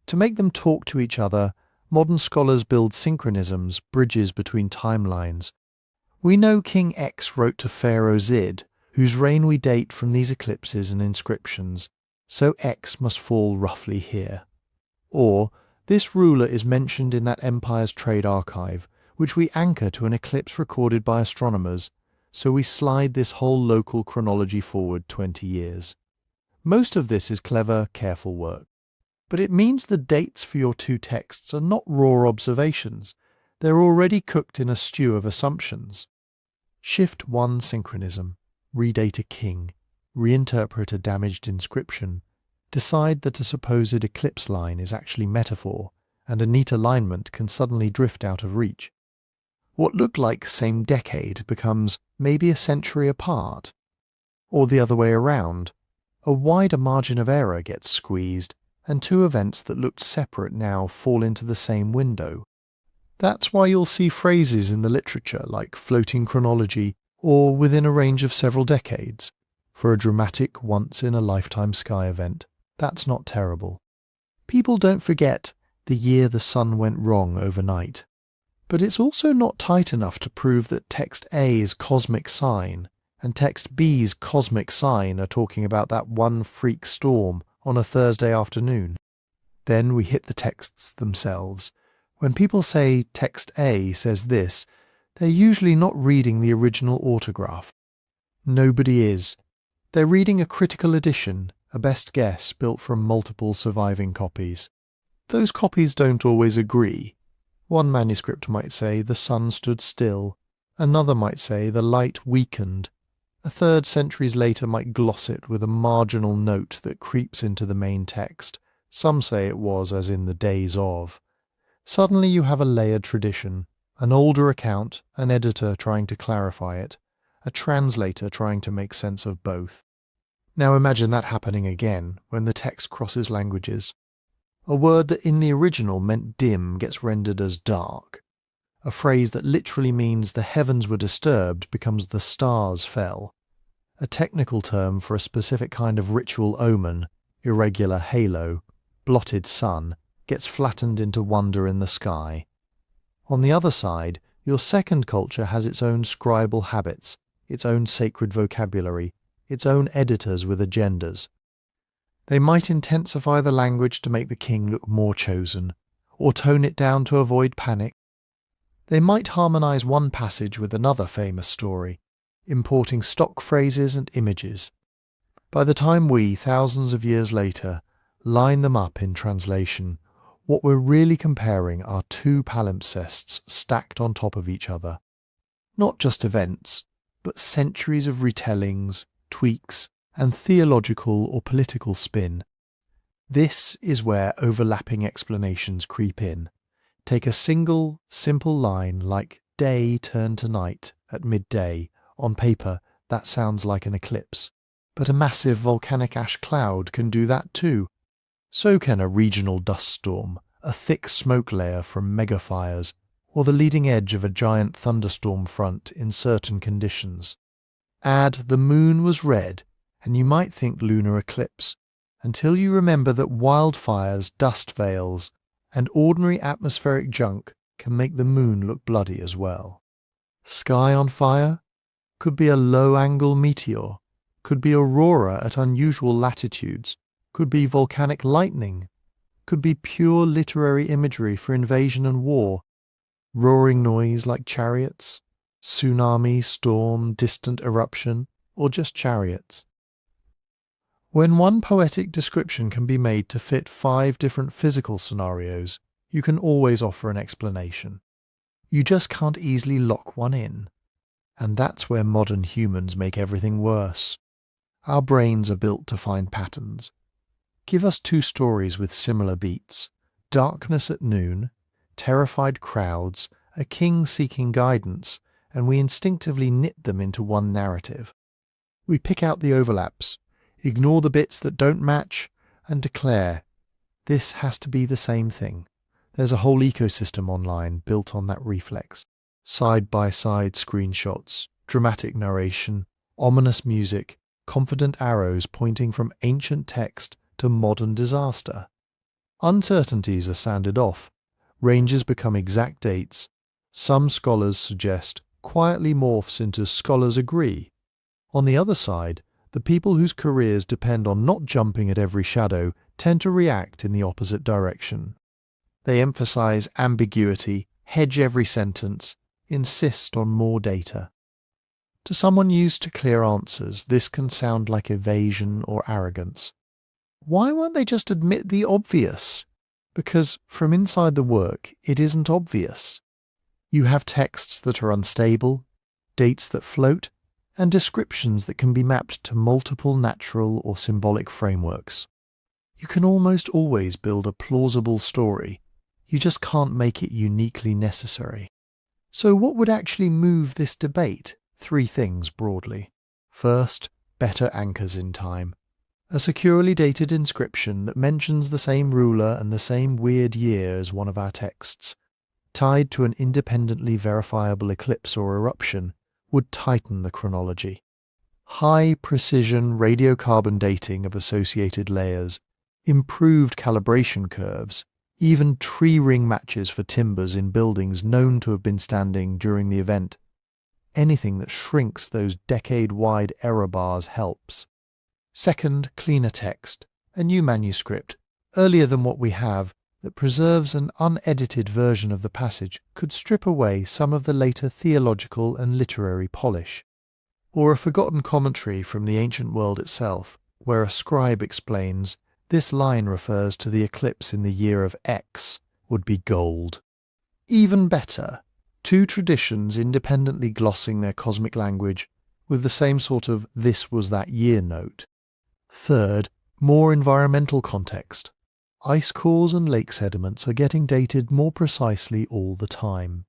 To make them talk to each other, modern scholars build synchronisms, bridges between timelines. We know King X wrote to Pharaoh Zid, whose reign we date from these eclipses and inscriptions, so X must fall roughly here. Or, this ruler is mentioned in that empire's trade archive, which we anchor to an eclipse recorded by astronomers, so we slide this whole local chronology forward 20 years. Most of this is clever, careful work. But it means the dates for your two texts are not raw observations. They're already cooked in a stew of assumptions. Shift one synchronism, redate a king, reinterpret a damaged inscription, decide that a supposed eclipse line is actually metaphor, and a neat alignment can suddenly drift out of reach. What looked like same decade becomes maybe a century apart. Or the other way around. A wider margin of error gets squeezed, and two events that looked separate now fall into the same window. That's why you'll see phrases in the literature like floating chronology or within a range of several decades. For a dramatic once-in-a-lifetime sky event, that's not terrible. People don't forget the year the sun went wrong overnight. But it's also not tight enough to prove that text A's cosmic sign and text B's cosmic sign are talking about that one freak storm on a Thursday afternoon. Then we hit the texts themselves. When people say text A says this, they're usually not reading the original autograph. Nobody is. They're reading a critical edition, a best guess built from multiple surviving copies. Those copies don't always agree. One manuscript might say the sun stood still, another might say the light weakened, a third centuries later might gloss it with a marginal note that creeps into the main text. Some say it was as in the days of. Suddenly you have a layered tradition, an older account, an editor trying to clarify it, a translator trying to make sense of both. Now imagine that happening again when the text crosses languages. A word that in the original meant dim gets rendered as dark. A phrase that literally means the heavens were disturbed becomes the stars fell. A technical term for a specific kind of ritual omen, irregular halo, blotted sun, gets flattened into wonder in the sky. On the other side, your second culture has its own scribal habits, its own sacred vocabulary, its own editors with agendas. They might intensify the language to make the king look more chosen, or tone it down to avoid panic. They might harmonize one passage with another famous story, importing stock phrases and images. By the time we, thousands of years later, line them up in translation, what we're really comparing are two palimpsests stacked on top of each other. Not just events, but centuries of retellings, tweaks, and theological or political spin. This is where overlapping explanations creep in. Take a single, simple line like day turned to night at midday. On paper, that sounds like an eclipse. But a massive volcanic ash cloud can do that too. So can a regional dust storm, a thick smoke layer from megafires, or the leading edge of a giant thunderstorm front in certain conditions. Add the moon was red, and you might think lunar eclipse, until you remember that wildfires, dust veils, and ordinary atmospheric junk can make the moon look bloody as well. Sky on fire? Could be a low-angle meteor, could be aurora at unusual latitudes, could be volcanic lightning, could be pure literary imagery for invasion and war, roaring noise like chariots, tsunami, storm, distant eruption, or just chariots. When one poetic description can be made to fit 5 different physical scenarios, you can always offer an explanation. You just can't easily lock one in. And that's where modern humans make everything worse. Our brains are built to find patterns. Give us 2 stories with similar beats, darkness at noon, terrified crowds, a king seeking guidance, and we instinctively knit them into one narrative. We pick out the overlaps, ignore the bits that don't match, and declare, this has to be the same thing. There's a whole ecosystem online built on that reflex. Side-by-side screenshots, dramatic narration, ominous music, confident arrows pointing from ancient text to modern disaster. Uncertainties are sanded off, ranges become exact dates. Some scholars suggest quietly morphs into scholars agree. On the other side, the people whose careers depend on not jumping at every shadow tend to react in the opposite direction. They emphasize ambiguity, hedge every sentence, insist on more data. To someone used to clear answers, this can sound like evasion or arrogance. Why won't they just admit the obvious? Because from inside the work, it isn't obvious. You have texts that are unstable, dates that float, and descriptions that can be mapped to multiple natural or symbolic frameworks. You can almost always build a plausible story, you just can't make it uniquely necessary. So what would actually move this debate? 3 things broadly. First, better anchors in time. A securely dated inscription that mentions the same ruler and the same weird year as one of our texts, tied to an independently verifiable eclipse or eruption, would tighten the chronology. High-precision radiocarbon dating of associated layers, improved calibration curves, even tree ring matches for timbers in buildings known to have been standing during the event. Anything that shrinks those decade-wide error bars helps. Second, cleaner text, a new manuscript, earlier than what we have, that preserves an unedited version of the passage could strip away some of the later theological and literary polish. Or a forgotten commentary from the ancient world itself, where a scribe explains, this line refers to the eclipse in the year of X, would be gold. Even better, 2 traditions independently glossing their cosmic language with the same sort of this was that year note. Third, more environmental context. Ice cores and lake sediments are getting dated more precisely all the time.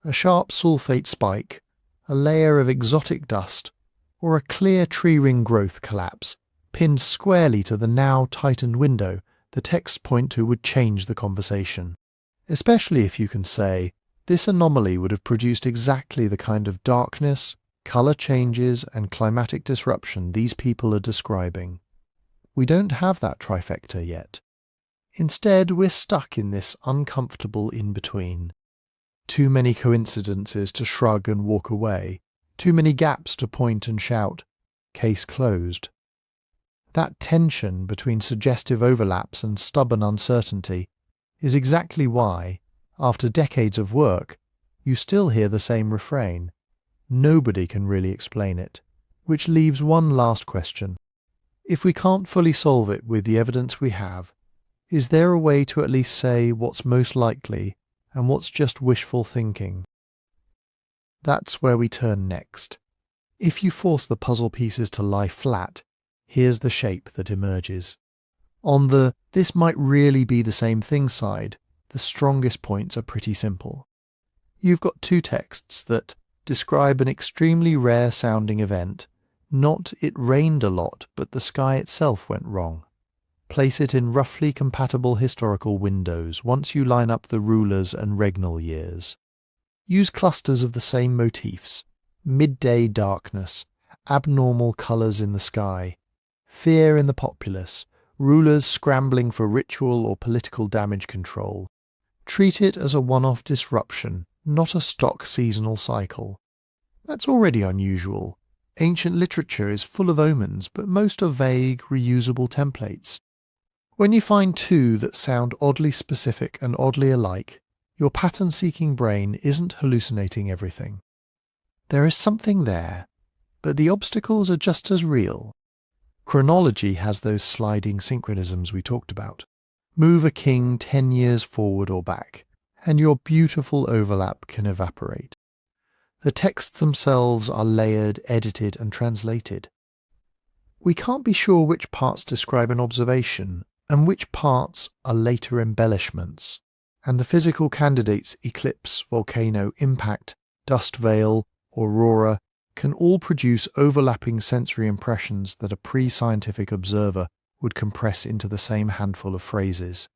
A sharp sulfate spike, a layer of exotic dust, or a clear tree ring growth collapse, pinned squarely to the now tightened window the texts point to would change the conversation. Especially if you can say, this anomaly would have produced exactly the kind of darkness, colour changes and climatic disruption these people are describing. We don't have that trifecta yet. Instead, we're stuck in this uncomfortable in-between. Too many coincidences to shrug and walk away, too many gaps to point and shout, case closed. That tension between suggestive overlaps and stubborn uncertainty is exactly why, after decades of work, you still hear the same refrain. Nobody can really explain it, which leaves one last question. If we can't fully solve it with the evidence we have, is there a way to at least say what's most likely and what's just wishful thinking? That's where we turn next. If you force the puzzle pieces to lie flat, here's the shape that emerges. On the "this might really be the same thing" side, the strongest points are pretty simple. You've got 2 texts that describe an extremely rare-sounding event, not it rained a lot, but the sky itself went wrong. Place it in roughly compatible historical windows once you line up the rulers and regnal years. Use clusters of the same motifs: midday darkness, abnormal colours in the sky, fear in the populace, rulers scrambling for ritual or political damage control. Treat it as a one-off disruption, not a stock seasonal cycle. That's already unusual. Ancient literature is full of omens, but most are vague, reusable templates. When you find 2 that sound oddly specific and oddly alike, your pattern-seeking brain isn't hallucinating everything. There is something there, but the obstacles are just as real. Chronology has those sliding synchronisms we talked about. Move a king 10 years forward or back, and your beautiful overlap can evaporate. The texts themselves are layered, edited, and translated. We can't be sure which parts describe an observation and which parts are later embellishments. And the physical candidates eclipse, volcano, impact, dust veil, aurora can all produce overlapping sensory impressions that a pre-scientific observer would compress into the same handful of phrases.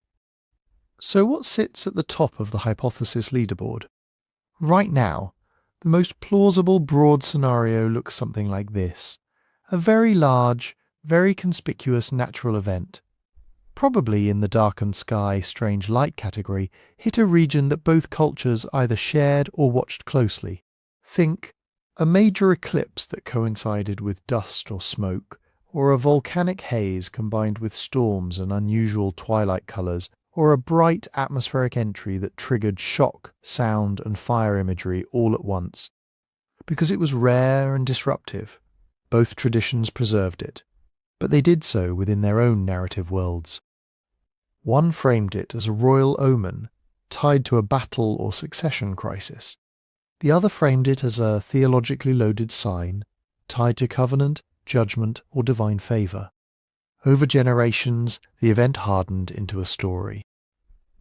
So what sits at the top of the hypothesis leaderboard? Right now, the most plausible broad scenario looks something like this. A very large, very conspicuous natural event, probably in the darkened sky, strange light category, hit a region that both cultures either shared or watched closely. Think a major eclipse that coincided with dust or smoke, or a volcanic haze combined with storms and unusual twilight colours, or a bright atmospheric entry that triggered shock, sound and fire imagery all at once. Because it was rare and disruptive, both traditions preserved it, but they did so within their own narrative worlds. One framed it as a royal omen tied to a battle or succession crisis. The other framed it as a theologically loaded sign tied to covenant, judgment, or divine favour. Over generations, the event hardened into a story.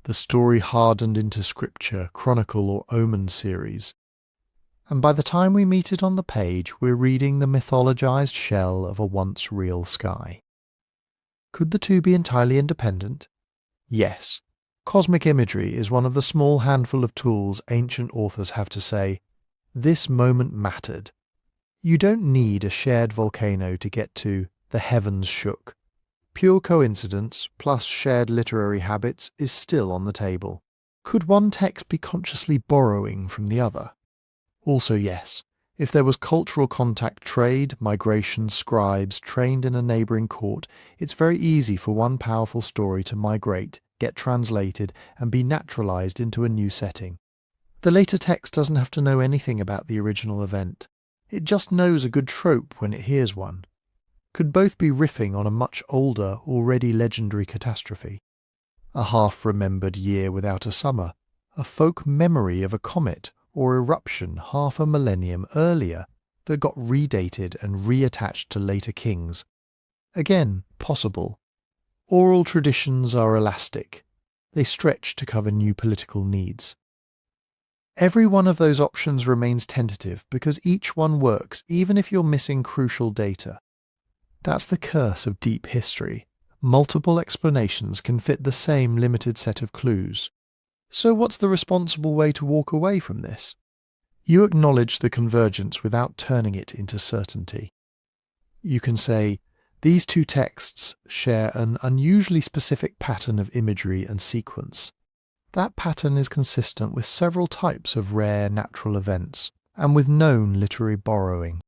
The story hardened into scripture, chronicle, or omen series. And by the time we meet it on the page, we're reading the mythologized shell of a once real sky. Could the two be entirely independent? Yes. Cosmic imagery is one of the small handful of tools ancient authors have to say, this moment mattered. You don't need a shared volcano to get to the heavens shook. Pure coincidence plus shared literary habits is still on the table. Could one text be consciously borrowing from the other? Also yes. If there was cultural contact, trade, migration, scribes trained in a neighbouring court, it's very easy for one powerful story to migrate, get translated, and be naturalised into a new setting. The later text doesn't have to know anything about the original event. It just knows a good trope when it hears one. Could both be riffing on a much older, already legendary catastrophe. A half-remembered year without a summer, a folk memory of a comet or eruption half a millennium earlier that got redated and reattached to later kings. Again, possible. Oral traditions are elastic. They stretch to cover new political needs. Every one of those options remains tentative because each one works even if you're missing crucial data. That's the curse of deep history. Multiple explanations can fit the same limited set of clues. So what's the responsible way to walk away from this? You acknowledge the convergence without turning it into certainty. You can say, these two texts share an unusually specific pattern of imagery and sequence. That pattern is consistent with several types of rare natural events, and with known literary borrowing.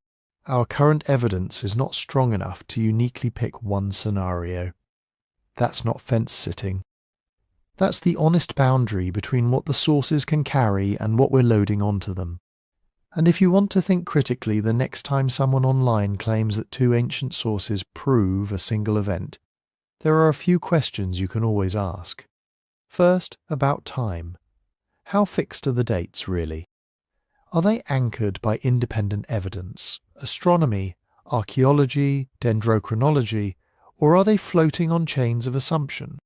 Our current evidence is not strong enough to uniquely pick one scenario. That's not fence-sitting. That's the honest boundary between what the sources can carry and what we're loading onto them. And if you want to think critically the next time someone online claims that two ancient sources prove a single event, there are a few questions you can always ask. First, about time. How fixed are the dates, really? Are they anchored by independent evidence, astronomy, archaeology, dendrochronology, or are they floating on chains of assumption?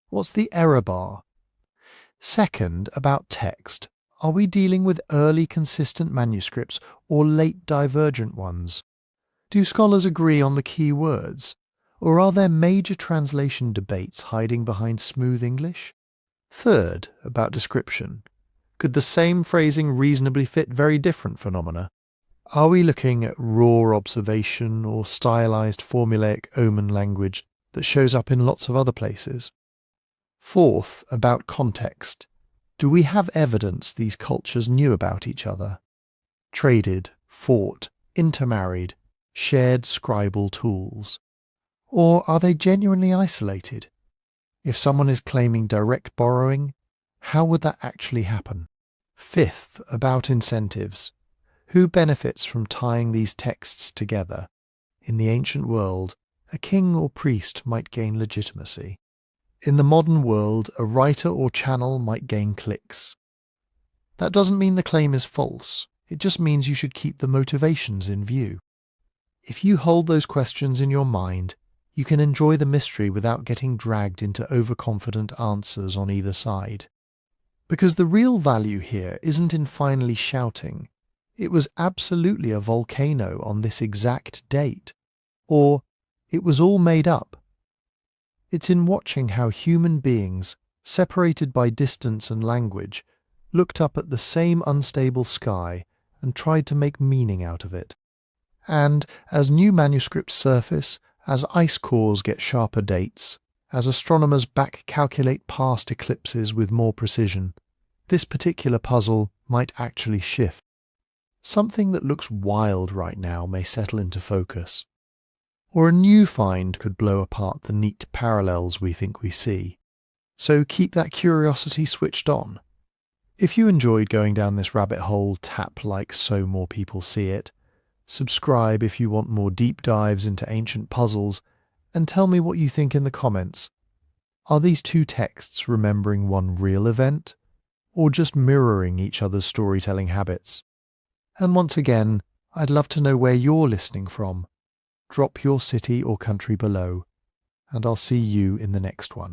What's the error bar? Second, about text. Are we dealing with early consistent manuscripts or late divergent ones? Do scholars agree on the key words? Or are there major translation debates hiding behind smooth English? Third, about description. Could the same phrasing reasonably fit very different phenomena? Are we looking at raw observation or stylized formulaic omen language that shows up in lots of other places? Fourth, about context. Do we have evidence these cultures knew about each other? Traded, fought, intermarried, shared scribal tools? Or are they genuinely isolated? If someone is claiming direct borrowing, how would that actually happen? Fifth, about incentives. Who benefits from tying these texts together? In the ancient world, a king or priest might gain legitimacy. In the modern world, a writer or channel might gain clicks. That doesn't mean the claim is false. It just means you should keep the motivations in view. If you hold those questions in your mind, you can enjoy the mystery without getting dragged into overconfident answers on either side. Because the real value here isn't in finally shouting, "It was absolutely a volcano on this exact date," or "It was all made up." It's in watching how human beings, separated by distance and language, looked up at the same unstable sky and tried to make meaning out of it. And as new manuscripts surface, as ice cores get sharper dates, as astronomers back calculate past eclipses with more precision, this particular puzzle might actually shift. Something that looks wild right now may settle into focus. Or a new find could blow apart the neat parallels we think we see. So keep that curiosity switched on. If you enjoyed going down this rabbit hole, tap like so more people see it. Subscribe if you want more deep dives into ancient puzzles, and tell me what you think in the comments. Are these two texts remembering one real event, or just mirroring each other's storytelling habits? And once again, I'd love to know where you're listening from. Drop your city or country below, and I'll see you in the next one.